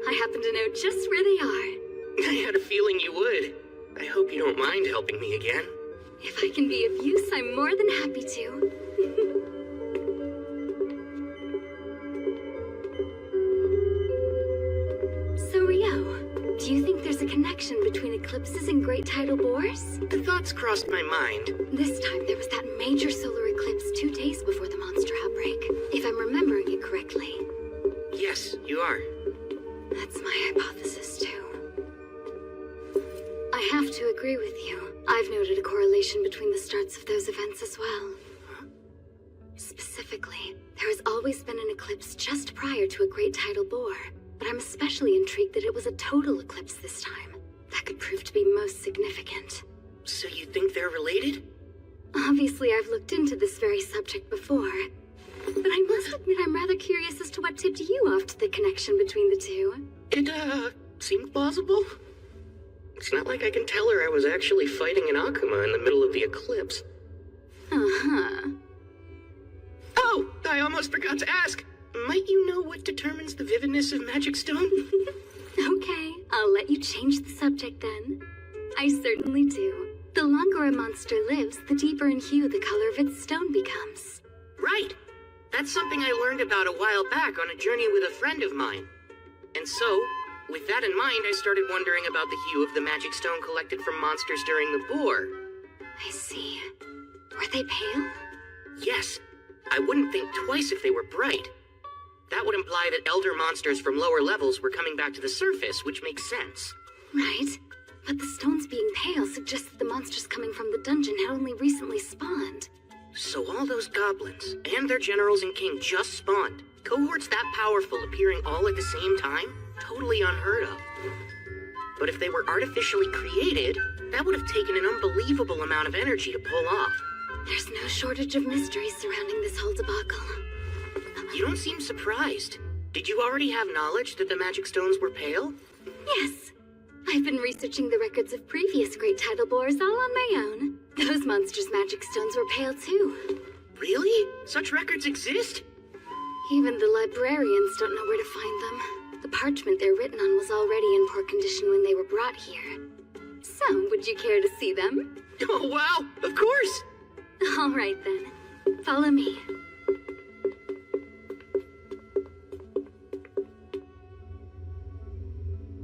I happen to know just where they are. I had a feeling you would. I hope you don't mind helping me again. If I can be of use, I'm more than happy to. So, Rio, do you think there's a connection between eclipses and great tidal bores? The thoughts crossed my mind. This time there was that major solar eclipse 2 days before the monster outbreak, if I'm remembering it correctly. Yes, you are. That's my hypothesis, too. I have to agree with you. I've noted a correlation between the starts of those events as well. Specifically, there has always been an eclipse just prior to a great tidal bore, but I'm especially intrigued that it was a total eclipse this time. That could prove to be most significant. So you think they're related? Obviously, I've looked into this very subject before, but I must admit I'm rather curious as to what tipped you off to the connection between the two. It, seemed plausible. It's not like I can tell her I was actually fighting an Akuma in the middle of the eclipse. Uh-huh. Oh, I almost forgot to ask. Might you know what determines the vividness of magic stone? Okay, I'll let you change the subject then. I certainly do. The longer a monster lives, the deeper in hue the color of its stone becomes. Right. That's something I learned about a while back on a journey with a friend of mine. And so, with that in mind, I started wondering about the hue of the magic stone collected from monsters during the bore. I see. Were they pale? Yes. I wouldn't think twice if they were bright. That would imply that elder monsters from lower levels were coming back to the surface, which makes sense. Right. But the stones being pale suggests that the monsters coming from the dungeon had only recently spawned. So all those goblins, and their generals and king just spawned. Cohorts that powerful appearing all at the same time? Totally unheard of. But if they were artificially created, that would have taken an unbelievable amount of energy to pull off. There's no shortage of mysteries surrounding this whole debacle. You don't seem surprised. Did you already have knowledge that the magic stones were pale? Yes. I've been researching the records of previous great tidal bores all on my own. Those monsters' magic stones were pale too. Really? Such records exist? Even the librarians don't know where to find them. The parchment they're written on was already in poor condition when they were brought here. So, would you care to see them? Oh, wow! Of course! All right then. Follow me.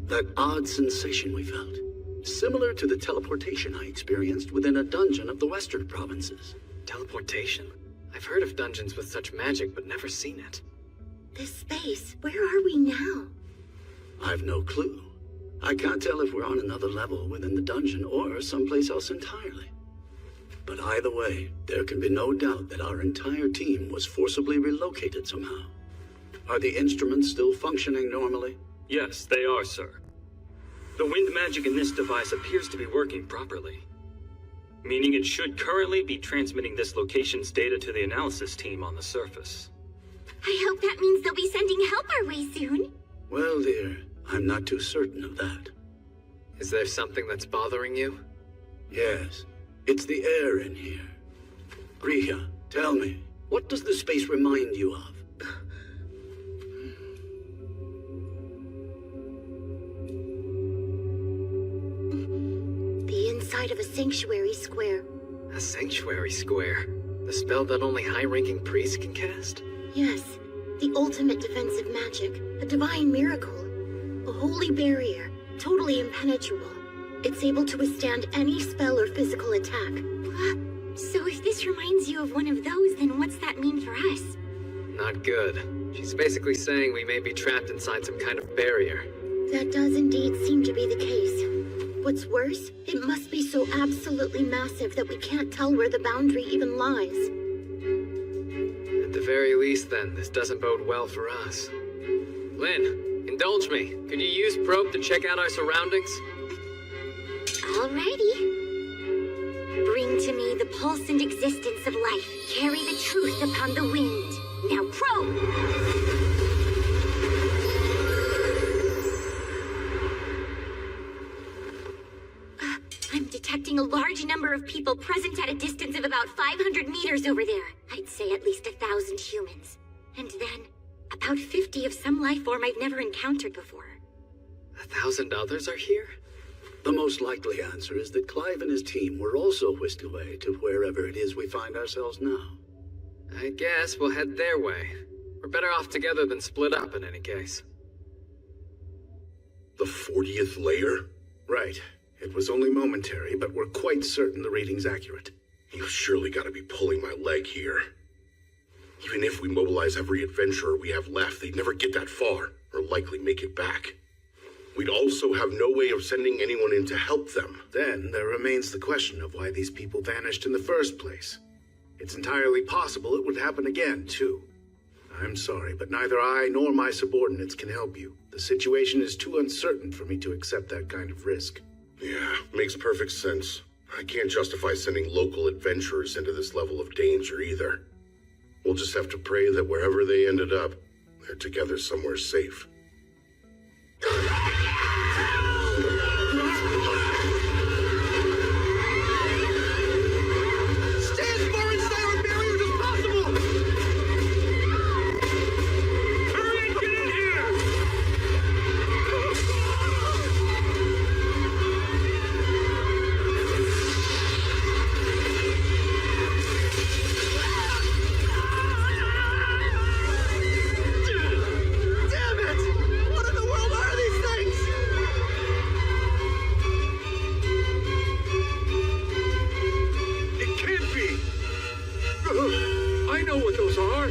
That odd sensation we felt. Similar to the teleportation I experienced within a dungeon of the western provinces. Teleportation? I've heard of dungeons with such magic, but never seen it. This space, where are we now? I've no clue. I can't tell if we're on another level within the dungeon or someplace else entirely. But either way, there can be no doubt that our entire team was forcibly relocated somehow. Are the instruments still functioning normally? Yes, they are, sir. The wind magic in this device appears to be working properly, meaning it should currently be transmitting this location's data to the analysis team on the surface. I hope that means they'll be sending help our way soon. Well, dear, I'm not too certain of that. Is there something that's bothering you? Yes, it's the air in here. Rika, tell me, what does the space remind you of? The inside of a sanctuary square. A sanctuary square? The spell that only high-ranking priests can cast? Yes, the ultimate defensive magic. A divine miracle. A holy barrier, totally impenetrable. It's able to withstand any spell or physical attack. So if this reminds you of one of those, then what's that mean for us? Not good. She's basically saying we may be trapped inside some kind of barrier. That does indeed seem to be the case. What's worse, it must be so absolutely massive that we can't tell where the boundary even lies. At the very least, then, this doesn't bode well for us. Lynn, indulge me. Could you use probe to check out our surroundings? Alrighty. Bring to me the pulse and existence of life. Carry the truth upon the wind. Now probe! I'm detecting a large number of people present at a distance of about 500 meters over there. I'd say at least 1,000 humans. And then, about 50 of some life form I've never encountered before. 1,000 others are here? The most likely answer is that Clive and his team were also whisked away to wherever it is we find ourselves now. I guess we'll head their way. We're better off together than split up in any case. The 40th layer? Right. It was only momentary, but we're quite certain the reading's accurate. You've surely got to be pulling my leg here. Even if we mobilize every adventurer we have left, they'd never get that far, or likely make it back. We'd also have no way of sending anyone in to help them. Then there remains the question of why these people vanished in the first place. It's entirely possible it would happen again, too. I'm sorry, but neither I nor my subordinates can help you. The situation is too uncertain for me to accept that kind of risk. Yeah, makes perfect sense. I can't justify sending local adventurers into this level of danger either. We'll just have to pray that wherever they ended up, they're together somewhere safe. Stand as far inside our barriers as possible! Hurry and get in here! Damn it! What in the world are these things? It can't be! I know what those are!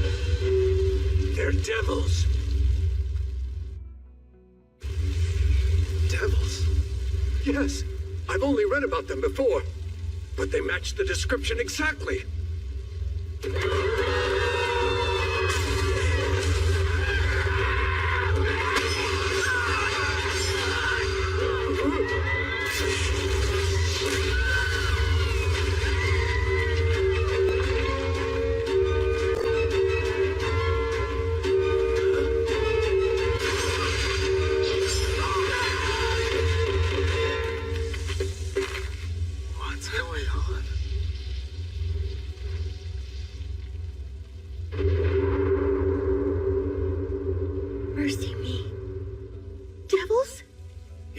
They're devils! Devils? Yes, I've only read about them before, but they match the description exactly.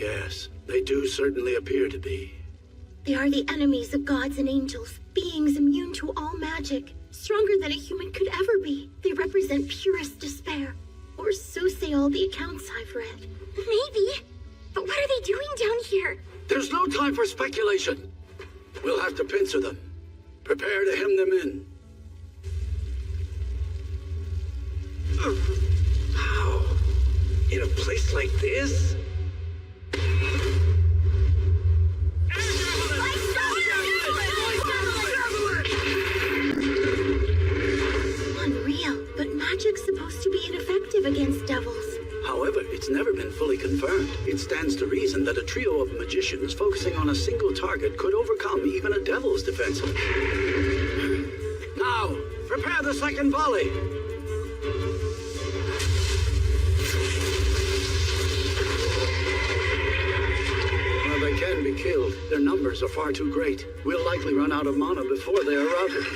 Yes, they do certainly appear to be. They are the enemies of gods and angels, beings immune to all magic, stronger than a human could ever be. They represent purest despair, or so say all the accounts I've read. Maybe. But what are they doing down here? There's no time for speculation. We'll have to pincer them. Prepare to hem them in. How? In a place like this? Unreal, but magic's supposed to be ineffective against devils. However, it's never been fully confirmed. It stands to reason that a trio of magicians focusing on a single target could overcome even a devil's defense. Now, prepare the second volley. While they can be killed, their numbers are far too great. We'll likely run out of mana before they are routed.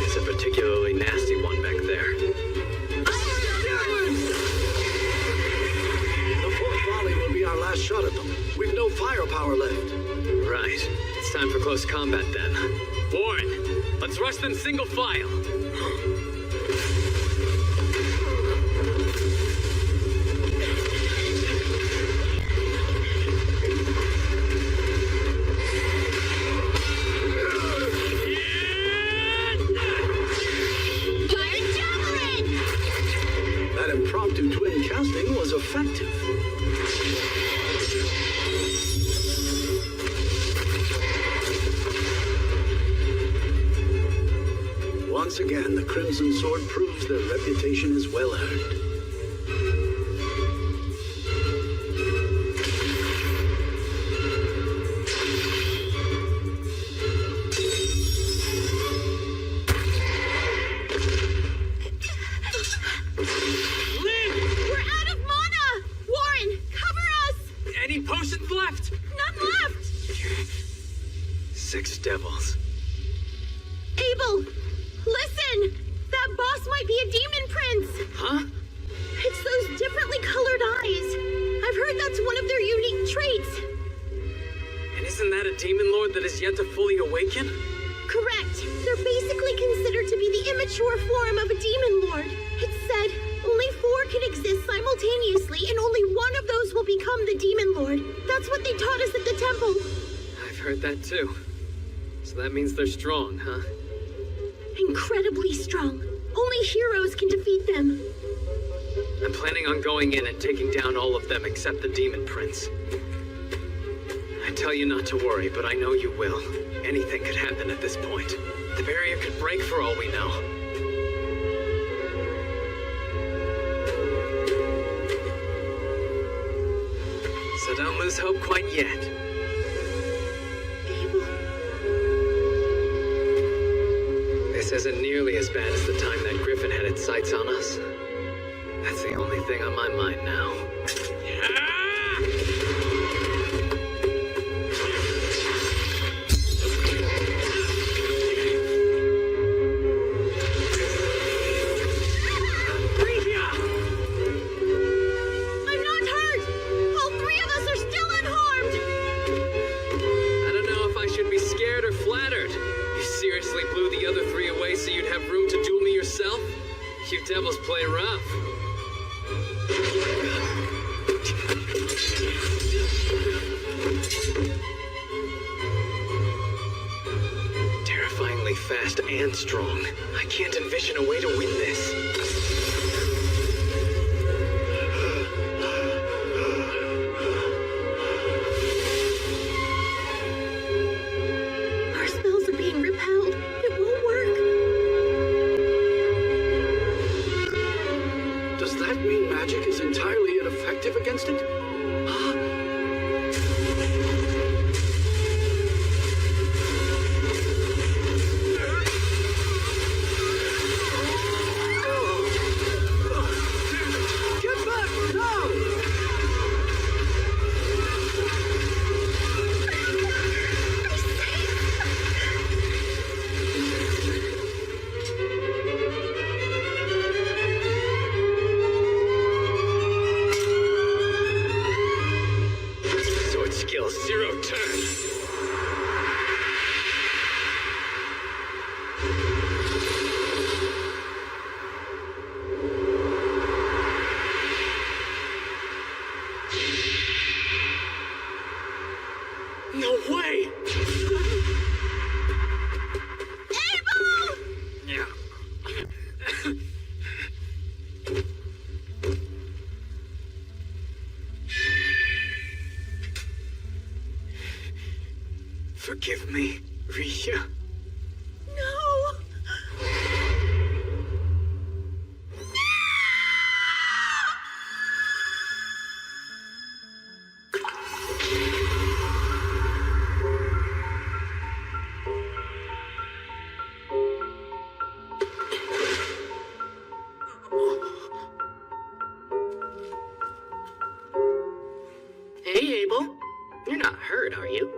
It's a particularly nasty one back there. The fourth volley will be our last shot at them. We've no firepower left. Right. It's time for close combat then. Warren, let's rush them single file. That impromptu twin casting was effective. Once again, the Crimson Sword proves their reputation is well earned. We're out of mana! Warren, cover us! Any potions left? None left! 6 devils. Abel, listen! That boss might be a demon prince! Huh? It's those differently colored eyes. I've heard that's one of their unique traits. And isn't that a demon lord that is yet to fully awaken? Correct. They're basically considered to be the immature form of a demon lord. It's said only 4 can exist simultaneously, and only one of those will become the demon lord. That's what they taught us at the temple. I've heard that too. So that means they're strong, huh? Incredibly strong. Only heroes can defeat them. I'm planning on going in and taking down all of them except the demon prince. I tell you not to worry, but I know you will. Anything could happen at this point. The barrier could break for all we know. So don't lose hope quite yet. This isn't nearly as bad as the time that Griffin had its sights on us. That's the only thing on my mind now. I'm not hurt! All 3 of us are still unharmed! I don't know if I should be scared or flattered. You seriously blew the other 3 away so you'd have room to duel me yourself? You devils play rough. Terrifyingly fast and strong. I can't envision a way to win this. Our spells are being repelled. It won't work. Does that mean magic is entirely ineffective against it? Get back now! Forgive me, Risha. No! Hey, Abel. You're not hurt, are you?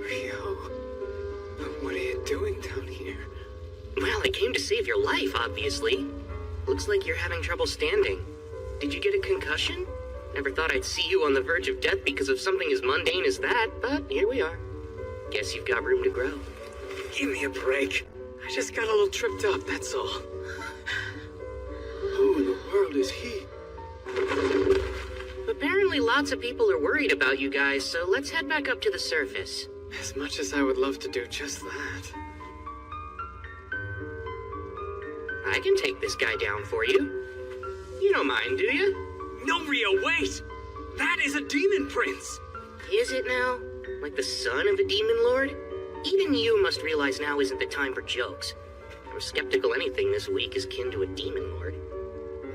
Rio, what are you doing down here? Well, I came to save your life, obviously. Looks like you're having trouble standing. Did you get a concussion? Never thought I'd see you on the verge of death because of something as mundane as that, but here we are. Guess you've got room to grow. Give me a break. I just got a little tripped up, that's all. Who in the world is he? Apparently lots of people are worried about you guys, so let's head back up to the surface. As much as I would love to do just that. I can take this guy down for you. You don't mind, do you? No, Rio, wait! That is a demon prince! Is it now? Like the son of a demon lord? Even you must realize now isn't the time for jokes. I'm skeptical anything this week is kin to a demon lord.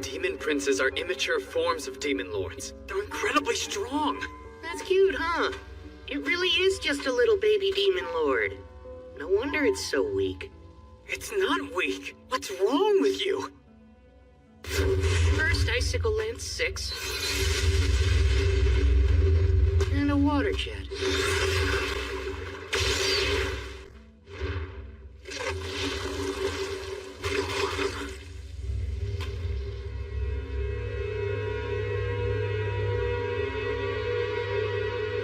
Demon princes are immature forms of demon lords. They're incredibly strong. That's cute, huh? It really is just a little baby demon lord. No wonder it's so weak. It's not weak. What's wrong with you? First icicle lance 6. And a water jet.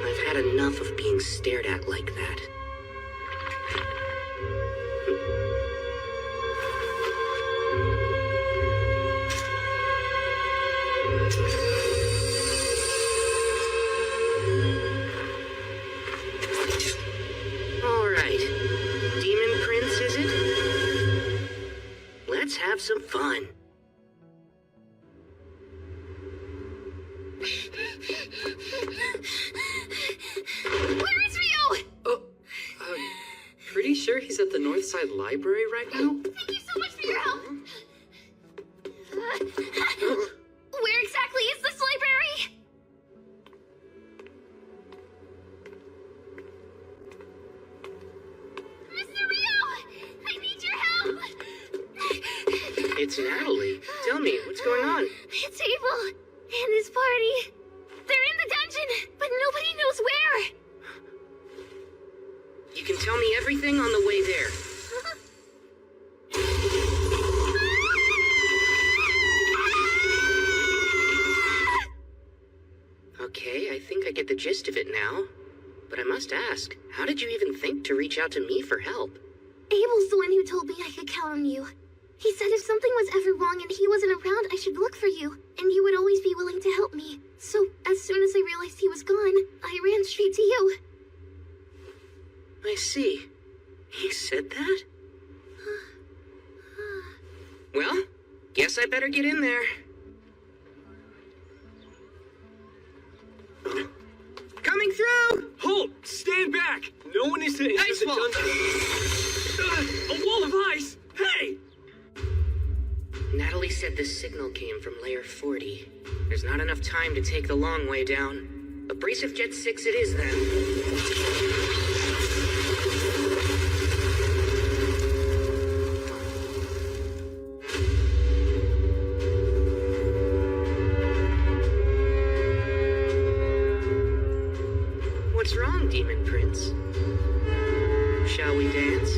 I've had enough of being stared at like that. Let's have some fun. Where is Rio? Oh, pretty sure he's at the Northside Library right now. Thank you so much for your help. Where exactly is this library? Mr. Rio! I need your help! It's Natalie. Tell me, what's going on? It's Abel and his party. They're in the dungeon, but nobody knows where. You can tell me everything on the way there. Okay, I think I get the gist of it now. But I must ask, how did you even think to reach out to me for help? Abel's the one who told me I could count on you. He said if something was ever wrong and he wasn't around, I should look for you, and you would always be willing to help me. So, as soon as I realized he was gone, I ran straight to you. I see. He said that? Well, guess I better get in there. Coming through! Halt! Stand back! No one is to enter Ice the wall. dungeon. A wall of ice! Hey! Natalie said the signal came from Layer 40. There's not enough time to take the long way down. Abrasive Jet 6 it is, then. What's wrong, Demon Prince? Shall we dance?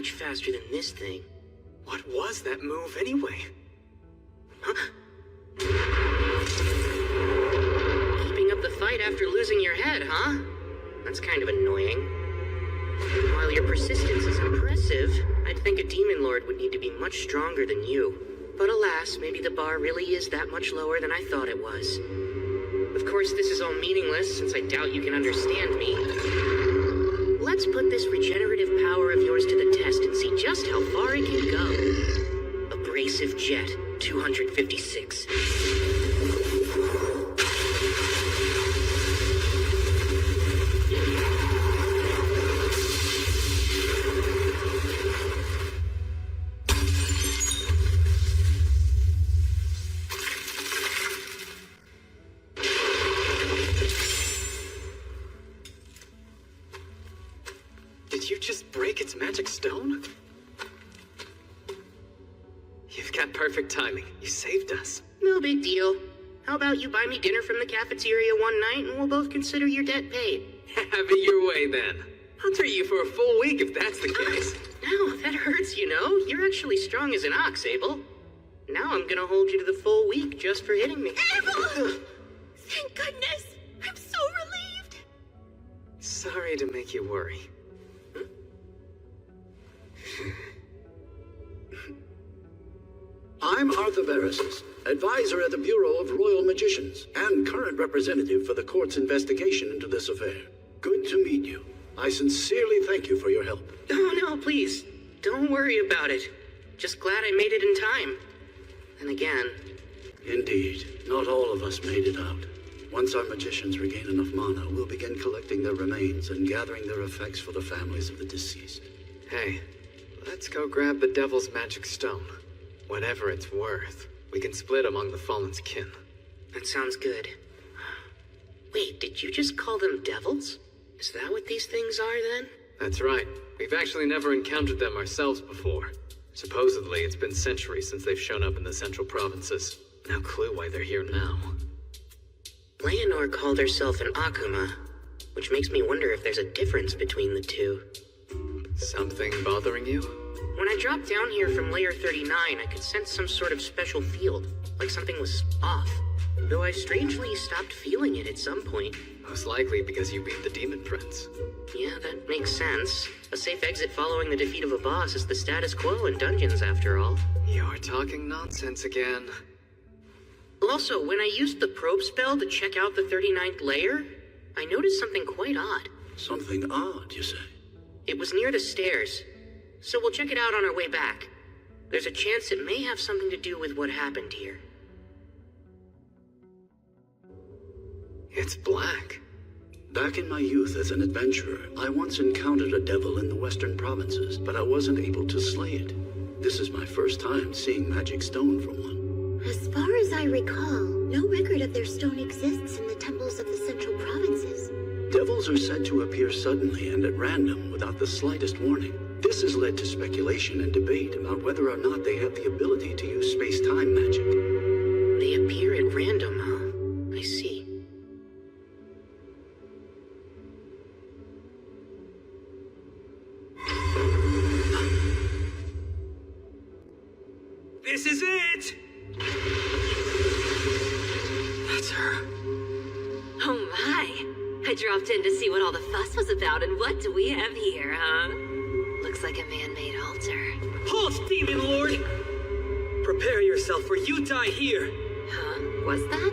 Faster than this thing. What was that move anyway? Huh? Keeping up the fight after losing your head, huh? That's kind of annoying. While your persistence is impressive, I'd think a demon lord would need to be much stronger than you. But alas, maybe the bar really is that much lower than I thought it was. Of course, this is all meaningless, since I doubt you can understand me. Let's put this regenerative power of yours to the test and see just how far it can go. Abrasive Jet, 256. Did you just break its magic stone? You've got perfect timing. You saved us. No big deal. How about you buy me dinner from the cafeteria one night and we'll both consider your debt paid? Have it your way then. I'll treat you for a full week if that's the case. No, that hurts, you know. You're actually strong as an ox, Abel. Now I'm gonna hold you to the full week just for hitting me. Abel! Thank goodness! I'm so relieved! Sorry to make you worry. I'm Arthur Verisis, advisor at the Bureau of Royal Magicians, and current representative for the court's investigation into this affair. Good to meet you. I sincerely thank you for your help. Oh, no, please. Don't worry about it. Just glad I made it in time. And again... Indeed, not all of us made it out. Once our magicians regain enough mana, we'll begin collecting their remains and gathering their effects for the families of the deceased. Hey, let's go grab the Devil's Magic Stone. Whatever it's worth, we can split among the Fallen's kin. That sounds good. Wait, did you just call them devils? Is that what these things are, then? That's right. We've actually never encountered them ourselves before. Supposedly, it's been centuries since they've shown up in the central provinces. No clue why they're here now. Leonor called herself an Akuma, which makes me wonder if there's a difference between the two. Something bothering you? When I dropped down here from layer 39, I could sense some sort of special field, like something was off. Though I strangely stopped feeling it at some point. Most likely because you beat the Demon Prince. Yeah, that makes sense. A safe exit following the defeat of a boss is the status quo in dungeons, after all. You're talking nonsense again. Also, when I used the probe spell to check out the 39th layer, I noticed something quite odd. Something odd, you say? It was near the stairs, so we'll check it out on our way back. There's a chance it may have something to do with what happened here. It's black. Back in my youth as an adventurer, I once encountered a devil in the western provinces, but I wasn't able to slay it. This is my first time seeing magic stone from one. As far as I recall, no record of their stone exists in the temples of the central provinces. Devils are said to appear suddenly and at random without the slightest warning. This has led to speculation and debate about whether or not they have the ability to use space-time magic. They appear at random, huh? I see. This is it! That's her. Oh my! I dropped in to see what all the fuss was about, and what do we have here, huh? Looks like a man-made altar. Halt, Demon Lord! Prepare yourself, for you die here! Huh? Was that?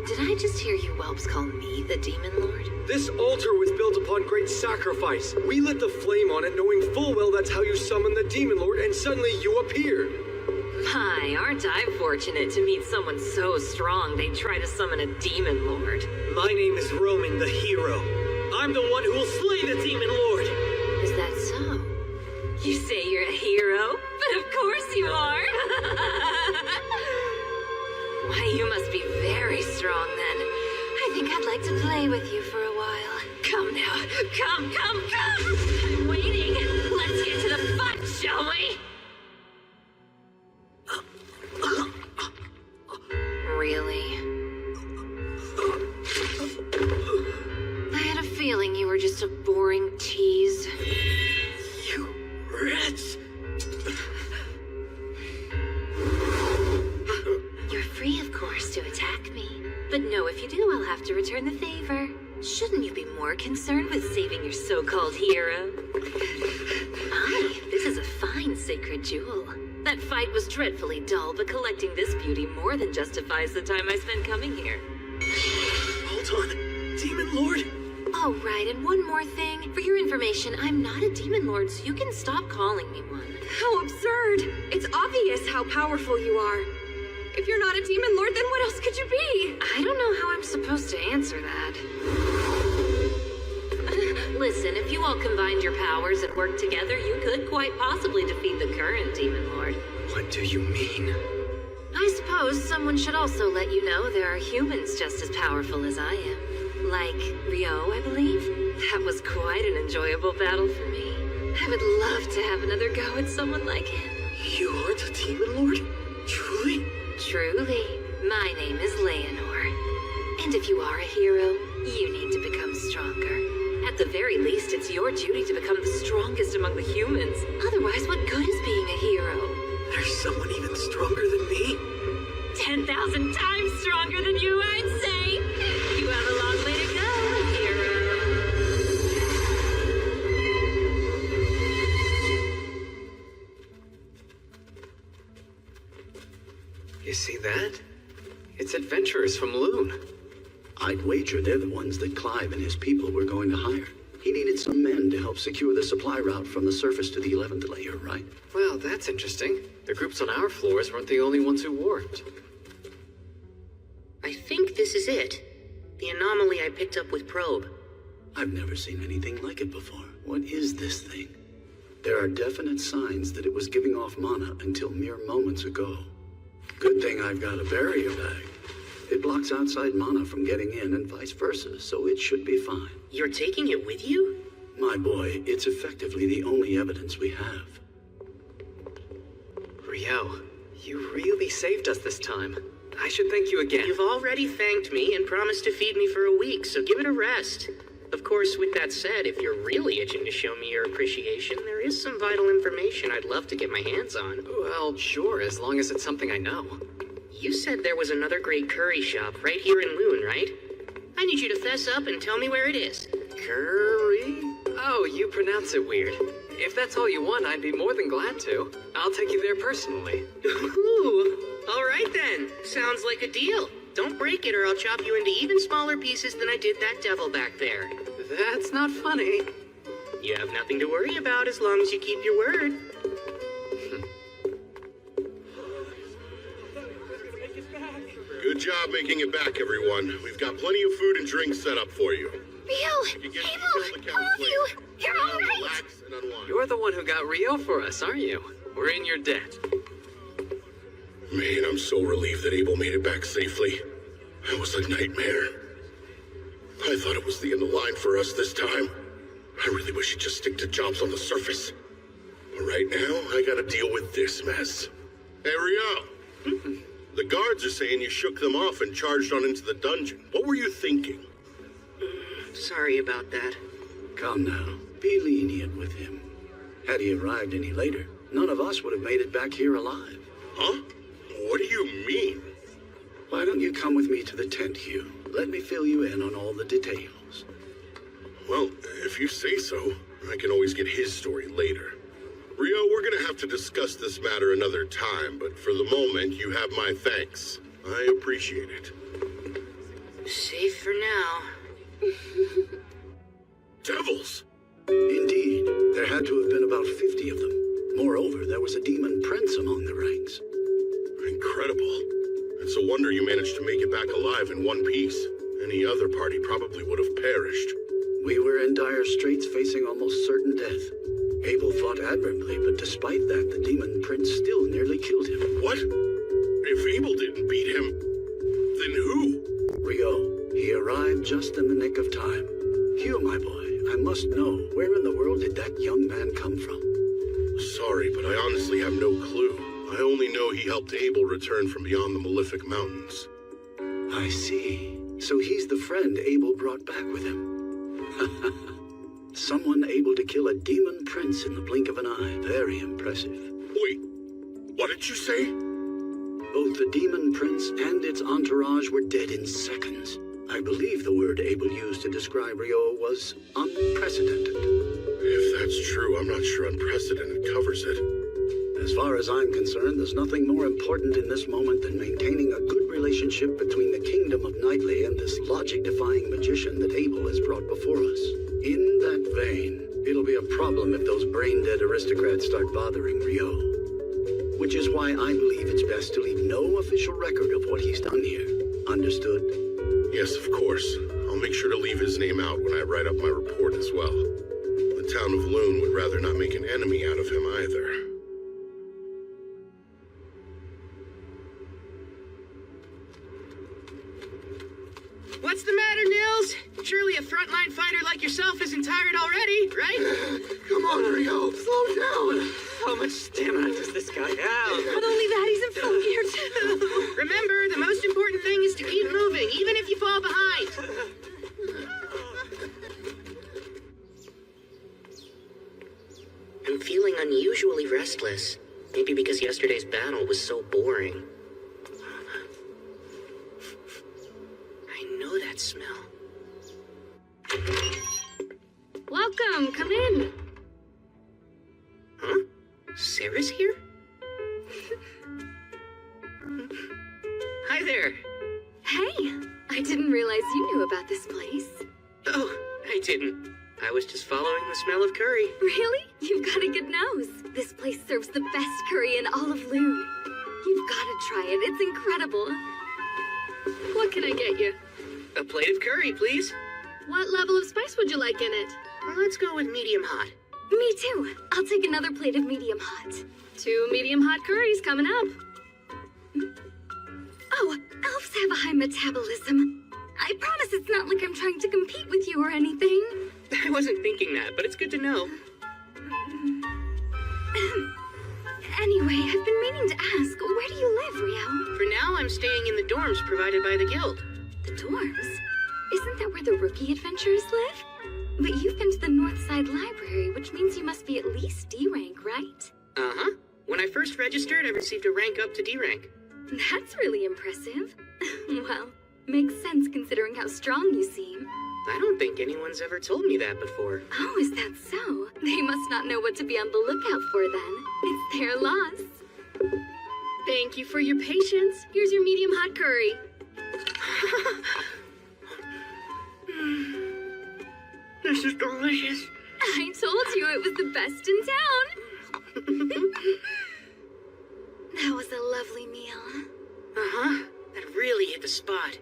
Did I just hear you whelps call me the Demon Lord? This altar was built upon great sacrifice. We lit the flame on it, knowing full well that's how you summon the Demon Lord, and suddenly you appeared. My, aren't I fortunate to meet someone so strong they'd try to summon a Demon Lord. My name is Roman the Hero. I'm the one who will slay the Demon Lord. Is that so? You say you're a hero? But of course you are! Why, you must be very strong then. I think I'd like to play with you for a while. Come now, come! I'm waiting. Let's get to the fun, shall we? Really? I had a feeling you were just a boring tease. You rats! But no, if you do, I'll have to return the favor. Shouldn't you be more concerned with saving your so-called hero? Aye, this is a fine sacred jewel. That fight was dreadfully dull, but collecting this beauty more than justifies the time I spent coming here. Hold on. Demon Lord? Oh, right, and one more thing. For your information, I'm not a demon lord, so you can stop calling me one. How absurd! It's obvious how powerful you are. If you're not a demon lord, then what else could you be? I don't know how I'm supposed to answer that. Listen, if you all combined your powers and worked together, you could quite possibly defeat the current demon lord. What do you mean? I suppose someone should also let you know there are humans just as powerful as I am. Like Rio, I believe. That was quite an enjoyable battle for me. I would love to have another go at someone like him. You are the demon lord? Truly? Truly. My name is Leonor. And if you are a hero, you need to become stronger. At the very least, it's your duty to become the strongest among the humans. Otherwise, what good is being a hero? There's someone even stronger than me? 10,000 times stronger than you, I'd say. You have a long way to go, hero. You see that? It's adventurers from Loon. I'd wager they're the ones that Clive and his people were going to hire. He needed some men to help secure the supply route from the surface to the 11th layer, right? Well, that's interesting. The groups on our floors weren't the only ones who warped. I think this is it. The anomaly I picked up with Probe. I've never seen anything like it before. What is this thing? There are definite signs that it was giving off mana until mere moments ago. Good thing I've got a barrier bag. It blocks outside mana from getting in and vice versa, so it should be fine. You're taking it with you? My boy, it's effectively the only evidence we have. Rio, you really saved us this time. I should thank you again. You've already thanked me and promised to feed me for a week, so give it a rest. Of course, with that said, if you're really itching to show me your appreciation, there is some vital information I'd love to get my hands on. Well, sure, as long as it's something I know. You said there was another great curry shop right here in Loon, right? I need you to fess up and tell me where it is. Curry? Oh, you pronounce it weird. If that's all you want, I'd be more than glad to. I'll take you there personally. Ooh, all right then. Sounds like a deal. Don't break it or I'll chop you into even smaller pieces than I did that devil back there. That's not funny. You have nothing to worry about as long as you keep your word. Good job making it back, everyone. We've got plenty of food and drinks set up for you. Rio! You get Abel! to kill the All of you! You're all right! Relax and unwind. You're the one who got Rio for us, aren't you? We're in your debt. Man, I'm so relieved that Abel made it back safely. That was a nightmare. I thought it was the end of the line for us this time. I really wish he'd just stick to jobs on the surface. But right now, I gotta deal with this mess. Hey, Rio. The guards are saying you shook them off and charged on into the dungeon. What were you thinking? Sorry about that. Come now. Be lenient with him. Had he arrived any later, none of us would have made it back here alive. Huh? What do you mean? Why don't you come with me to the tent, Hugh? Let me fill you in on all the details. Well, if you say so, I can always get his story later. Rio, we're gonna have to discuss this matter another time, but for the moment, you have my thanks. I appreciate it. Safe for now. Devils! Indeed, there had to have been about 50 of them. Moreover, there was a demon prince among the ranks. Incredible. It's a wonder you managed to make it back alive in one piece. Any other party probably would have perished. We were in dire straits, facing almost certain death. Abel fought admirably, but despite that, the demon prince still nearly killed him. What? If Abel didn't beat him, then who? Rio. He arrived just in the nick of time. Hugh, my boy, I must know, where in the world did that young man come from? Sorry, but I honestly have no clue. I only know he helped Abel return from beyond the Malefic Mountains. I see. So he's the friend Abel brought back with him. Someone able to kill a demon prince in the blink of an eye. Very impressive. Wait, what did you say? Both the Demon Prince and its entourage were dead in seconds. I believe the word Abel used to describe Rio was unprecedented. If that's true, I'm not sure unprecedented covers it. As far as I'm concerned, there's nothing more important in this moment than maintaining a good relationship between the Kingdom of Knightley and this logic-defying magician that Abel has brought before us. In that vein, it'll be a problem if those brain-dead aristocrats start bothering Rio. Which is why I believe it's best to leave no official record of what he's done here. Understood? Yes, of course. I'll make sure to leave his name out when I write up my report as well. The town of Loon would rather not make an enemy out of him either. What's the matter, Nils? Surely a frontline fighter like yourself isn't tired already, right? Come on, Rio, slow down. How much stamina does this guy have? Not only that, he's in full gear too. Remember, the most important thing is to keep moving, even if you fall behind. I'm feeling unusually restless. Maybe because yesterday's battle was so boring. I know that smell. Welcome, come in. Huh? Sarah's here? Hi there. Hey, I didn't realize you knew about this place. Oh, I didn't. I was just following the smell of curry. Really? You've got a good nose. This place serves the best curry in all of Loon. You've got to try it. It's incredible. What can I get you? A plate of curry, please. What level of spice would you like in it? Well, let's go with medium hot. Me too. I'll take another plate of medium hot. 2 medium hot curries coming up. Oh, elves have a high metabolism. I promise it's not like I'm trying to compete with you or anything. I wasn't thinking that, but it's good to know. Anyway, I've been meaning to ask, where do you live, Rio? For now, I'm staying in the dorms provided by the guild. The dorms? Isn't that where the rookie adventurers live? But you've been to the North Side Library, which means you must be at least D rank, right? Uh-huh. When I first registered, I received a rank up to D rank. That's really impressive. Well, makes sense considering how strong you seem. I don't think anyone's ever told me that before. Oh, is that so? They must not know what to be on the lookout for then. It's their loss. Thank you for your patience. Here's your medium hot curry. This is delicious. I told you it was the best in town. That was a lovely meal. Uh-huh. That really hit the spot.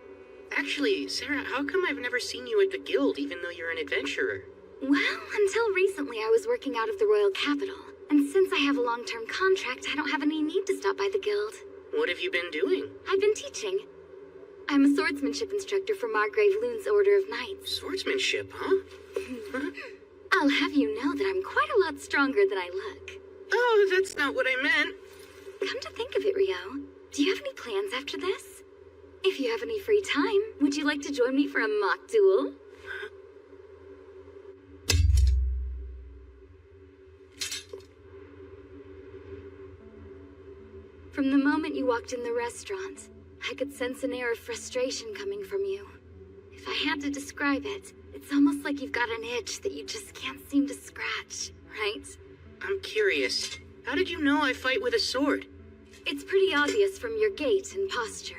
Actually, Sarah, how come I've never seen you at the guild, even though you're an adventurer? Well, until recently I was working out of the royal capital. And since I have a long-term contract, I don't have any need to stop by the guild. What have you been doing? I've been teaching. I'm a swordsmanship instructor for Margrave Loon's Order of Knights. Swordsmanship, huh? I'll have you know that I'm quite a lot stronger than I look. Oh, that's not what I meant. Come to think of it, Rio, do you have any plans after this? If you have any free time, would you like to join me for a mock duel? From the moment you walked in the restaurant, I could sense an air of frustration coming from you. If I had to describe it, it's almost like you've got an itch that you just can't seem to scratch, right? I'm curious. How did you know I fight with a sword? It's pretty obvious from your gait and posture.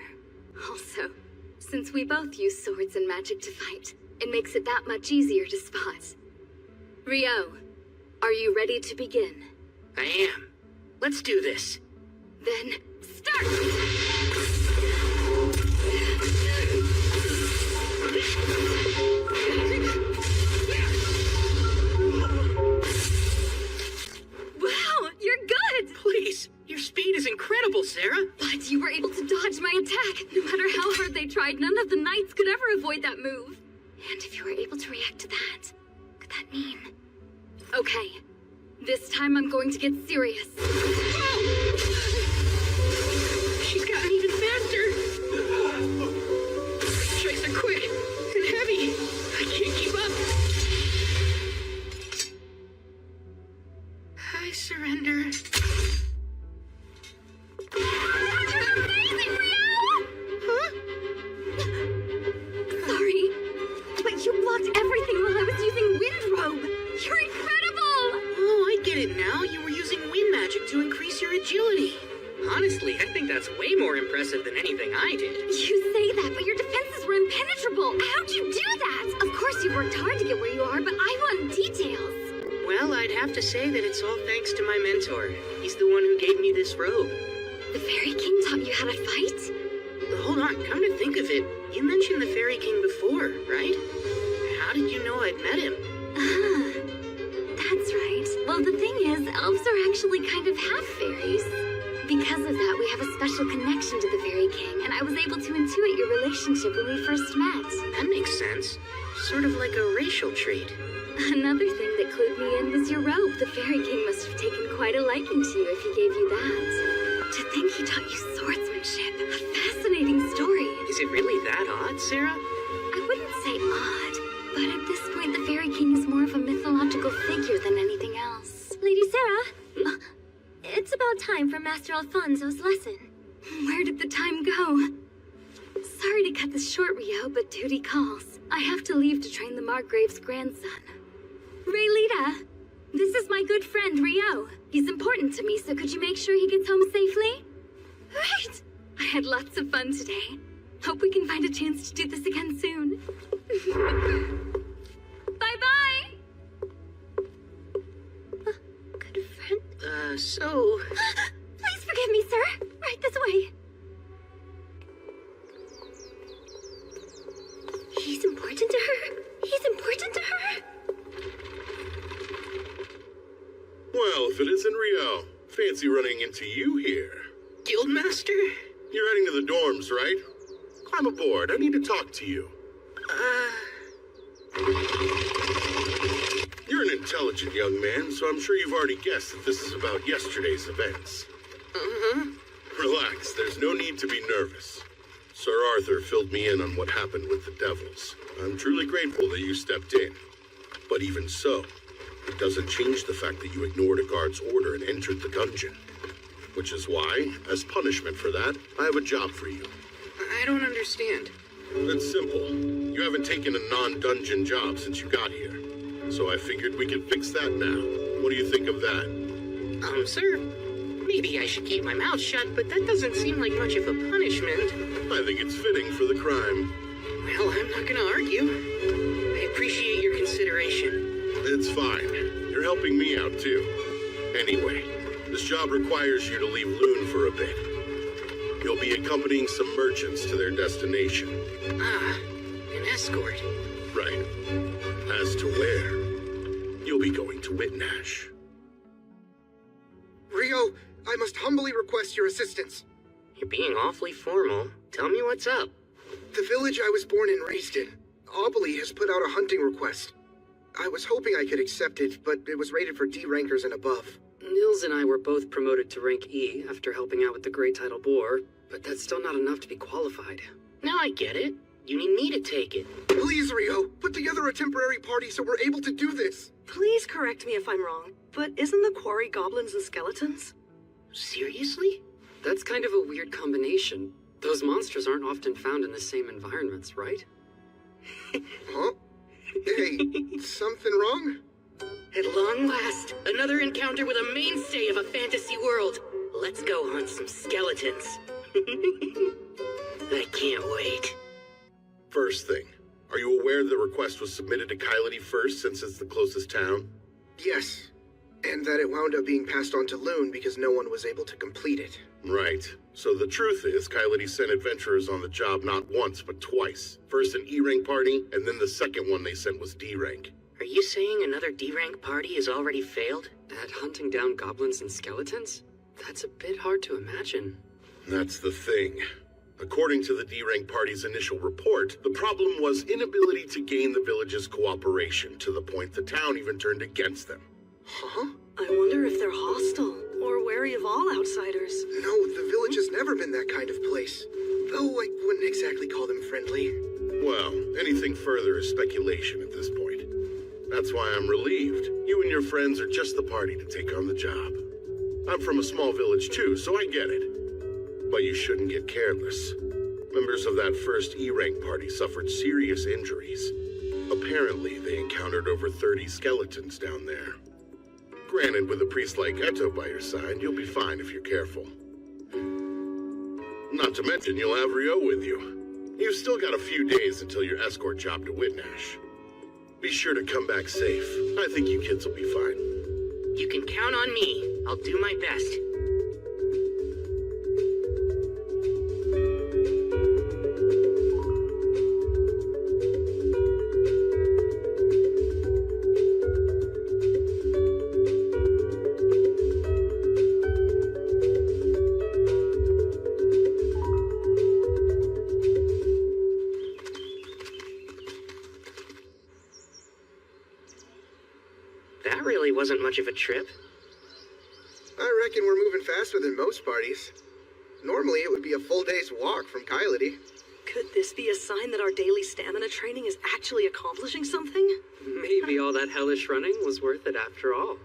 Also, since we both use swords and magic to fight, it makes it that much easier to spot. Rio, are you ready to begin? I am. Let's do this. Then, start! Wow, you're good! Please, your speed is incredible, Sarah. But you were able to dodge my attack. No matter how hard they tried, none of the knights could ever avoid that move. And if you were able to react to that, could that mean... Okay, this time I'm going to get serious. She's gotten even faster. Strikes are quick and heavy. I can't keep up. I surrender. agility. Honestly, I think that's way more impressive than anything I did. You say that, but your defenses were impenetrable. How'd you do that? Of course you worked hard to get where you are, but I want details. Well, I'd have to say that it's all thanks to my mentor. He's the one who gave me this robe. The Fairy King taught you how to fight? Hold on, come to think of it, you mentioned the Fairy King before, right? How did you know I'd met him? That's right. Well, the thing is, elves are actually kind of half fairies. Because of that, we have a special connection to the Fairy King, and I was able to intuit your relationship when we first met. That makes sense. Sort of like a racial trait. Another thing that clued me in was your robe. The Fairy King must have taken quite a liking to you if he gave you that. To think he taught you swordsmanship. A fascinating story. Is it really that odd, Sarah? I wouldn't say odd, but at this point the Fairy King is more of a mythological figure than anything else. Lady Sarah, it's about time for Master Alfonso's lesson. Where did the time go? Sorry to cut this short, Rio, but duty calls. I have to leave to train the Margrave's grandson. Raylita, this is my good friend, Rio. He's important to me, so could you make sure he gets home safely? Right! I had lots of fun today. Hope we can find a chance to do this again soon. Bye-bye! Good friend? So... Please forgive me, sir. Right this way. He's important to her? He's important to her? Well, if it isn't Rio, fancy running into you here. Guildmaster? You're heading to the dorms, right? Climb aboard. I need to talk to you. You're an intelligent young man, so I'm sure you've already guessed that this is about yesterday's events. Relax, there's no need to be nervous. Sir Arthur filled me in on what happened with the devils. I'm truly grateful that you stepped in. But even so, it doesn't change the fact that you ignored a guard's order and entered the dungeon. Which is why, as punishment for that, I have a job for you. I don't understand. It's simple. You haven't taken a non-dungeon job since you got here. So I figured we could fix that now. What do you think of that? Sir, maybe I should keep my mouth shut, but that doesn't seem like much of a punishment. I think it's fitting for the crime. Well, I'm not gonna argue. I appreciate your consideration. It's fine. You're helping me out, too. Anyway, this job requires you to leave Loon for a bit. You'll be accompanying some merchants to their destination. An escort. Right. As to where, you'll be going to Whitnash. Rio, I must humbly request your assistance. You're being awfully formal. Tell me what's up. The village I was born and raised in, Obly, has put out a hunting request. I was hoping I could accept it, but it was rated for D rankers and above. Nils and I were both promoted to rank E after helping out with the Great Tidal Boar, but that's still not enough to be qualified. Now I get it. You need me to take it. Please, Rio, put together a temporary party so we're able to do this. Please correct me if I'm wrong, but isn't the quarry goblins and skeletons? Seriously? That's kind of a weird combination. Those monsters aren't often found in the same environments, right? Huh? Hey, something wrong? At long last, another encounter with a mainstay of a fantasy world. Let's go hunt some skeletons. I can't wait. First thing, are you aware the request was submitted to Kylity first since it's the closest town? Yes, and that it wound up being passed on to Loon because no one was able to complete it. Right. So the truth is, Kylity sent adventurers on the job not once, but twice. First an E-rank party, and then the second one they sent was D-rank. Are you saying another D-rank party has already failed? At hunting down goblins and skeletons? That's a bit hard to imagine. That's the thing. According to the D-rank party's initial report, the problem was inability to gain the village's cooperation, to the point the town even turned against them. Huh? I wonder if they're hostile, or wary of all outsiders. No, the village has never been that kind of place. Though I wouldn't exactly call them friendly. Well, anything further is speculation at this point. That's why I'm relieved. You and your friends are just the party to take on the job. I'm from a small village too, so I get it. But you shouldn't get careless. Members of that first E-rank party suffered serious injuries. Apparently, they encountered over 30 skeletons down there. Granted, with a priest like Eto by your side, you'll be fine if you're careful. Not to mention, you'll have Rio with you. You've still got a few days until your escort job to Whitnash. Be sure to come back safe. I think you kids will be fine. You can count on me. I'll do my best. That really wasn't much of a trip. I reckon we're moving faster than most parties. Normally, it would be a full day's walk from Kylity. Could this be a sign that our daily stamina training is actually accomplishing something? Maybe all that hellish running was worth it after all.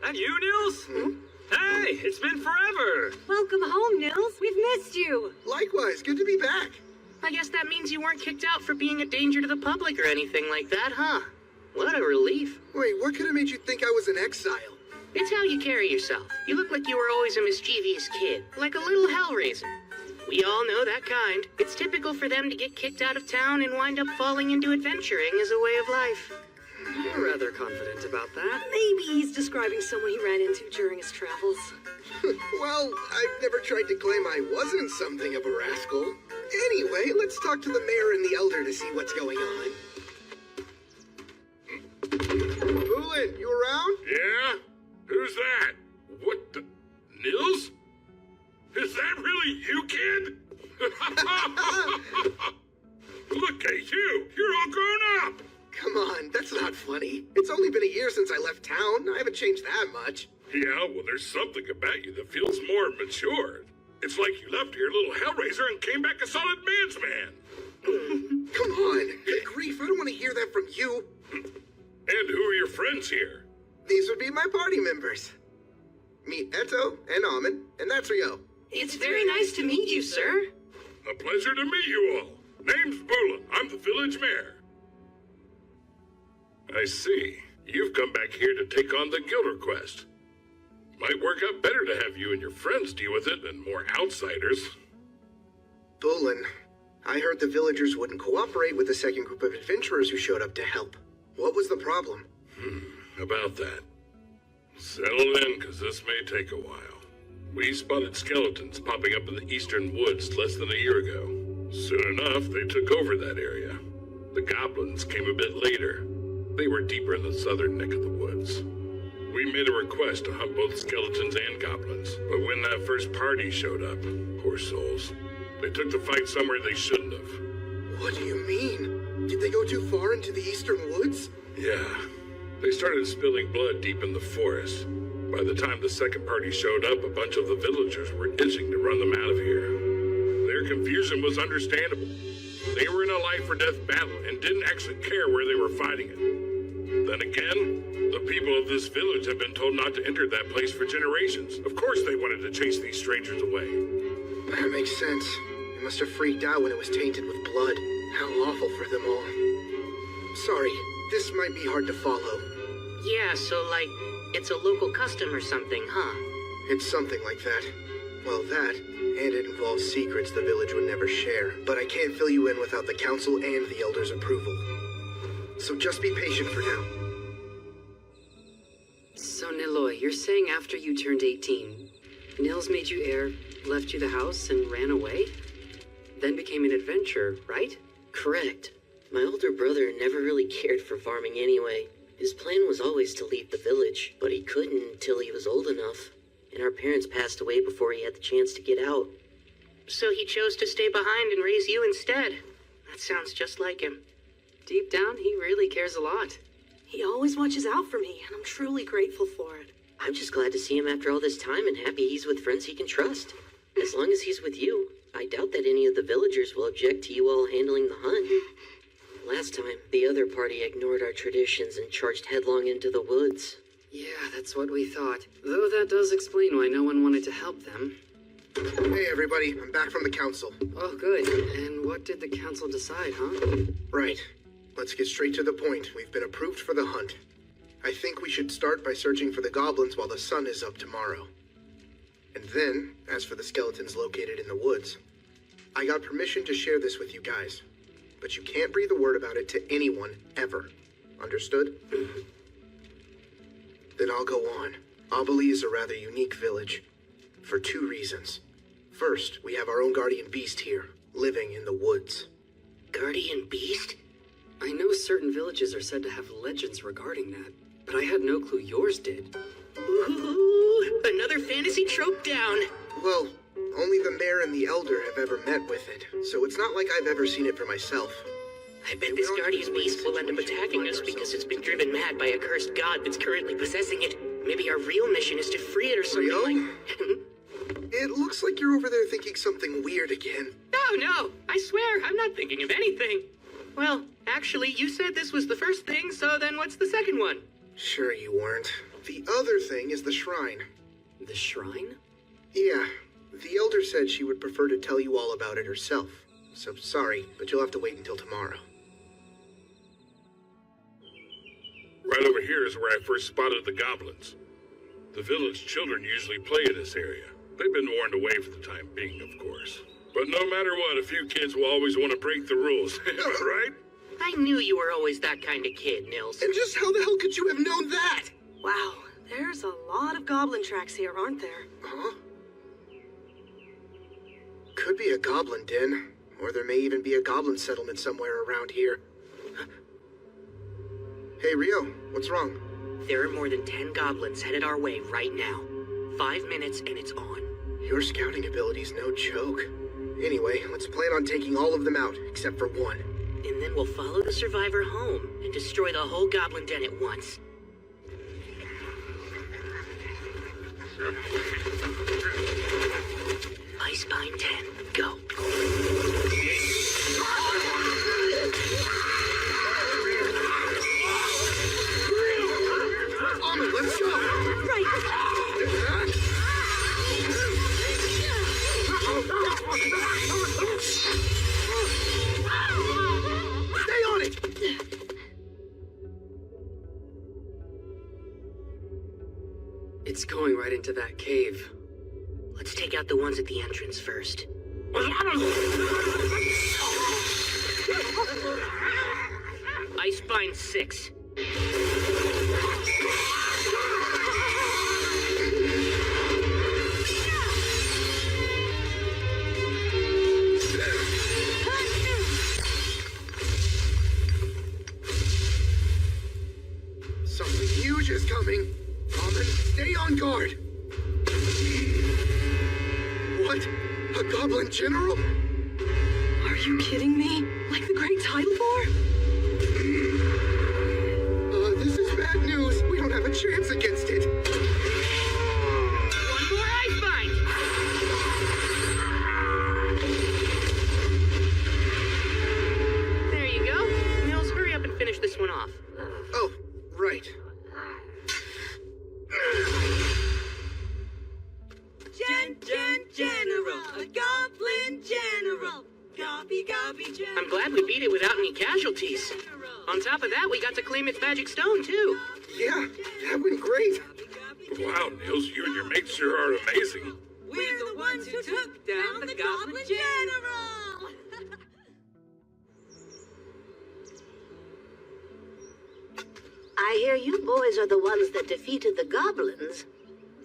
That you, Nils? Hey, it's been forever! Welcome home, Nils. We've missed you. Likewise, good to be back. I guess that means you weren't kicked out for being a danger to the public or anything like that, huh? What a relief. Wait, what could have made you think I was in exile? It's how you carry yourself. You look like you were always a mischievous kid, like a little hellraiser. We all know that kind. It's typical for them to get kicked out of town and wind up falling into adventuring as a way of life. You're rather confident about that. Maybe he's describing someone he ran into during his travels. Well, I've never tried to claim I wasn't something of a rascal. Anyway, let's talk to the mayor and the elder to see what's going on. Bulin, you around? Yeah? Who's that? What the... Nils? Is that really you, kid? Look at you! You're all grown up! Come on, that's not funny. It's only been a year since I left town. I haven't changed that much. Yeah, well, there's something about you that feels more mature. It's like you left your little hellraiser and came back a solid man's man. Come on. Good grief, I don't want to hear that from you. And who are your friends here? These would be my party members. Meet Eto and Amon, and that's Rio. It's very nice to meet you, sir. A pleasure to meet you all. Name's Bulin. I'm the village mayor. I see. You've come back here to take on the guild request. Might work out better to have you and your friends deal with it than more outsiders. Bulin, I heard the villagers wouldn't cooperate with the second group of adventurers who showed up to help. What was the problem? About that. Settle in, because this may take a while. We spotted skeletons popping up in the eastern woods less than a year ago. Soon enough, they took over that area. The goblins came a bit later. They were deeper in the southern neck of the woods. We made a request to hunt both skeletons and goblins, but when that first party showed up, poor souls, they took the fight somewhere they shouldn't have. What do you mean? Did they go too far into the eastern woods? Yeah. They started spilling blood deep in the forest. By the time the second party showed up, a bunch of the villagers were itching to run them out of here. Their confusion was understandable. They were in a life-or-death battle and didn't actually care where they were fighting it. Then again, the people of this village have been told not to enter that place for generations. Of course they wanted to chase these strangers away. That makes sense. They must have freaked out when it was tainted with blood. How awful for them all. Sorry, this might be hard to follow. Yeah, so like, it's a local custom or something, huh? It's something like that. Well, that, and it involves secrets the village would never share. But I can't fill you in without the council and the elders' approval. So just be patient for now. So, Niloy, you're saying after you turned 18, Nils made you heir, left you the house, and ran away? Then became an adventurer, right? Correct. My older brother never really cared for farming anyway. His plan was always to leave the village, but he couldn't until he was old enough. And our parents passed away before he had the chance to get out. So he chose to stay behind and raise you instead. That sounds just like him. Deep down, he really cares a lot. He always watches out for me, and I'm truly grateful for it. I'm just glad to see him after all this time and happy he's with friends he can trust. As long as he's with you, I doubt that any of the villagers will object to you all handling the hunt. Last time, the other party ignored our traditions and charged headlong into the woods. Yeah, that's what we thought. Though that does explain why no one wanted to help them. Hey everybody, I'm back from the council. Oh, good. And what did the council decide, huh? Right. Let's get straight to the point. We've been approved for the hunt. I think we should start by searching for the goblins while the sun is up tomorrow. And then, as for the skeletons located in the woods, I got permission to share this with you guys. But you can't breathe a word about it to anyone, ever. Understood? Then I'll go on. Abali is a rather unique village. For 2 reasons. First, we have our own guardian beast here, living in the woods. Guardian beast? I know certain villages are said to have legends regarding that, but I had no clue yours did. Ooh, another fantasy trope down. Well, only the mayor and the elder have ever met with it, so it's not like I've ever seen it for myself. I bet this guardian beast will end up attacking us because it's been driven mad by a cursed god that's currently possessing it. Maybe our real mission is to free it or something like... It looks like you're over there thinking something weird again. No, I swear, I'm not thinking of anything. Well, actually, you said this was the first thing, so then what's the second one? Sure you weren't. The other thing is the shrine. The shrine? Yeah, the elder said she would prefer to tell you all about it herself. So sorry, but you'll have to wait until tomorrow. Right over here is where I first spotted the goblins. The village children usually play in this area. They've been warned away for the time being, of course. But no matter what, a few kids will always want to break the rules, right? I knew you were always that kind of kid, Nils. And just how the hell could you have known that? Wow, there's a lot of goblin tracks here, aren't there? Huh? Could be a goblin den, or there may even be a goblin settlement somewhere around here. Hey, Rio, what's wrong? There are more than 10 goblins headed our way right now. 5 minutes and it's on. Your scouting ability's no joke. Anyway, let's plan on taking all of them out, except for one. And then we'll follow the survivor home and destroy the whole goblin den at once. Icebine 10, go. Let's go! Stay on it! It's going right into that cave. Let's take out the ones at the entrance first. Icebine 6. Something huge is coming. Almond, stay on guard. What? A goblin general? Are you kidding me? Like the Great Tidal Bar? This is bad news. We don't have a chance against it. One more Icebine! There you go. Nils, hurry up and finish this one off. Oh, right. General, a goblin general. Gobby general. I'm glad we beat it without any casualties. On top of that, we got to claim its magic stone, too. Yeah, that went great. Wow, Nils, you and your mates sure are amazing. We're the ones who took down the goblin general. I hear you boys are the ones that defeated the goblins.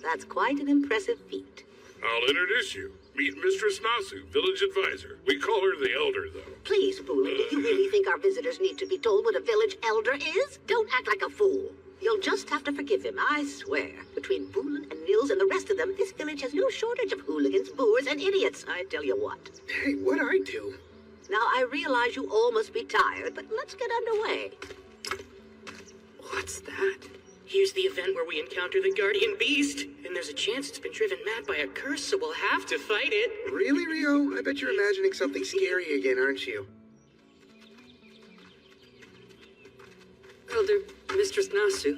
That's quite an impressive feat. I'll introduce you. Meet Mistress Nasu, village advisor. We call her the Elder, though. Please, Boolin, do you really think our visitors need to be told what a village elder is? Don't act like a fool. You'll just have to forgive him, I swear. Between Boolin and Nils and the rest of them, this village has no shortage of hooligans, boors, and idiots, I tell you what. Hey, what'd I do? Now, I realize you all must be tired, but let's get underway. What's that? Here's the event where we encounter the Guardian Beast. And there's a chance it's been driven mad by a curse, so we'll have to fight it. Really, Rio? I bet you're imagining something scary again, aren't you? Elder, Mistress Nasu.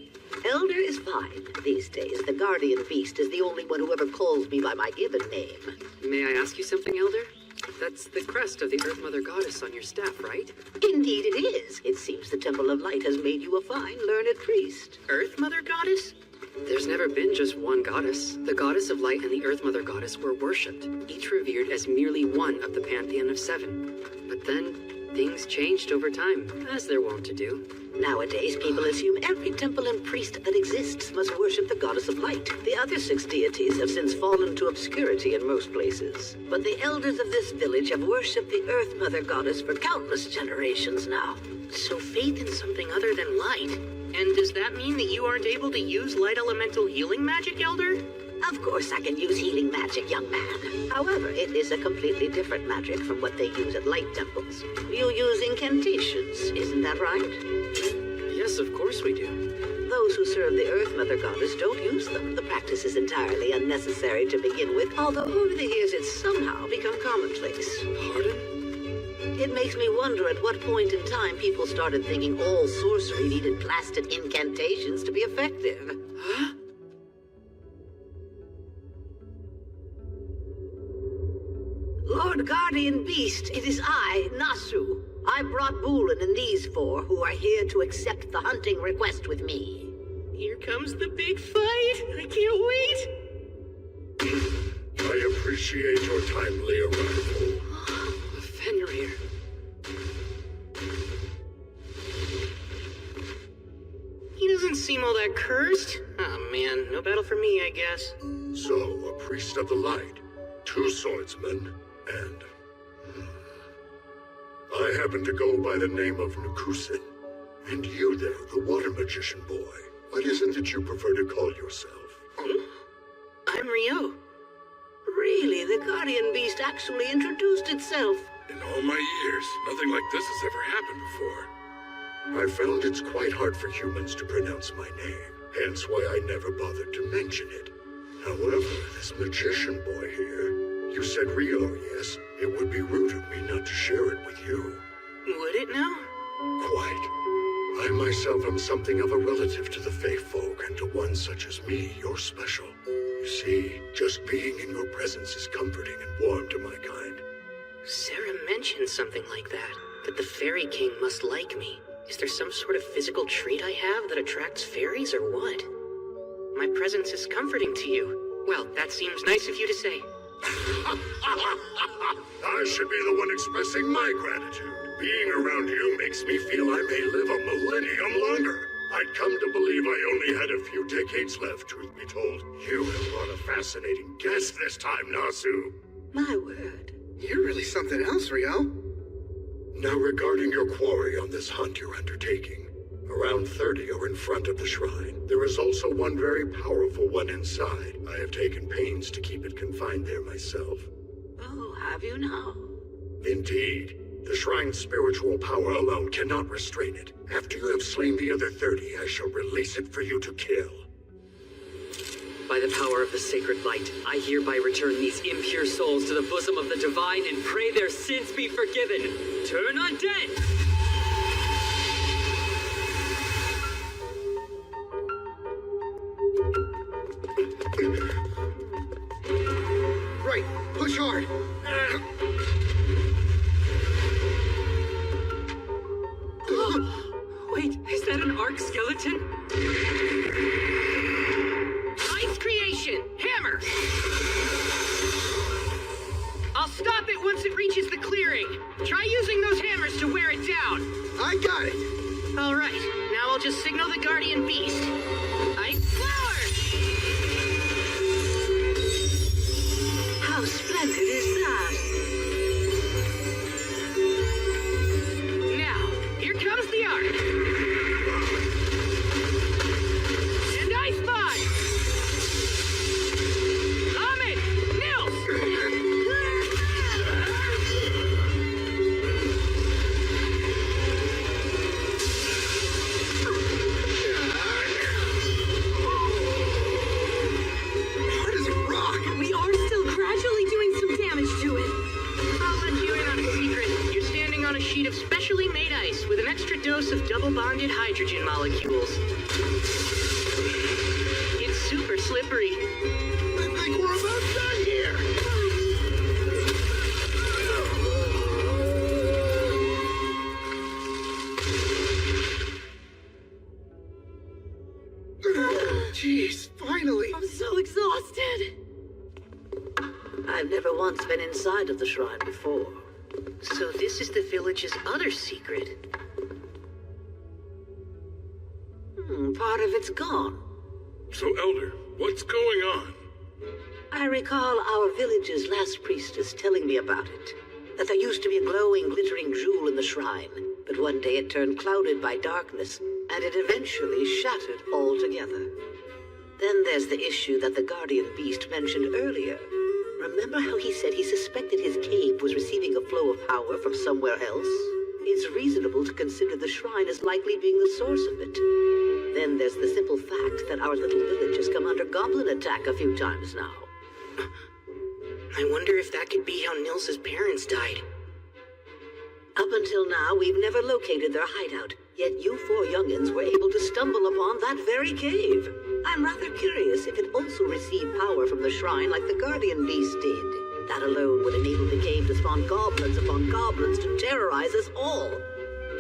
Elder is fine. These days, the Guardian Beast is the only one who ever calls me by my given name. May I ask you something, Elder? That's the crest of the Earth Mother Goddess on your staff, right? Indeed it is. It seems the Temple of Light has made you a fine, learned priest. Earth Mother Goddess? There's never been just one goddess. The Goddess of Light and the Earth Mother Goddess were worshipped, each revered as merely one of the pantheon of 7. But then, things changed over time, as they're wont to do. Nowadays, people assume every temple and priest that exists must worship the Goddess of Light. The other 6 deities have since fallen to obscurity in most places. But the elders of this village have worshipped the Earth Mother Goddess for countless generations now. So faith in something other than light. And does that mean that you aren't able to use light elemental healing magic, Elder? Of course I can use healing magic, young man. However, it is a completely different magic from what they use at light temples. You use incantations, isn't that right? Yes, of course we do. Those who serve the Earth Mother Goddess don't use them. The practice is entirely unnecessary to begin with, although over the years it's somehow become commonplace. Pardon? It makes me wonder at what point in time people started thinking all sorcery needed blasted incantations to be effective. Huh? Lord Guardian Beast, it is I, Nasu. I brought Bulan and these 4 who are here to accept the hunting request with me. Here comes the big fight. I can't wait. I appreciate your timely arrival. Fenrir. He doesn't seem all that cursed. Oh man, no battle for me, I guess. So, a priest of the light, 2 swordsmen, and... I happen to go by the name of Nukusin. And you there, the water magician boy. What is it that you prefer to call yourself? I'm Rio. Really, the Guardian Beast actually introduced itself. In all my years, nothing like this has ever happened before. I found it's quite hard for humans to pronounce my name, hence why I never bothered to mention it. However, this magician boy here, you said Rio, yes? It would be rude of me not to share it with you. Would it now? Quite. I myself am something of a relative to the Fae folk, and to one such as me, you're special. You see, just being in your presence is comforting and warm to my kind. Sarah mentioned something like that the Fairy King must like me. Is there some sort of physical trait I have that attracts fairies, or what? My presence is comforting to you. Well, that seems nice of you to say. I should be the one expressing my gratitude. Being around you makes me feel I may live a millennium longer. I'd come to believe I only had a few decades left, truth be told. You have brought a fascinating guest this time, Nasu. My word. You're really something else, Rio. Now, regarding your quarry on this hunt you're undertaking, around 30 are in front of the shrine. There is also one very powerful one inside. I have taken pains to keep it confined there myself. Oh, have you now? Indeed. The shrine's spiritual power alone cannot restrain it. After you have slain the other 30, I shall release it for you to kill. By the power of the sacred light, I hereby return these impure souls to the bosom of the divine and pray their sins be forgiven. Turn undead! Right, push hard. Wait, is that an arc skeleton? Ice creation! Hammer! I'll stop it once it reaches the clearing. Try using those hammers to wear it down. I got it. All right, now I'll just signal the Guardian Beast. Ice flower! How splendid is that? Now, here comes the arc. And Ice Bond! Ahmed! Nils! Hard as a rock. We are still gradually doing some damage to it. I'll let you in on a secret. You're standing on a sheet of specially made ice with an extra dose of double-bonded hydrogen molecules. It's super slippery. I think we're about done here. never once been inside of the shrine before. So this is the village's other secret. Part of it's gone. So, Elder, what's going on? I recall our village's last priestess telling me about it. That there used to be a glowing, glittering jewel in the shrine, but one day it turned clouded by darkness, and it eventually shattered altogether. Then there's the issue that the guardian beast mentioned earlier. Remember how he said he suspected his cave was receiving a flow of power from somewhere else? It's reasonable to consider the shrine as likely being the source of it. Then there's the simple fact that our little village has come under goblin attack a few times now. I wonder if that could be how Nils's parents died. Up until now, we've never located their hideout, yet you four youngins were able to stumble upon that very cave. I'm rather curious if it also received power from the shrine like the guardian beast did. That alone would enable the cave to spawn goblins upon goblins to terrorize us all.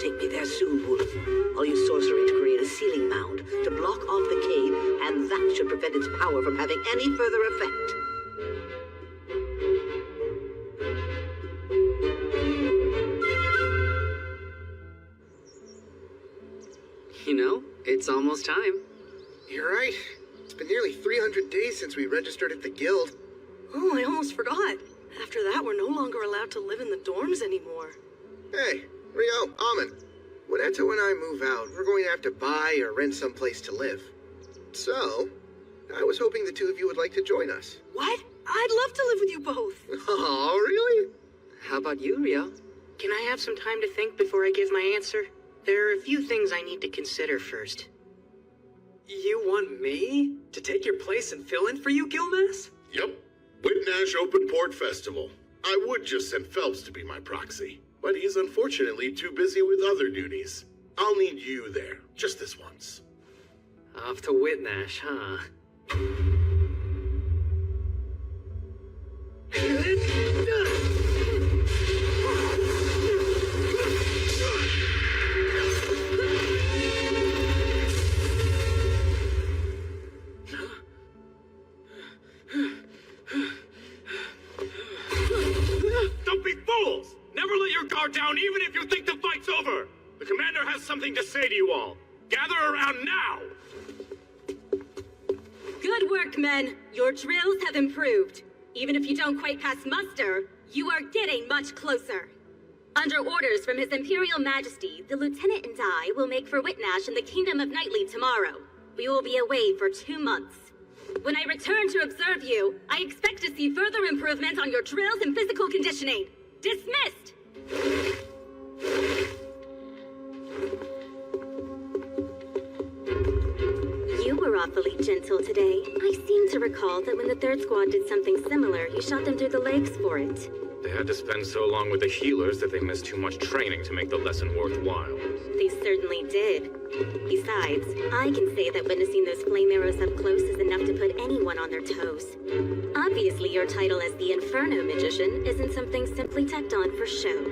Take me there soon, Wooden. I'll use sorcery to create a sealing mound to block off the cave, and that should prevent its power from having any further effect. You know, it's almost time. You're right. It's been nearly 300 days since we registered at the guild. Oh, I almost forgot. After that, we're no longer allowed to live in the dorms anymore. Hey, Rio, Amon. When Etta and I move out, we're going to have to buy or rent some place to live. So, I was hoping the two of you would like to join us. What? I'd love to live with you both. Oh, really? How about you, Rio? Can I have some time to think before I give my answer? There are a few things I need to consider first. You want me to take your place and fill in for you, Gilmas? Yep. Whitnash Open Port Festival. I would just send Phelps to be my proxy, but he's unfortunately too busy with other duties. I'll need you there, just this once. Off to Whitnash, huh? Don't be fools! Never let your guard down even if you think the fight's over! The commander has something to say to you all. Gather around now! Good work, men. Your drills have improved. Even if you don't quite pass muster, you are getting much closer. Under orders from His Imperial Majesty, the Lieutenant and I will make for Whitnash in the Kingdom of Knightly tomorrow. We will be away for 2 months. When I return to observe you, I expect to see further improvement on your drills and physical conditioning. Dismissed! You were awfully gentle today. I seem to recall that when the third squad did something similar, you shot them through the legs for it. They had to spend so long with the healers that they missed too much training to make the lesson worthwhile. They certainly did. Besides, I can say that witnessing those flame arrows up close is enough to put anyone on their toes. Obviously, your title as the Inferno Magician isn't something simply tacked on for show.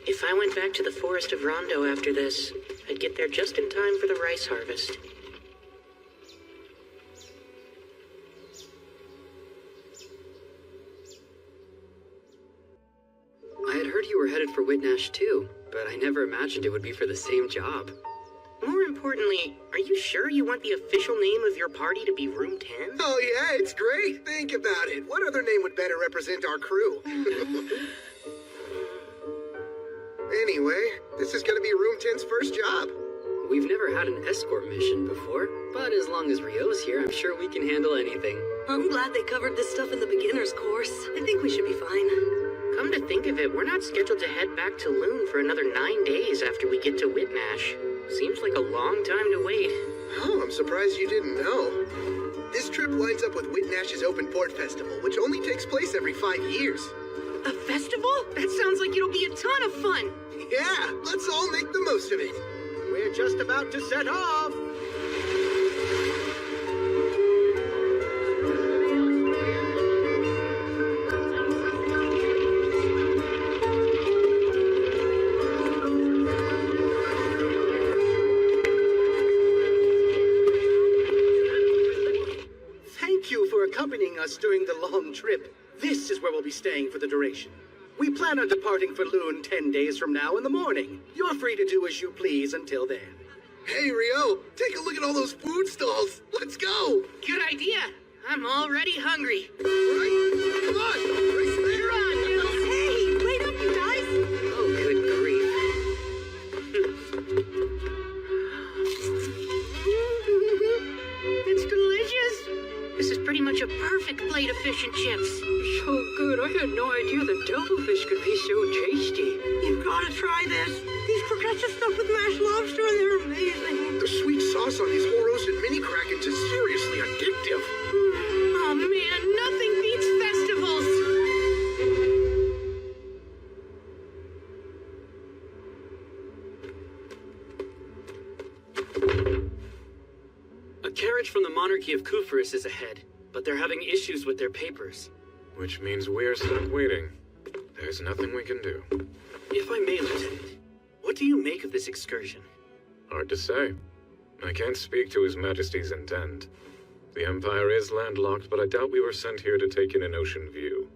If I went back to the Forest of Rondo after this, I'd get there just in time for the rice harvest. I had heard you were headed for Whitnash too, but I never imagined it would be for the same job. More importantly, are you sure you want the official name of your party to be Room 10? Oh yeah, it's great. Think about it. What other name would better represent our crew? Anyway, this is gonna be Room 10's first job. We've never had an escort mission before, but as long as Rio's here, I'm sure we can handle anything. I'm glad they covered this stuff in the beginner's course. I think we should be fine. Come to think of it, we're not scheduled to head back to Loon for another 9 days after we get to Whitnash. Seems like a long time to wait. Oh, I'm surprised you didn't know. This trip lines up with Whitnash's Open Port Festival, which only takes place every 5 years. A festival? That sounds like it'll be a ton of fun. Yeah, let's all make the most of it. We're just about to set off. accompanying us during the long trip. This is where we'll be staying for the duration. We plan on departing for Loon 10 days from now in the morning. You're free to do as you please until then. Hey, Rio, take a look at all those food stalls. Let's go. Good idea. I'm already hungry. Right? Come on. Race there. You're on, Nils. Hey, wait up, you guys! Oh, good grief. It's delicious. This is pretty much a perfect plate of fish and chips. So good. I had no idea that devilfish could be so tasty. You've gotta try this. These croquettes are stuffed with mashed lobster and they're amazing. The sweet sauce on these whole roasted mini krakens is seriously addictive. Oh man, nothing beats festivals. A carriage from the monarchy of Kufris is ahead, but they're having issues with their papers. Which means we're stuck waiting. There's nothing we can do. If I may, Lieutenant, what do you make of this excursion? Hard to say. I can't speak to His Majesty's intent. The Empire is landlocked, but I doubt we were sent here to take in an ocean view.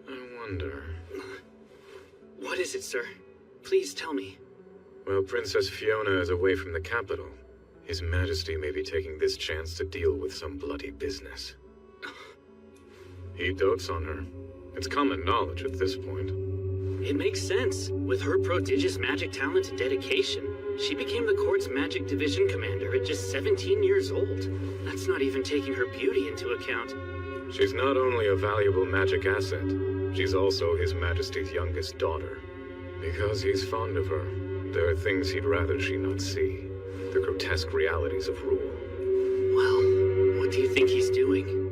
I wonder... What is it, sir? Please tell me. While Princess Fiona is away from the capital, His Majesty may be taking this chance to deal with some bloody business. He dotes on her. It's common knowledge at this point. It makes sense. With her prodigious magic talent and dedication, she became the court's magic division commander at just 17 years old. That's not even taking her beauty into account. She's not only a valuable magic asset, she's also His Majesty's youngest daughter. Because he's fond of her, there are things he'd rather she not see. The grotesque realities of rule. Well, what do you think he's doing?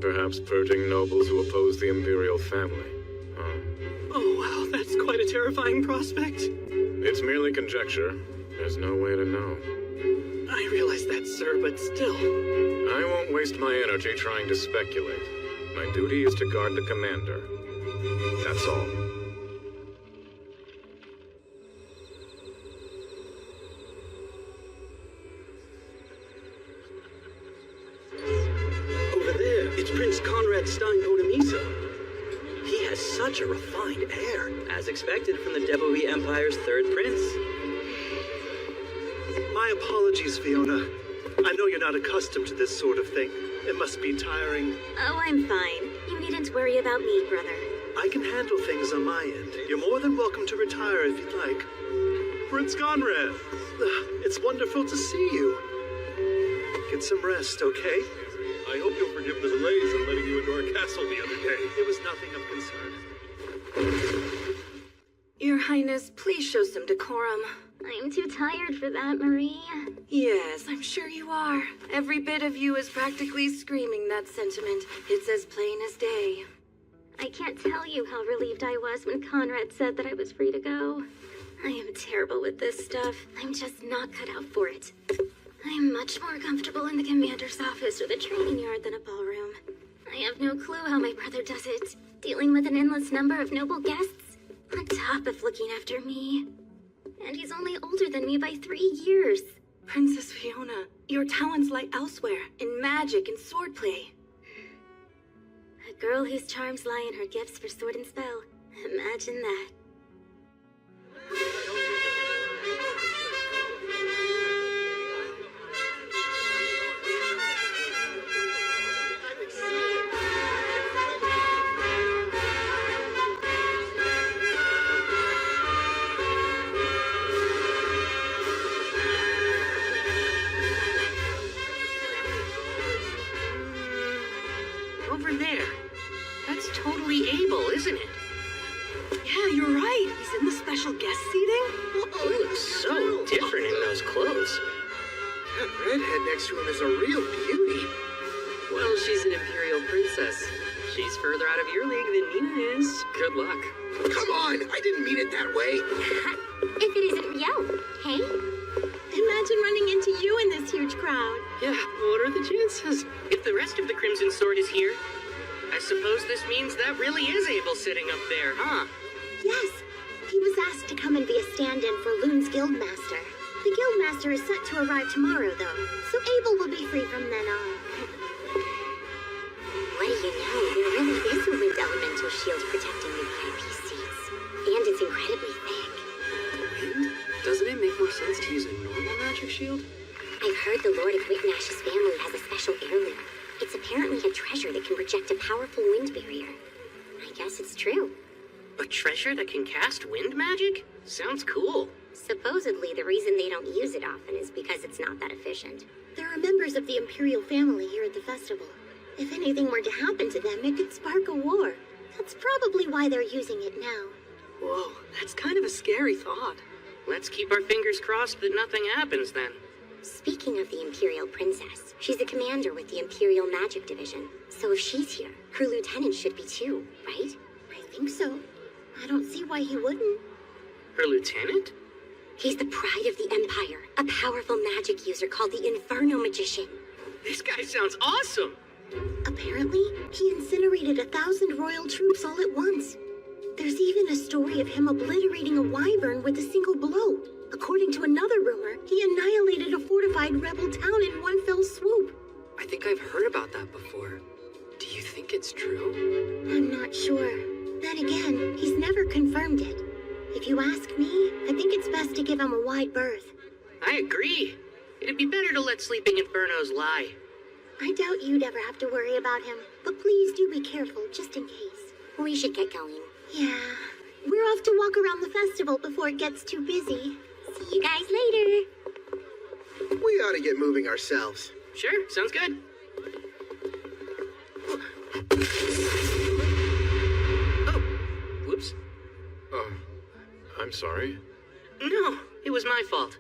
Perhaps purging nobles who oppose the imperial family. Oh, wow, that's quite a terrifying prospect. It's merely conjecture. There's no way to know. I realize that, sir, but still. I won't waste my energy trying to speculate. My duty is to guard the commander. That's all. Over there, it's Prince Conrad Stein Odamisa. He has such a refined air, as expected from the Deboe Empire's third prince. My apologies, Fiona. I know you're not accustomed to this sort of thing. It must be tiring. Oh, I'm fine. You needn't worry about me, brother. I can handle things on my end. You're more than welcome to retire if you'd like. Prince Conrad, it's wonderful to see you. Get some rest, okay? I hope you'll forgive the delays in letting you into our castle the other day. It was nothing of concern. Your Highness, please show some decorum. I'm too tired for that, Marie. Yes, I'm sure you are. Every bit of you is practically screaming that sentiment. It's as plain as day. I can't tell you how relieved I was when Conrad said that I was free to go. I am terrible with this stuff. I'm just not cut out for it. I'm much more comfortable in the commander's office or the training yard than a ballroom. I have no clue how my brother does it, dealing with an endless number of noble guests, on top of looking after me. And he's only older than me by 3 years. Princess Fiona, your talents lie elsewhere, in magic and swordplay. A girl whose charms lie in her gifts for sword and spell. Imagine that. Over there. That's totally Abel, isn't it? Yeah, you're right. He's in the special guest seating. He looks so different in those clothes. That redhead next to him is a real beauty. Well, she's an imperial princess. She's further out of your league than Nina is. Good luck. Come on, I didn't mean it that way. If it isn't Yo, hey? Imagine running into you in this huge crowd. Yeah, what are the chances? If the rest of the Crimson Sword is here, I suppose this means that really is Abel sitting up there, huh? Yes. He was asked to come and be a stand-in for Loon's Guildmaster. The Guildmaster is set to arrive tomorrow, though, so Abel will be free from then on. shield protecting the VIP seats. And it's incredibly thick. Wind? Doesn't it make more sense to use a normal magic shield? I've heard the Lord of Whitnash's family has a special heirloom. It's apparently a treasure that can project a powerful wind barrier. I guess it's true. A treasure that can cast wind magic? Sounds cool. Supposedly, the reason they don't use it often is because it's not that efficient. There are members of the Imperial family here at the festival. If anything were to happen to them, it could spark a war. That's probably why they're using it now. Whoa, that's kind of a scary thought. Let's keep our fingers crossed that nothing happens then. Speaking of the Imperial Princess, she's a commander with the Imperial Magic Division. So if she's here, her lieutenant should be too, right? I think so. I don't see why he wouldn't. Her lieutenant? He's the pride of the Empire, a powerful magic user called the Inferno Magician. This guy sounds awesome! Apparently, he incinerated 1,000 royal troops all at once. There's even a story of him obliterating a wyvern with a single blow. According to another rumor, he annihilated a fortified rebel town in one fell swoop. I think I've heard about that before. Do you think it's true? I'm not sure. Then again, he's never confirmed it. If you ask me, I think it's best to give him a wide berth. I agree. It'd be better to let sleeping infernos lie. I doubt you'd ever have to worry about him, but please do be careful, just in case. We should get going. Yeah. We're off to walk around the festival before it gets too busy. See you guys later. We ought to get moving ourselves. Sure, sounds good. Oh, whoops. I'm sorry. No, it was my fault.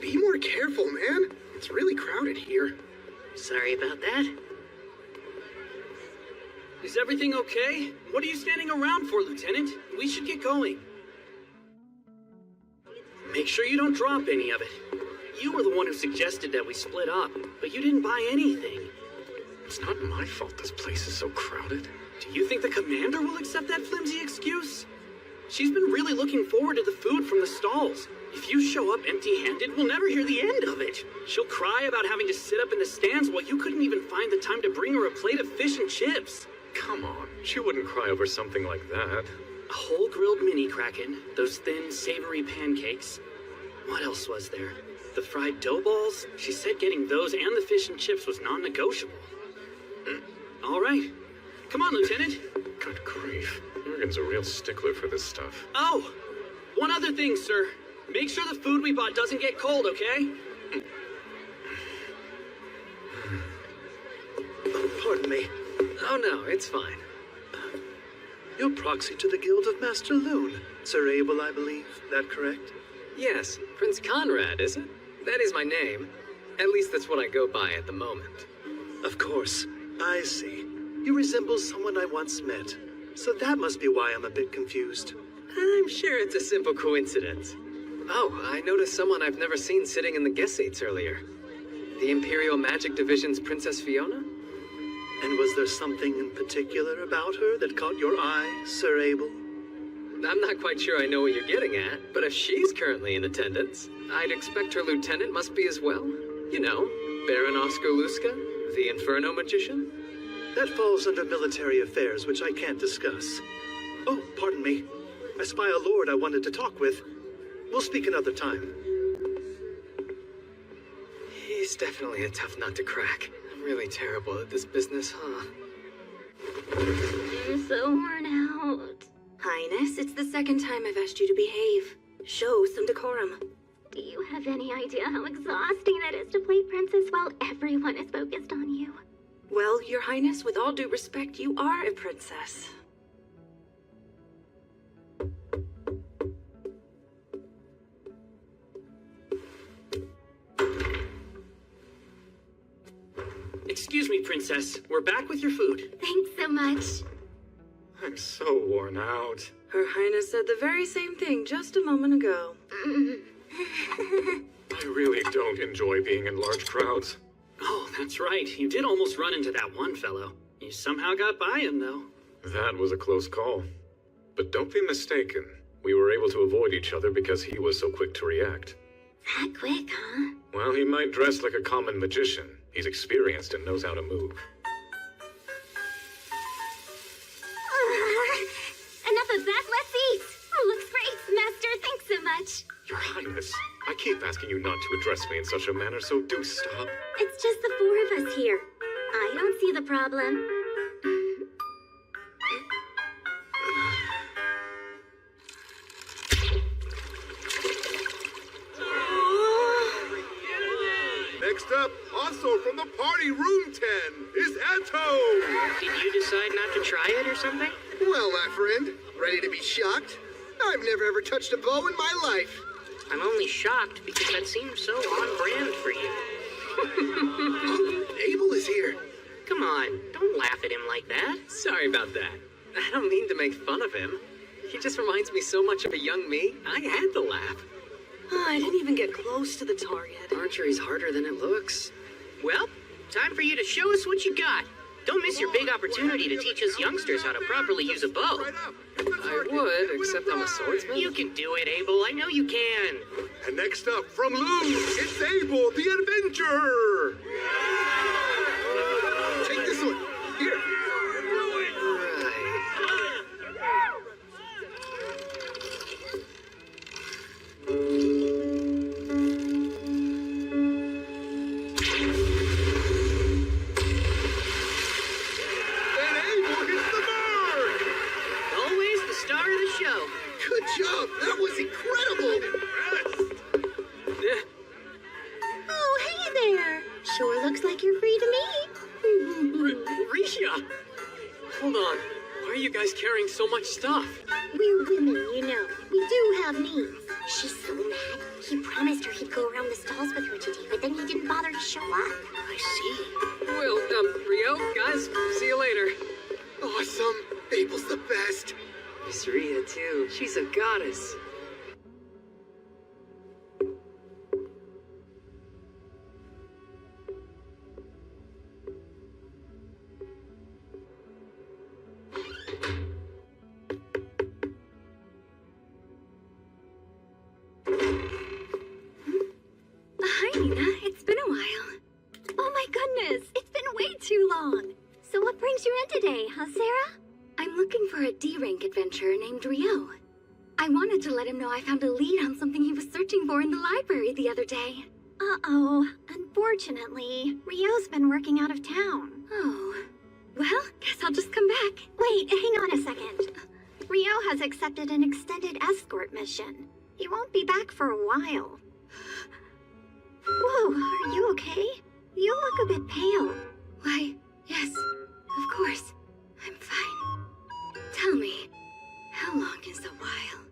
Be more careful, man. It's really crowded here. Sorry about that. Is everything okay? What are you standing around for, Lieutenant? We should get going. Make sure you don't drop any of it. You were the one who suggested that we split up, but you didn't buy anything. It's not my fault this place is so crowded. Do you think the commander will accept that flimsy excuse? She's been really looking forward to the food from the stalls. If you show up empty-handed, we'll never hear the end of it. She'll cry about having to sit up in the stands while you couldn't even find the time to bring her a plate of fish and chips. Come on, she wouldn't cry over something like that. A whole grilled mini kraken, those thin, savory pancakes. What else was there? The fried dough balls? She said getting those and the fish and chips was non-negotiable. All right. Come on, Lieutenant. Good grief. Morgan's a real stickler for this stuff. Oh, one other thing, sir. Make sure the food we bought doesn't get cold, okay? Pardon me. Oh no, it's fine. You're proxy to the Guild of Master Loon. Sir Abel, I believe. That correct? Yes, Prince Conrad, is it? That is my name. At least that's what I go by at the moment. Of course. I see. You resemble someone I once met. So that must be why I'm a bit confused. I'm sure it's a simple coincidence. Oh, I noticed someone I've never seen sitting in the guest seats earlier. The Imperial Magic Division's Princess Fiona? And was there something in particular about her that caught your eye, Sir Abel? I'm not quite sure I know what you're getting at, but if she's currently in attendance, I'd expect her lieutenant must be as well. You know, Baron Oscar Luska, the Inferno Magician. That falls under military affairs, which I can't discuss. Oh, pardon me. I spy a lord I wanted to talk with. We'll speak another time. He's definitely a tough nut to crack. I'm really terrible at this business, huh? I'm so worn out. Highness, it's the second time I've asked you to behave. Show some decorum. Do you have any idea how exhausting that is to play princess while everyone is focused on you? Well, Your Highness, with all due respect, you are a princess. Excuse me, Princess. We're back with your food. Thanks so much. I'm so worn out. Her Highness said the very same thing just a moment ago. I really don't enjoy being in large crowds. Oh, that's right. You did almost run into that one fellow. You somehow got by him, though. That was a close call. But don't be mistaken. We were able to avoid each other because he was so quick to react. That quick, huh? Well, he might dress like a common magician. He's experienced and knows how to move. Agnes, I keep asking you not to address me in such a manner, so do stop. It's just the four of us here. I don't see the problem. Next up, also from the party room 10, is Atto! Did you decide not to try it or something? Well, my friend, ready to be shocked? I've never ever touched a bow in my life. I'm only shocked because that seems so on brand for you. Oh, Abel is here. Come on, don't laugh at him like that. Sorry about that. I don't mean to make fun of him. He just reminds me so much of a young me. I had to laugh. Oh, I didn't even get close to the target. Archery's harder than it looks. Well, time for you to show us what you got. Don't miss your big opportunity to teach us youngsters how to properly use a bow. I would, except I'm a swordsman. You can do it, Abel. I know you can. And next up, from Lou, it's Abel the Adventurer! Take this one. Here. Good job! That was incredible! Oh, hey there! Sure looks like you're free to meet. Risha! Hold on. Why are you guys carrying so much stuff? We're women, you know. We do have needs. She's so mad. He promised her he'd go around the stalls with her today, but then he didn't bother to show up. I see. Well, Rio, guys, see you later. Awesome! Abel's the best! Miss Rhea, too. She's a goddess. Hi, Nina. It's been a while. Oh my goodness, it's been way too long. So what brings you in today, huh, Sarah? I'm looking for a D-rank adventurer named Rio. I wanted to let him know I found a lead on something he was searching for in the library the other day. Uh-oh. Unfortunately, Rio's been working out of town. Oh. Well, guess I'll just come back. Wait, hang on a second. Rio has accepted an extended escort mission. He won't be back for a while. Whoa, are you okay? You look a bit pale. Why, yes, of course. I'm fine. Tell me, how long is a while?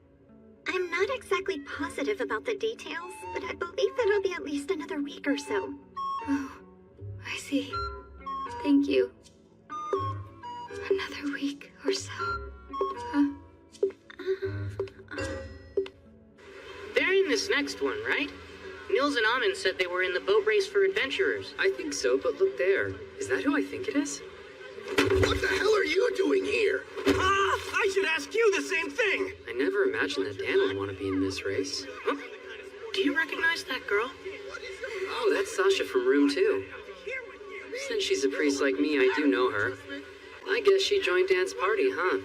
I'm not exactly positive about the details, but I believe it'll be at least another week or so. Oh, I see. Thank you. Another week or so. Huh? They're in this next one, right? Nils and Amon said they were in the boat race for adventurers. I think so, but look there. Is that who I think it is? What the hell are you doing here? I should ask you the same thing! I never imagined that Dan would want to be in this race. Huh? Do you recognize that girl? Oh, that's Sasha from Room 2. Since she's a priest like me, I do know her. I guess she joined Dan's party, huh?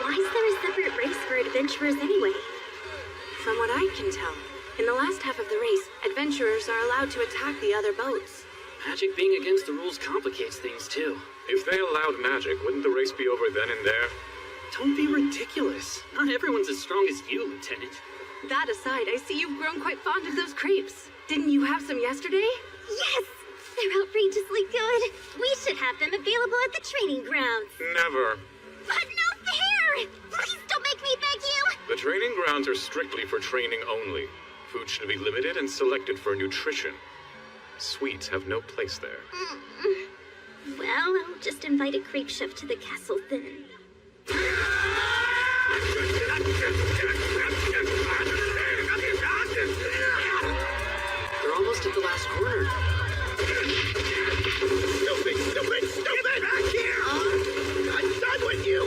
Why is there a separate race for adventurers anyway? From what I can tell, in the last half of the race, adventurers are allowed to attack the other boats. Magic being against the rules complicates things, too. If they allowed magic, wouldn't the race be over then and there? Don't be ridiculous. Not everyone's as strong as you, Lieutenant. That aside, I see you've grown quite fond of those crepes. Didn't you have some yesterday? Yes! They're outrageously good. We should have them available at the training grounds. Never. But no fair! Please don't make me beg you! The training grounds are strictly for training only. Food should be limited and selected for nutrition. Sweets have no place there. Well, I'll just invite a creep chef to the castle then. They're almost at the last corner. Stupid! Get back here! I'm done with you!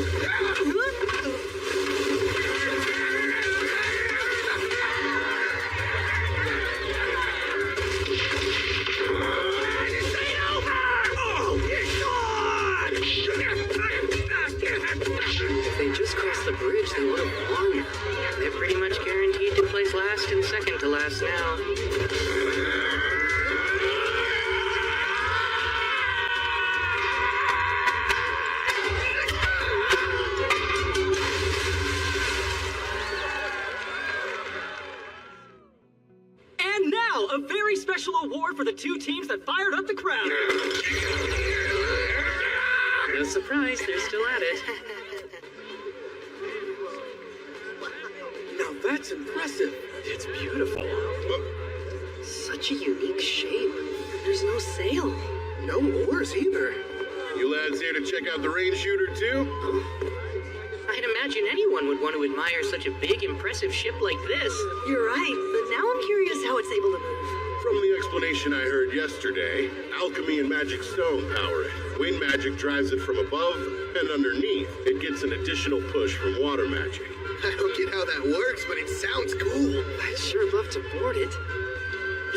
If they just cross place last and second to last now. And now, a very special award for the two teams that fired up the crowd. No surprise, they're still at it. Now that's impressive. It's beautiful. Such a unique shape. There's no sail. No oars either. You lads here to check out the rain shooter too? I'd imagine anyone would want to admire such a big, impressive ship like this. You're right, but now I'm curious how it's able to move. From the explanation I heard yesterday, alchemy and magic stone power it. Wind magic drives it from above, and underneath, it gets an additional push from water magic. I don't get how that works, but it sounds cool. I'd sure love to board it.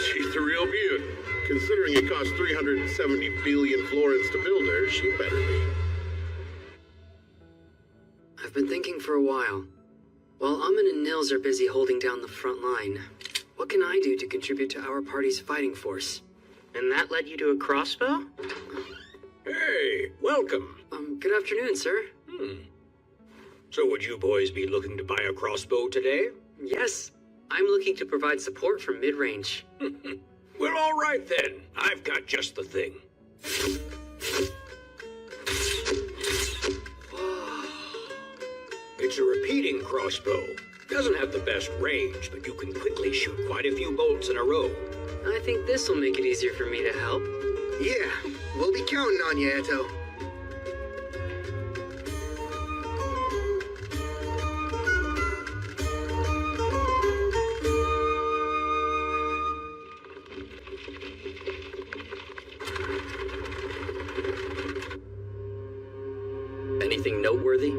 She's a real beaut. Considering it cost 370 billion florins to build her, she better be. I've been thinking for a while. While Amin and Nils are busy holding down the front line, what can I do to contribute to our party's fighting force? And that led you to a crossbow? Hey, welcome. Good afternoon, sir. So would you boys be looking to buy a crossbow today? Yes, I'm looking to provide support for mid-range. Well, all right then. I've got just the thing. It's a repeating crossbow. Doesn't have the best range, but you can quickly shoot quite a few bolts in a row. I think this will make it easier for me to help. Yeah, we'll be counting on you, Eto. Anything noteworthy?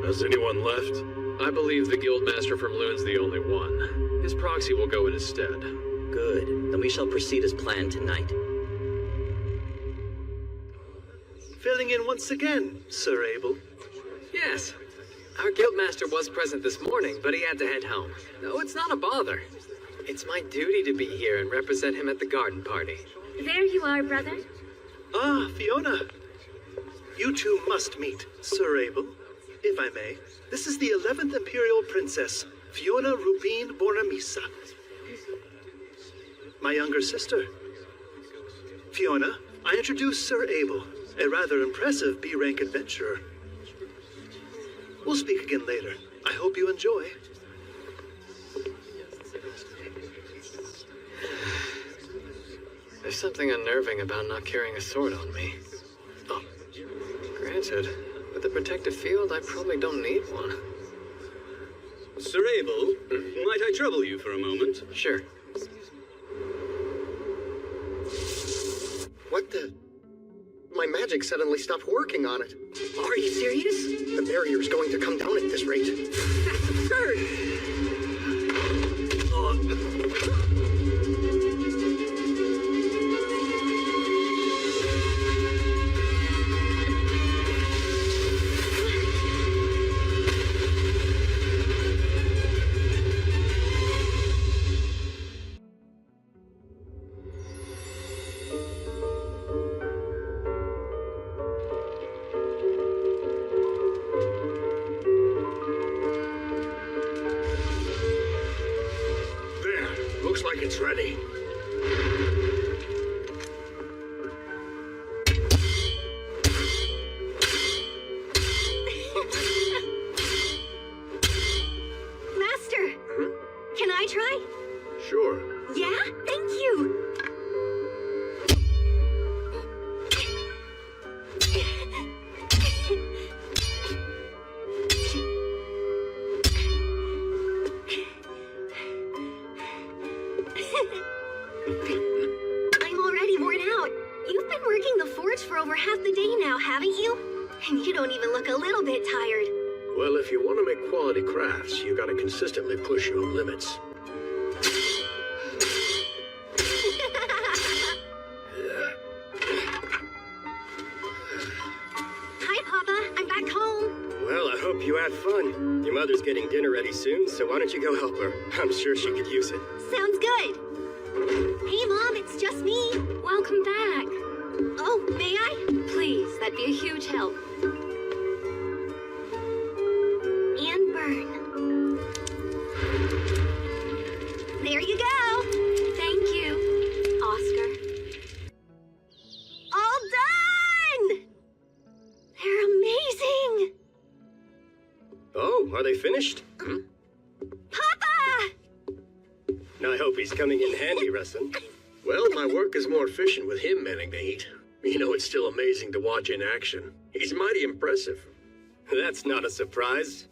Has anyone left? I believe the Guildmaster from Loon's the only one. His proxy will go in his stead. Good. Then we shall proceed as planned tonight. Filling in once again, Sir Abel. Yes. Our Guildmaster was present this morning, but he had to head home. No, it's not a bother. It's my duty to be here and represent him at the garden party. There you are, brother. Ah, Fiona. You two must meet, Sir Abel, if I may. This is the 11th Imperial Princess, Fiona Rubin Bornamisa. My younger sister. Fiona, I introduce Sir Abel, a rather impressive B-rank adventurer. We'll speak again later. I hope you enjoy. There's something unnerving about not carrying a sword on me. Oh, granted, with the protective field, I probably don't need one. Sir Abel, might I trouble you for a moment? Sure. What the? My magic suddenly stopped working on it. Are you serious? The barrier's going to come down at this rate. That's absurd! Looks like it's ready. Master! Can I try? Sure. Yeah? Thank you! I'm already worn out. You've been working the forge for over half the day now, haven't you? And you don't even look a little bit tired. Well, if you want to make quality crafts, you gotta consistently push your own limits. Hi, Papa. I'm back home. Well, I hope you you had fun. Your mother's getting dinner ready soon, so why don't you go help her? I'm sure she could use it. Sounds good. Hey, Mom, it's just me. Welcome back. Oh, may I? Please, that'd be a huge help. And burn. There you go. Thank you, Oscar. All done! They're amazing! Oh, are they finished? Papa! I hope he's coming in handy, Rustin. Well, my work is more efficient with him manning the heat. You know, it's still amazing to watch in action. He's mighty impressive. That's not a surprise.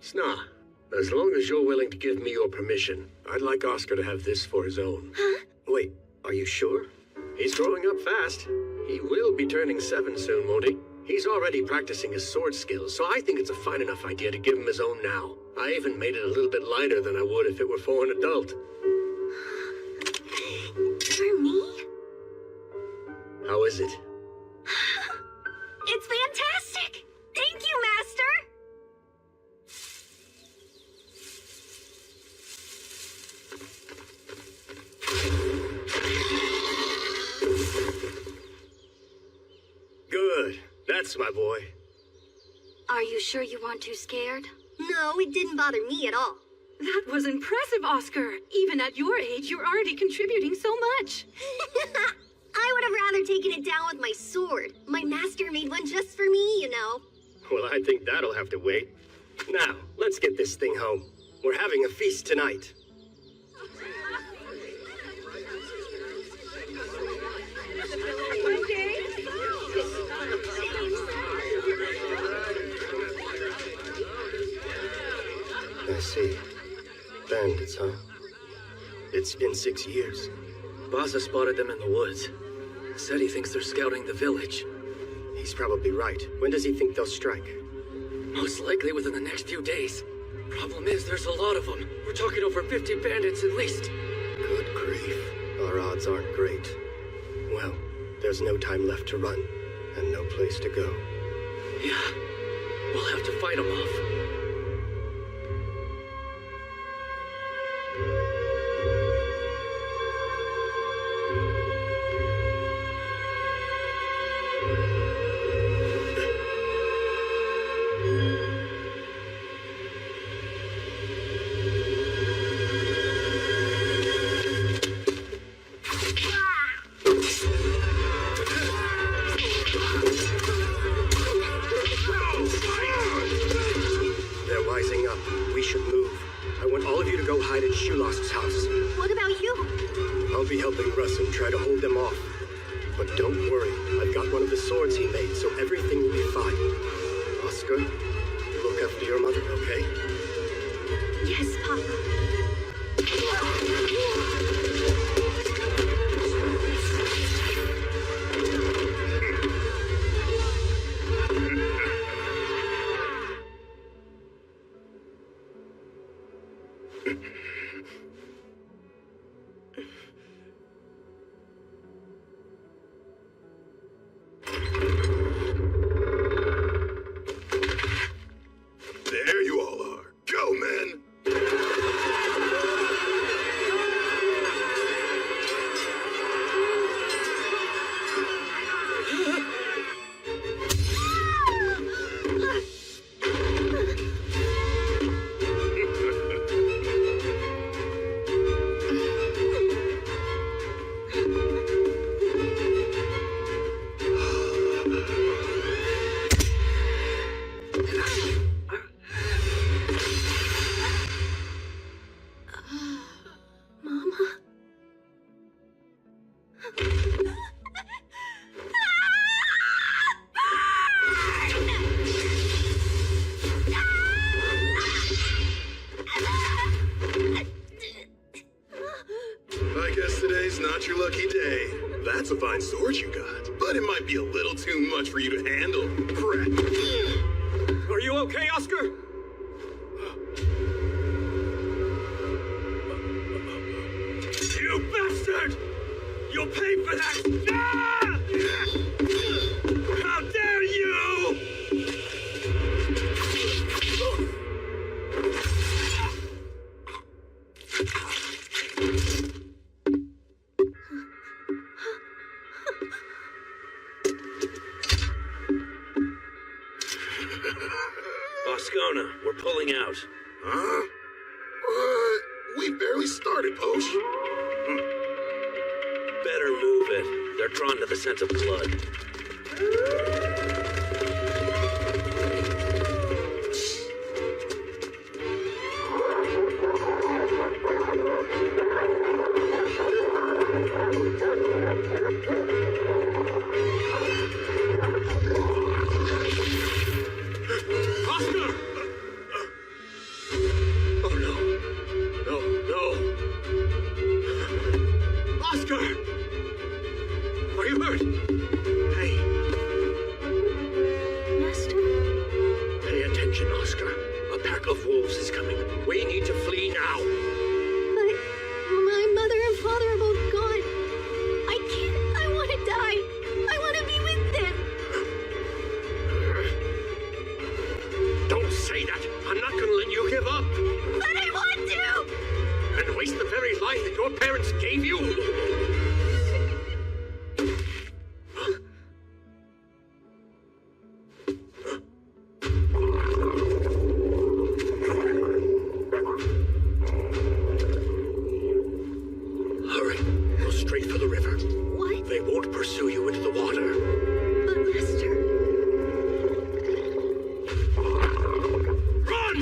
Sna, as long as you're willing to give me your permission, I'd like Oscar to have this for his own. Huh? Wait, are you sure? He's growing up fast. He will be turning 7 soon, won't he? He's already practicing his sword skills, so I think it's a fine enough idea to give him his own now. I even made it a little bit lighter than I would if it were for an adult. For me? How is it? It's fantastic! Thank you, Master! Good. That's my boy. Are you sure you weren't too scared? No, it didn't bother me at all. That was impressive, Oscar. Even at your age, you're already contributing so much. I would have rather taken it down with my sword. My master made one just for me, you know. Well, I think that'll have to wait. Now, let's get this thing home. We're having a feast tonight. I see. Bandits, huh? It's been 6 years. Baza spotted them in the woods. Said he thinks they're scouting the village. He's probably right. When does he think they'll strike? Most likely within the next few days. Problem is, there's a lot of them. We're talking over 50 bandits at least. Good grief. Our odds aren't great. Well, there's no time left to run, and no place to go. Yeah, we'll have to fight them off. What about you? I'll be helping Russ and try to hold them off. But don't worry, I've got one of the swords he made, so everything will be fine. Oscar, look after your mother, okay? Yes, Papa. There you all are. Go, men! I guess today's not your lucky day. That's a fine sword you got, but it might be a little too much for you to handle. Crap. Are you okay, Oscar? You bastard! You'll pay for that! Ah! How dare pulling out. Huh? We barely started, Posh. Better move it. They're drawn to the scent of blood. Oscar! Oh no. No, no. Oscar! Are you hurt? Hey. Master? Pay attention, Oscar. A pack of wolves is coming. We need to flee now. But my mother and father are both gone. I can't. I want to die. I want to be with them. Don't say that. I'm not gonna let you give up. But I want to! And waste the very life that your parents gave you? Hurry. Go straight for the river. What? They won't pursue you into the water. But Master... Run!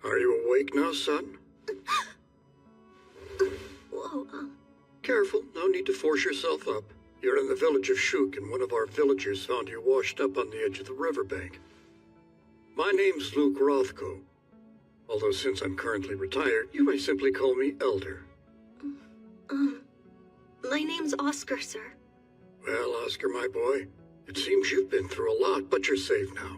Are you awake now, son? Whoa, Careful, no need to force yourself up. You're in the village of Shuk, and one of our villagers found you washed up on the edge of the riverbank. My name's Luke Rothko. Although since I'm currently retired, you may simply call me Elder. my name's Oscar, sir. Well, Oscar, my boy, it seems you've been through a lot, but you're safe now.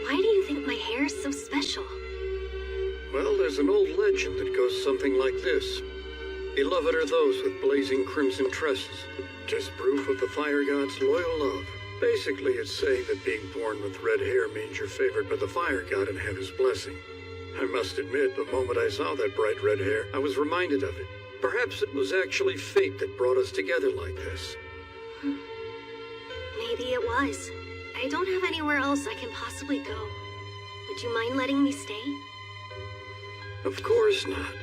Why do you think my hair is so special? Well, there's an old legend that goes something like this. Beloved are those with blazing crimson tresses. 'Tis proof of the fire god's loyal love. Basically, it's saying that being born with red hair means you're favored by the fire god and have his blessing. I must admit, the moment I saw that bright red hair, I was reminded of it. Perhaps it was actually fate that brought us together like this. Maybe it was. I don't have anywhere else I can possibly go. Would you mind letting me stay? Of course not.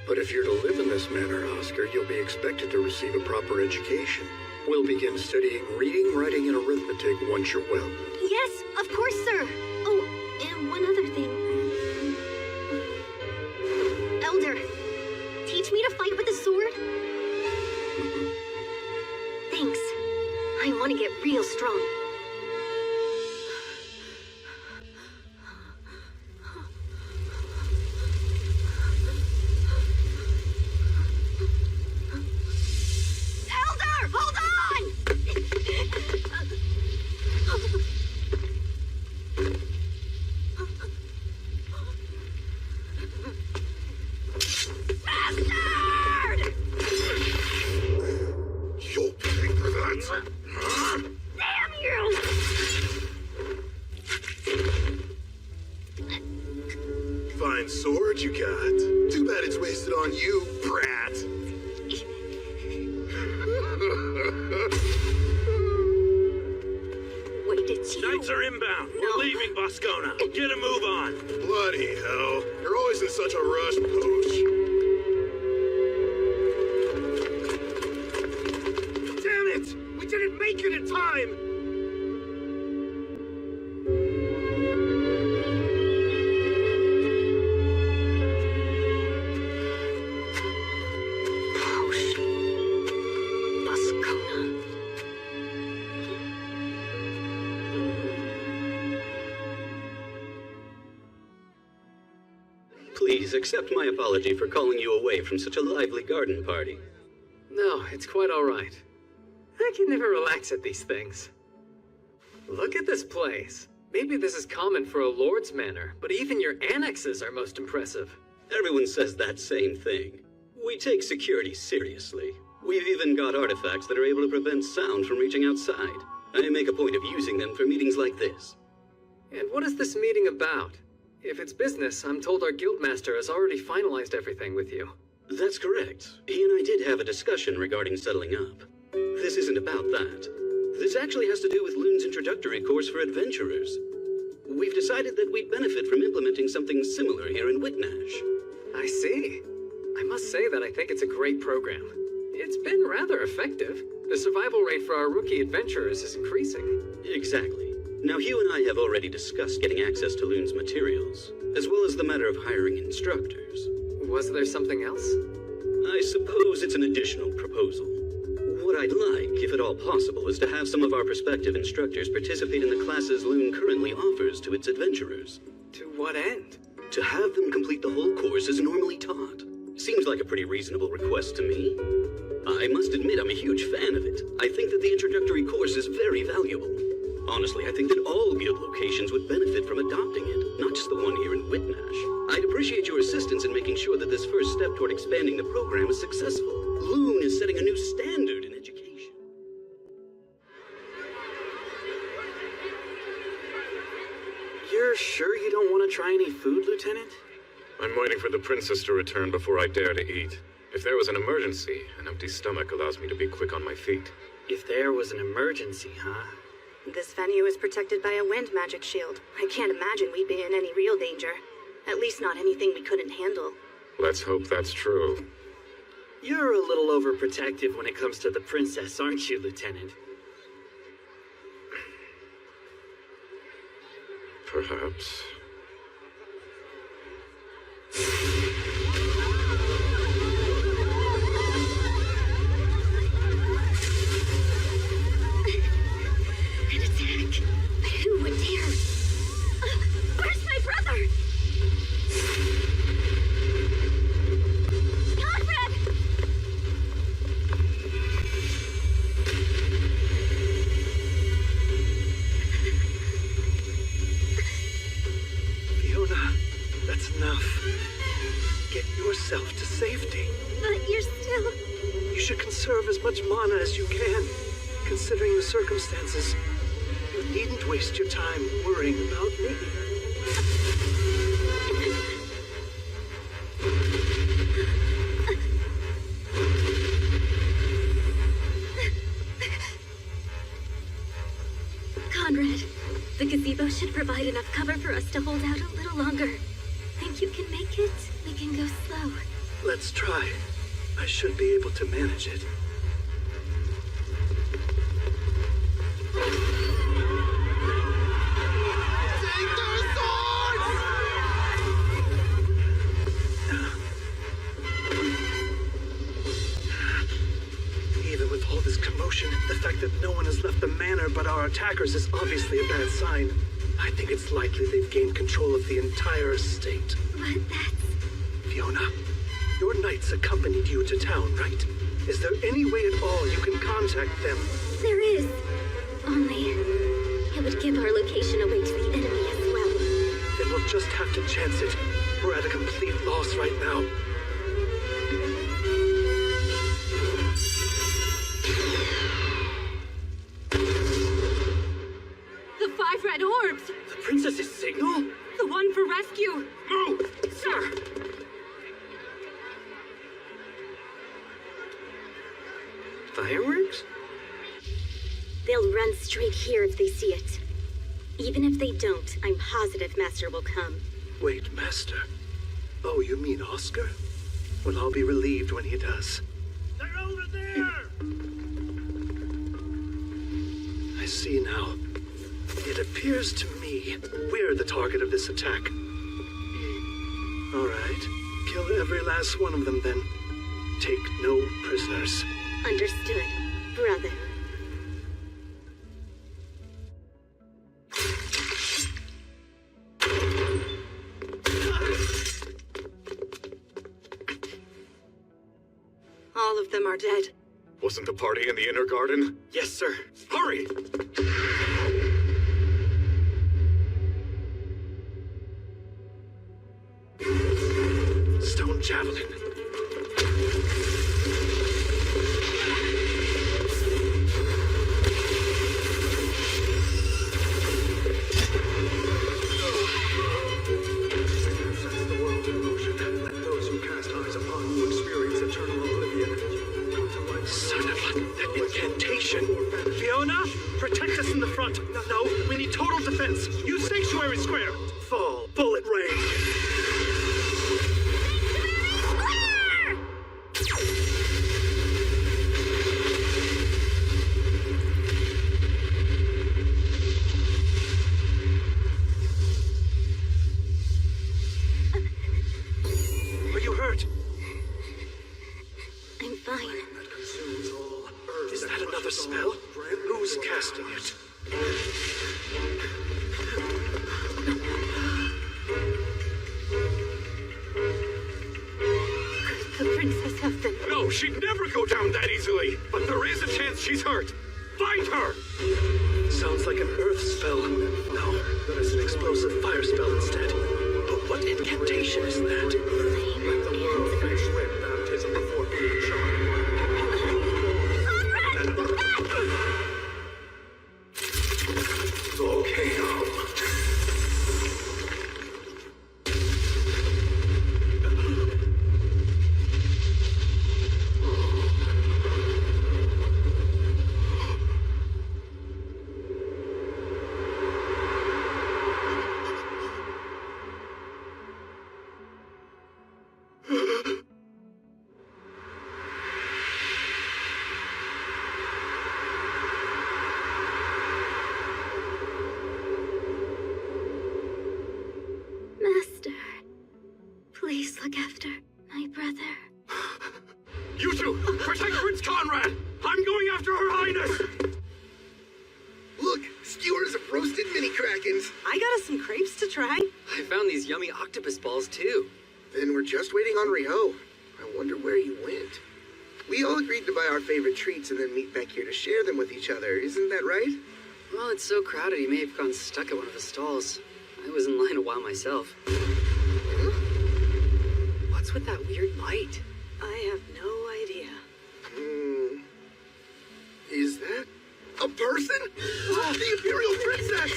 But if you're to live in this manner, Oscar, you'll be expected to receive a proper education. We'll begin studying reading, writing, and arithmetic once you're well. Yes, of course, sir. Oh, and one other thing. Elder, teach me to fight with a sword? Thanks. I want to get real strong. Elder, hold on! Bastard! You'll pay for that. Damn you! Fine sword you got. Too bad it's wasted on you, brat. Wait, it's you. Knights are inbound. We're leaving Boscona. Get a move on. Bloody hell. You're always in such a rush, Poach. Damn it! We didn't make it in time! accept my apology for calling you away from such a lively garden party. No, it's quite all right. I can never relax at these things. Look at this place. Maybe this is common for a lord's manor, but even your annexes are most impressive. Everyone says that same thing. We take security seriously. We've even got artifacts that are able to prevent sound from reaching outside. I make a point of using them for meetings like this. And what is this meeting about? If it's business, I'm told our guildmaster has already finalized everything with you. That's correct. He and I did have a discussion regarding settling up. This isn't about that. This actually has to do with Loon's introductory course for adventurers. We've decided that we'd benefit from implementing something similar here in Whitnash. I see. I must say that I think it's a great program. It's been rather effective. The survival rate for our rookie adventurers is increasing. Exactly. Now, Hugh and I have already discussed getting access to Loon's materials, as well as the matter of hiring instructors. Was there something else? I suppose it's an additional proposal. What I'd like, if at all possible, is to have some of our prospective instructors participate in the classes Loon currently offers to its adventurers. To what end? To have them complete the whole course as normally taught. Seems like a pretty reasonable request to me. I must admit I'm a huge fan of it. I think that the introductory course is very valuable. Honestly, I think that all guild locations would benefit from adopting it, not just the one here in Whitnash. I'd appreciate your assistance in making sure that this first step toward expanding the program is successful. Loon is setting a new standard in education. You're sure you don't want to try any food, Lieutenant? I'm waiting for the princess to return before I dare to eat. If there was an emergency, an empty stomach allows me to be quick on my feet. If there was an emergency, huh? This venue is protected by a wind magic shield. I can't imagine we'd be in any real danger. At least not anything we couldn't handle. Let's hope that's true. You're a little overprotective when it comes to the princess, aren't you, Lieutenant? Perhaps. An attack? Who would dare? Where's my brother? Conrad! Fiona, that's enough. Get yourself to safety. But you're still... You should conserve as much mana as you can. Considering the circumstances, you needn't waste your time worrying about me. Conrad, the gazebo should provide enough cover for us to hold out a little longer. Think you can make it? We can go slow. Let's try. I should be able to manage it. Even with all this commotion, the fact that no one has left the manor but our attackers is obviously a bad sign. I think it's likely they've gained control of the entire estate. But that's... Fiona, your knights accompanied you to town, right? Is there any way at all you can contact them? There is. Only... it would give our location away to the enemy as well. Then we'll just have to chance it. We're at a complete loss right now. The 5 red orbs! The princess's signal? The one for rescue! Move! Sir! Fireworks? They'll run straight here if they see it. Even if they don't, I'm positive Master will come. Wait, Master. Oh, you mean Oscar? Well, I'll be relieved when he does. They're over there! I see now. It appears to me we're the target of this attack. All right. Kill every last one of them, then. Take no prisoners. Understood, brother. All of them are dead. Wasn't the party in the inner garden? Yes, sir. Hurry! Stone javelin. Fiona, protect us in the front. No, we need total defense. Use Sanctuary Square. Fall, bullet rain. Are you hurt? I'm fine. Is that another spell? Who's casting it? The princess have been... No, she'd never go down that easily! But there is a chance she's hurt! Find her! Sounds like an earth spell. No, that is an explosive fire spell instead. But what incantation is that? Let the world face red baptism before being charmed. Volcano. Master, please look after my brother. You two, protect Prince Conrad! I'm going after Her Highness! Look, skewers of roasted mini krakens. I got us some crepes to try. I found these yummy octopus balls too. Then we're just waiting on Ryo. I wonder where he went. We all agreed to buy our favorite treats and then meet back here to share them with each other. Isn't that right? Well, it's so crowded he may have gotten stuck at one of the stalls. I was in line a while myself. What's with that weird light? I have no idea. Is that a person? The Imperial Princess!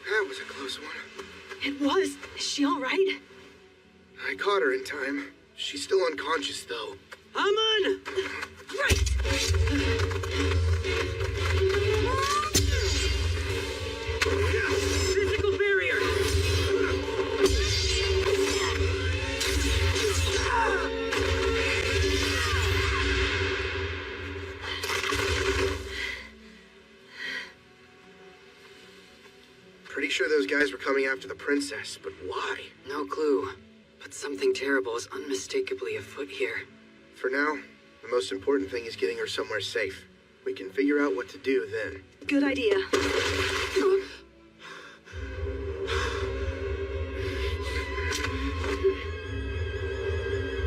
That was a close one. It was. Is she all right? I caught her in time. She's still unconscious, though. Aman! Right! Physical barrier! Pretty sure those guys were coming after the princess, but why? No clue. But something terrible is unmistakably afoot here. For now, the most important thing is getting her somewhere safe. We can figure out what to do then. Good idea.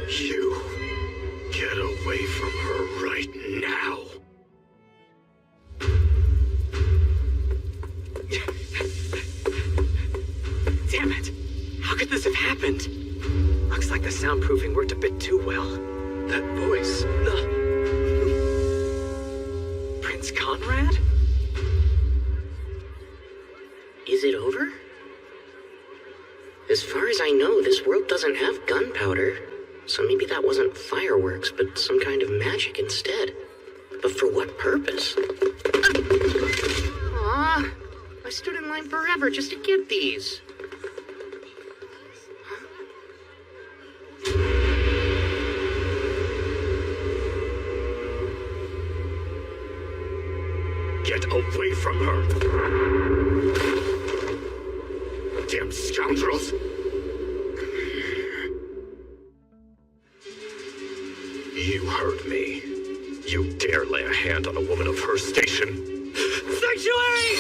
You get away from her right now. Damn it! How could this have happened? Looks like the soundproofing worked a bit too well. That voice. Prince Conrad? Is it over? As far as I know, this world doesn't have gunpowder. So maybe that wasn't fireworks, but some kind of magic instead. But for what purpose? Aw, I stood in line forever just to get these. Get away from her! Damn scoundrels! You heard me. You dare lay a hand on a woman of her station? Sanctuary!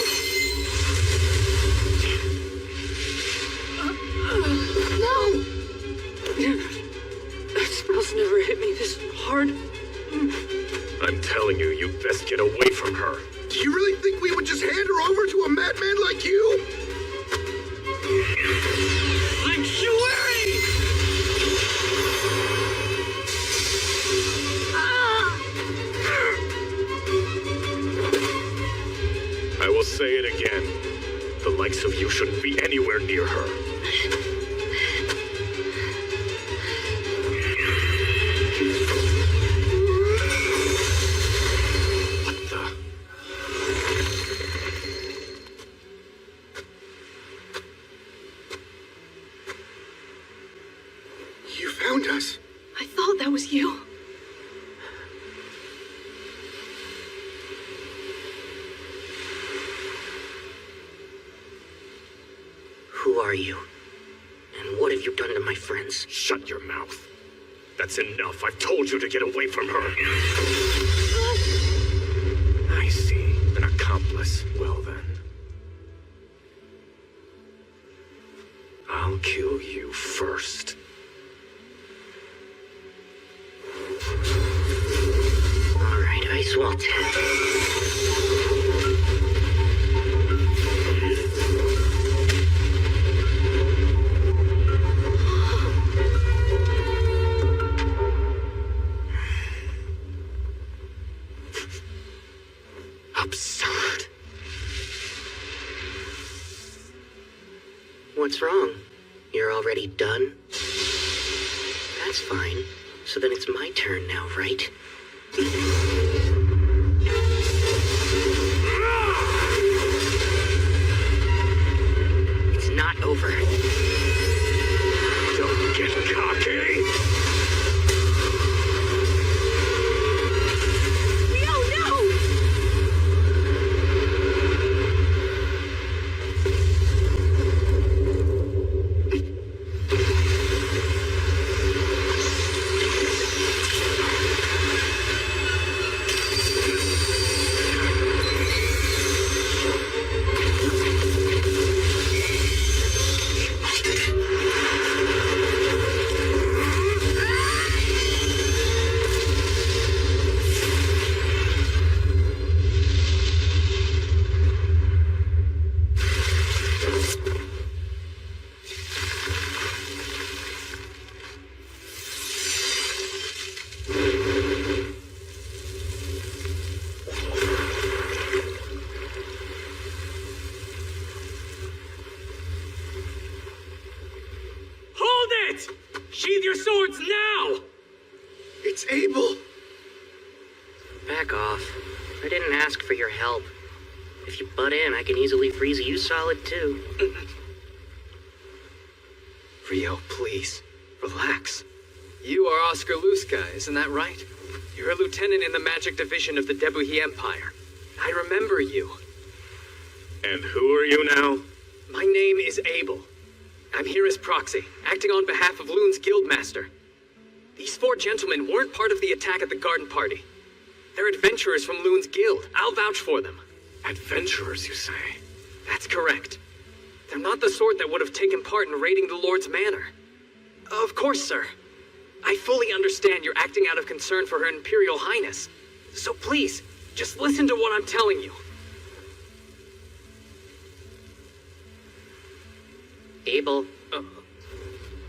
say it again. The likes of you shouldn't be anywhere near her. What the? You found us. I thought that was you. Who are you? And what have you done to my friends? Shut your mouth. That's enough. I've told you to get away from her. I see. An accomplice. Well then. I'll kill you first. Alright, Ice Wall 10. Absurd. What's wrong? You're already done? That's fine. So then it's my turn now, right? It's not over. Don't get cocky. Sheathe your swords now! It's Abel! Back off. I didn't ask for your help. If you butt in, I can easily freeze you solid too. Rio, please. Relax. You are Oscar Luska, isn't that right? You're a lieutenant in the magic division of the Debuhi Empire. I remember you. And who are you now? My name is Abel. I'm here as proxy, acting on behalf of Loon's guildmaster. These four gentlemen weren't part of the attack at the garden party. They're adventurers from Loon's guild. I'll vouch for them. Adventurers, you say? That's correct. They're not the sort that would have taken part in raiding the Lord's manor. Of course, sir. I fully understand you're acting out of concern for Her Imperial Highness. So please, just listen to what I'm telling you. Abel,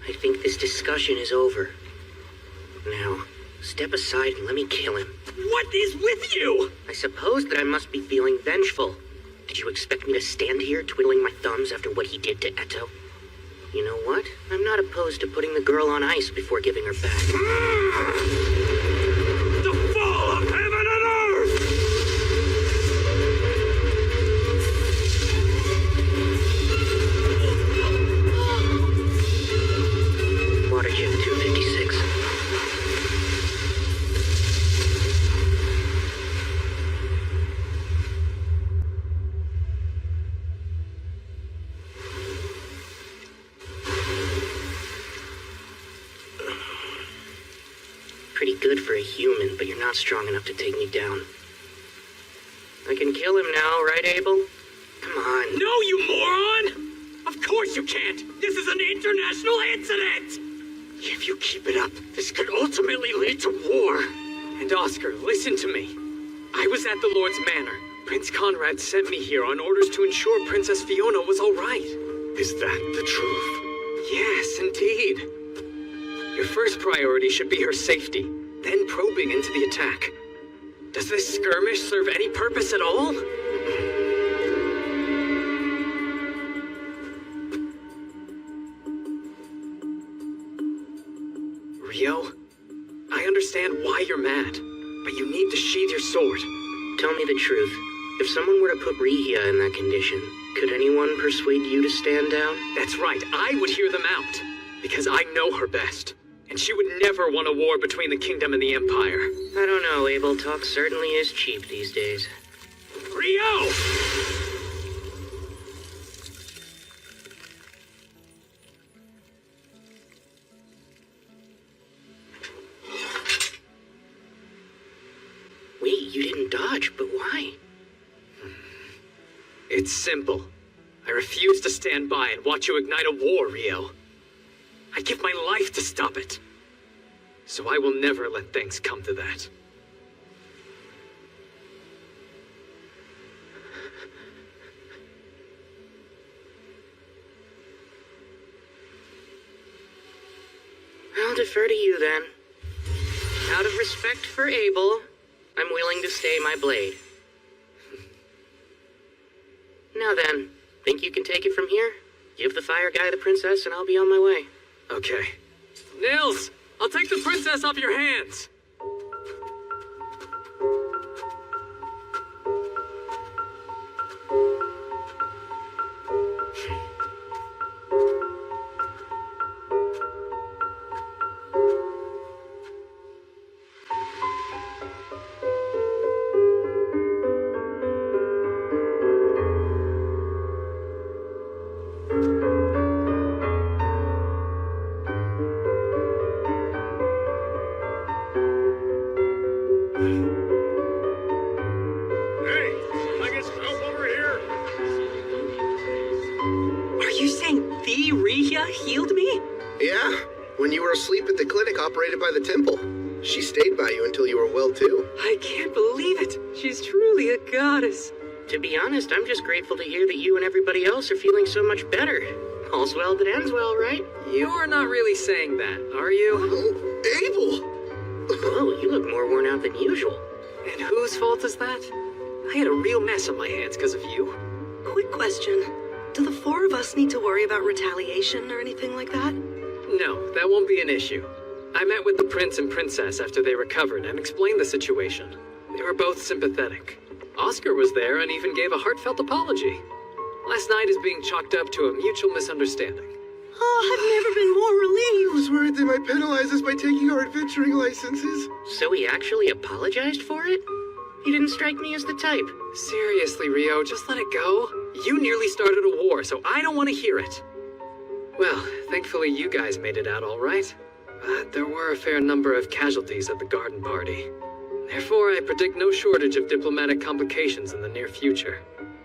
I think this discussion is over. Now, step aside and let me kill him. What is with you? I suppose that I must be feeling vengeful. Did you expect me to stand here twiddling my thumbs after what he did to Eto? You know what? I'm not opposed to putting the girl on ice before giving her back. The fall of heaven and earth! Water Gym 256. Pretty good for a human, but you're not strong enough to take me down. I can kill him now, right, Abel? Come on. No, you moron! Of course you can't! This is an international incident! If you keep it up, this could ultimately lead to war. And Oscar, listen to me. I was at the Lord's Manor. Prince Conrad sent me here on orders to ensure Princess Fiona was all right. Is that the truth? Yes, indeed. Your first priority should be her safety, then probing into the attack. Does this skirmish serve any purpose at all? Rio. I understand why you're mad, but you need to sheathe your sword. Tell me the truth. If someone were to put Rihia in that condition, could anyone persuade you to stand down? That's right, I would hear them out, because I know her best. And she would never want a war between the kingdom and the empire. I don't know, Abel. Talk certainly is cheap these days. Rio! Wait, you didn't dodge, but why? It's simple. I refuse to stand by and watch you ignite a war, Rio. I'd give my life to stop it. So I will never let things come to that. I'll defer to you then. Out of respect for Abel, I'm willing to stay my blade. Now then, think you can take it from here? Give the fire guy the princess and I'll be on my way. Okay. Nils, I'll take the princess off your hands. Asleep at the clinic operated by the temple. She stayed by you until you were well too. I can't believe it. She's truly a goddess. To be honest, I'm just grateful to hear that you and everybody else are feeling so much better. All's well that ends well, right? You're not really saying that, are you? Oh, Abel! Oh, you look more worn out than usual. And whose fault is that? I had a real mess on my hands because of you. Quick question. Do the four of us need to worry about retaliation or anything like that? No, that won't be an issue. I met with the prince and princess after they recovered and explained the situation. They were both sympathetic. Oscar was there and even gave a heartfelt apology. Last night is being chalked up to a mutual misunderstanding. Oh, I've never been more relieved. I was worried they might penalize us by taking our adventuring licenses. So he actually apologized for it? He didn't strike me as the type. Seriously, Rio, just let it go. You nearly started a war, so I don't want to hear it. Well, thankfully you guys made it out all right. But there were a fair number of casualties at the garden party. Therefore, I predict no shortage of diplomatic complications in the near future.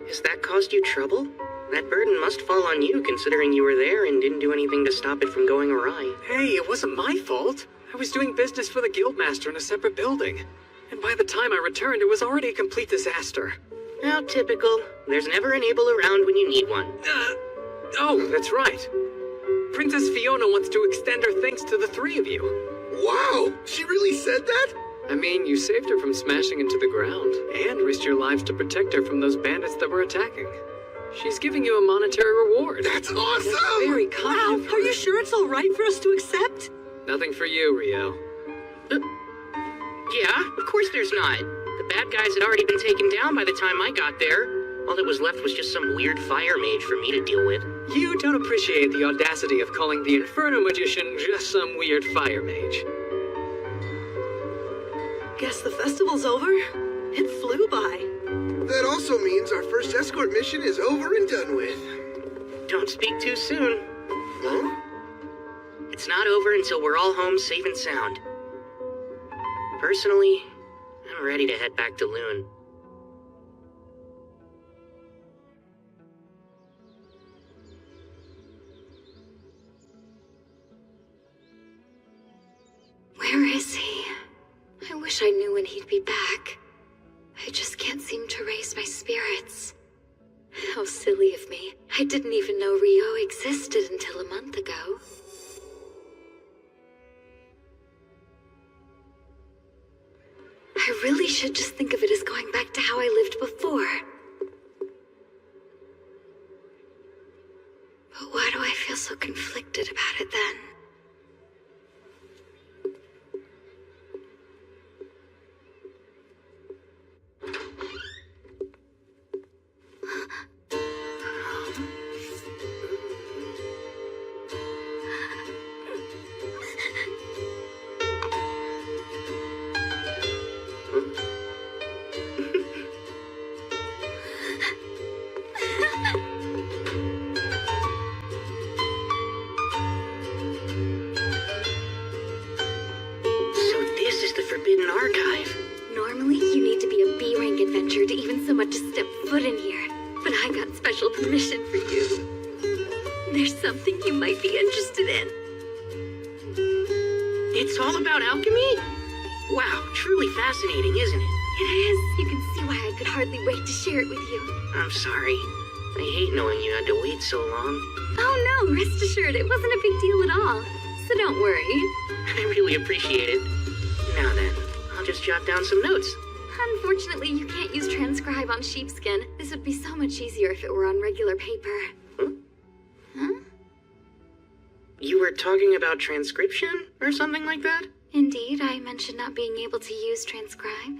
Has that caused you trouble? That burden must fall on you, considering you were there and didn't do anything to stop it from going awry. Hey, it wasn't my fault. I was doing business for the guildmaster in a separate building. And by the time I returned, it was already a complete disaster. How typical. There's never an Abel around when you need one. Oh, that's right. Princess Fiona wants to extend her thanks to the three of you. Wow! She really said that? I mean, you saved her from smashing into the ground, and risked your lives to protect her from those bandits that were attacking. She's giving you a monetary reward. That's awesome! That's very kind. Wow, are you sure it's all right for us to accept? Nothing for you, Rio. Yeah, of course there's not. The bad guys had already been taken down by the time I got there. All that was left was just some weird fire mage for me to deal with. You don't appreciate the audacity of calling the Inferno Magician just some weird fire mage. Guess the festival's over. It flew by. That also means our first escort mission is over and done with. Don't speak too soon. Huh? It's not over until we're all home safe and sound. Personally, I'm ready to head back to Loon. Where is he? I wish I knew when he'd be back. I just can't seem to raise my spirits. How silly of me. I didn't even know Rio existed until a month ago. I really should just think of it as going back to how I lived before. But why do I feel so conflicted about it then? There's something you might be interested in. It's all about alchemy? Wow, truly fascinating, isn't it? It is. You can see why I could hardly wait to share it with you. I'm sorry. I hate knowing you had to wait so long. Oh no, rest assured, it wasn't a big deal at all. So don't worry. I really appreciate it. Now then, I'll just jot down some notes. Unfortunately, you can't use transcribe on sheepskin. This would be so much easier if it were on regular paper. Huh? You were talking about transcription or something like that? Indeed, I mentioned not being able to use transcribe.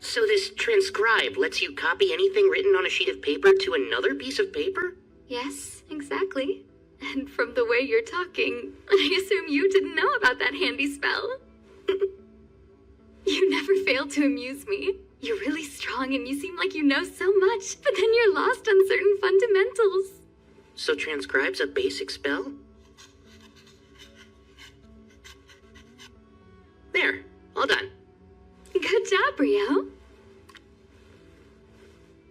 So this transcribe lets you copy anything written on a sheet of paper to another piece of paper? Yes, exactly. And from the way you're talking, I assume you didn't know about that handy spell. You never fail to amuse me. You're really strong and you seem like you know so much, but then you're lost on certain fundamentals. So transcribe's a basic spell? There, all done. Good job, Rio.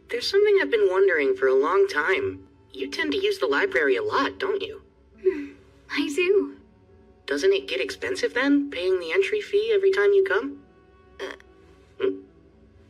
There's something I've been wondering for a long time. You tend to use the library a lot, don't you? I do. Doesn't it get expensive then, paying the entry fee every time you come?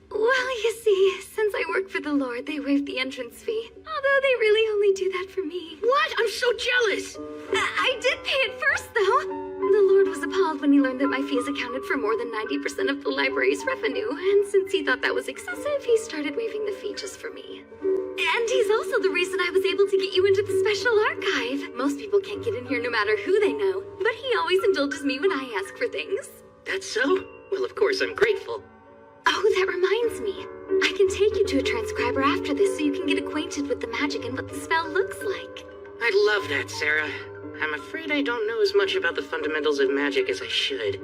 Well, you see, since I work for the Lord, they waive the entrance fee. Although they really only do that for me. What? I'm so jealous! I did pay it first, though. The Lord was appalled when he learned that my fees accounted for more than 90% of the library's revenue, and since he thought that was excessive, he started waiving the fee just for me. And he's also the reason I was able to get you into the special archive. Most people can't get in here no matter who they know, but he always indulges me when I ask for things. That's so? Well, of course I'm grateful. Oh, that reminds me. I can take you to a transcriber after this so you can get acquainted with the magic and what the spell looks like. I'd love that, Sarah. I'm afraid I don't know as much about the fundamentals of magic as I should.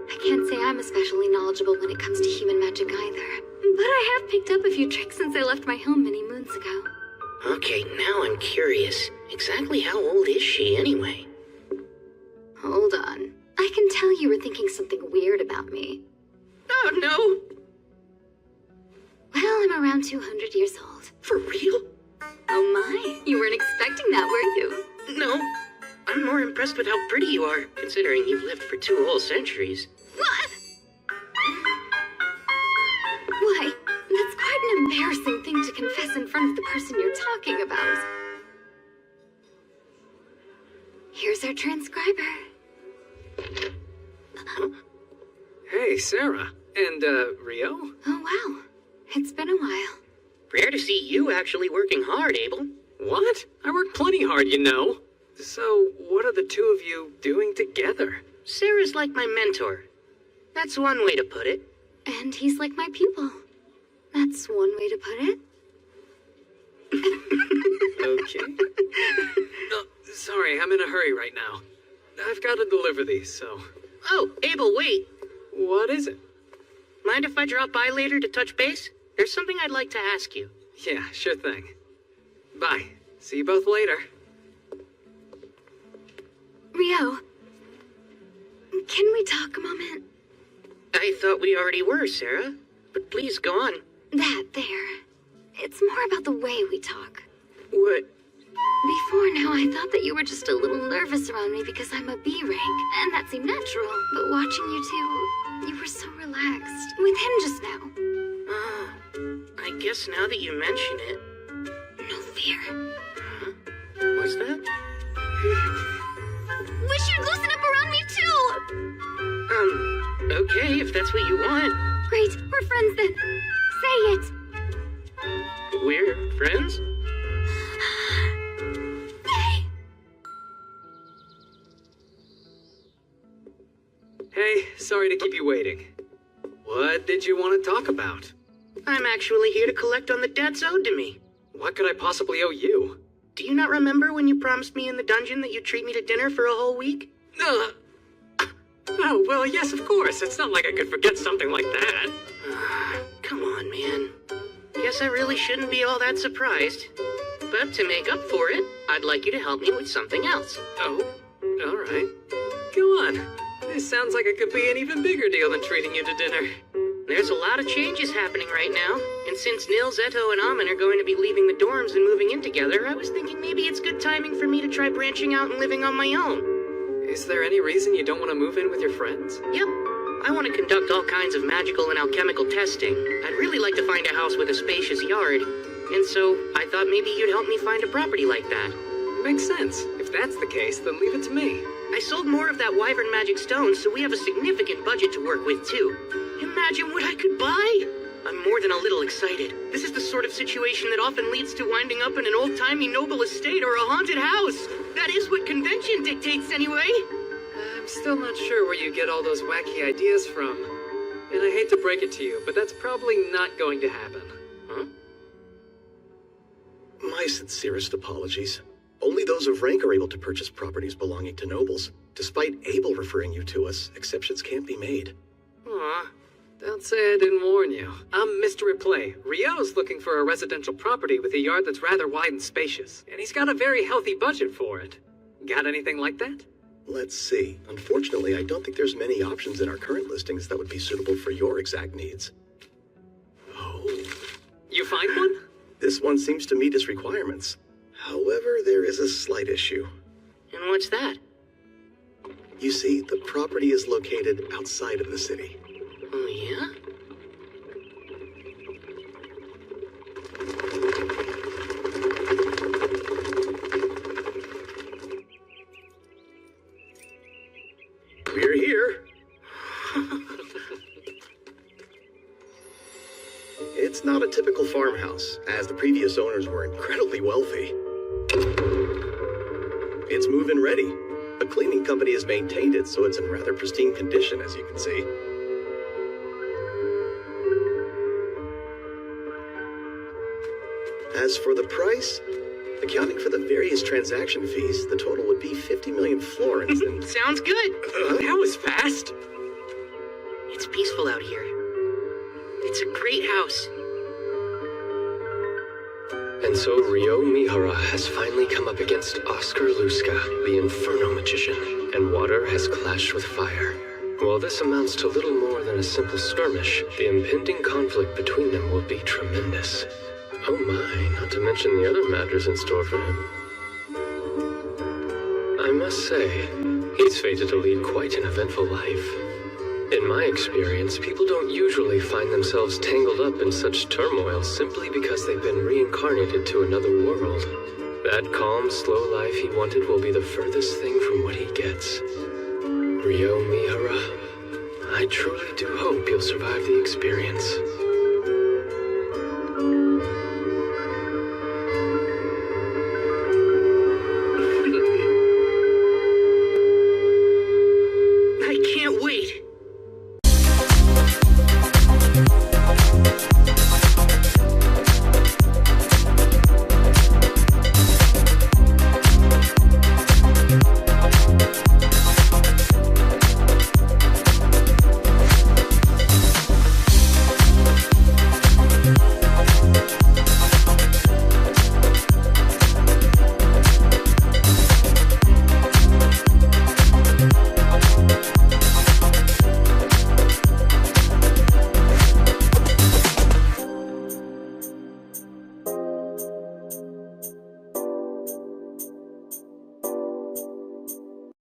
I can't say I'm especially knowledgeable when it comes to human magic either. But I have picked up a few tricks since I left my home many moons ago. Okay, now I'm curious. Exactly how old is she, anyway? Hold on. I can tell you were thinking something weird about me. Oh, no! Well, I'm around 200 years old. For real? Oh my, you weren't expecting that, were you? No. I'm more impressed with how pretty you are, considering you've lived for 2 whole centuries. What? Why, that's quite an embarrassing thing to confess in front of the person you're talking about. Here's our transcriber. Hey, Sarah. And, Rio? Oh, wow. It's been a while. Rare to see you actually working hard, Abel. What? I work plenty hard, you know. So, what are the two of you doing together? Sarah's like my mentor. That's one way to put it. And he's like my pupil. That's one way to put it. Okay. No, sorry, I'm in a hurry right now. I've got to deliver these, so... Oh, Abel, wait. What is it? Mind if I drop by later to touch base? There's something I'd like to ask you. Yeah, sure thing. Bye. See you both later. Rio, can we talk a moment? I thought we already were, Sarah. But please, go on. That there. It's more about the way we talk. What? Before now, I thought that you were just a little nervous around me because I'm a B rank, and that seemed natural. But watching you two, you were so relaxed. With him just now. I guess now that you mention it... No fear. Huh? What's that? Wish you'd loosen up around me too! Okay, if that's what you want. Great, we're friends then. Say it! We're friends? Yay! Hey, sorry to keep you waiting. What did you want to talk about? I'm actually here to collect on the debts owed to me. What could I possibly owe you? Do you not remember when you promised me in the dungeon that you'd treat me to dinner for a whole week? Oh, well, yes, of course. It's not like I could forget something like that. Come on, man. Guess I really shouldn't be all that surprised. But to make up for it, I'd like you to help me with something else. Oh, all right. Go on. This sounds like it could be an even bigger deal than treating you to dinner. There's a lot of changes happening right now, and since Nil, Zeto, and Amin are going to be leaving the dorms and moving in together, I was thinking maybe it's good timing for me to try branching out and living on my own. Is there any reason you don't want to move in with your friends? Yep. I want to conduct all kinds of magical and alchemical testing. I'd really like to find a house with a spacious yard, and so I thought maybe you'd help me find a property like that. Makes sense. If that's the case, then leave it to me. I sold more of that Wyvern magic stone, so we have a significant budget to work with, too. Imagine what I could buy! I'm more than a little excited. This is the sort of situation that often leads to winding up in an old-timey noble estate or a haunted house. That is what convention dictates, anyway. I'm still not sure where you get all those wacky ideas from. And I hate to break it to you, but that's probably not going to happen. Huh? My sincerest apologies. Only those of rank are able to purchase properties belonging to nobles. Despite Abel referring you to us, exceptions can't be made. Aw, don't say I didn't warn you. I'm Mr. Replay. Rio's looking for a residential property with a yard that's rather wide and spacious, and he's got a very healthy budget for it. Got anything like that? Let's see. Unfortunately, I don't think there's many options in our current listings that would be suitable for your exact needs. Oh. You find one? This one seems to meet its requirements. However, there is a slight issue. And what's that? You see, the property is located outside of the city. Oh, yeah? We're here. It's not a typical farmhouse, as the previous owners were incredibly wealthy. It's move-in ready. A cleaning company has maintained it, so it's in rather pristine condition, as you can see. As for the price, accounting for the various transaction fees, the total would be 50 million florins and... Sounds good! That was fast! It's peaceful out here. It's a great house. And so Ryo Mihara has finally come up against Oscar Luska, the Inferno Magician, and water has clashed with fire. While this amounts to little more than a simple skirmish, the impending conflict between them will be tremendous. Oh my, not to mention the other matters in store for him. I must say, he's fated to lead quite an eventful life. In my experience, people don't usually find themselves tangled up in such turmoil simply because they've been reincarnated to another world. That calm, slow life he wanted will be the furthest thing from what he gets. Ryo Mihara, I truly do hope you'll survive the experience.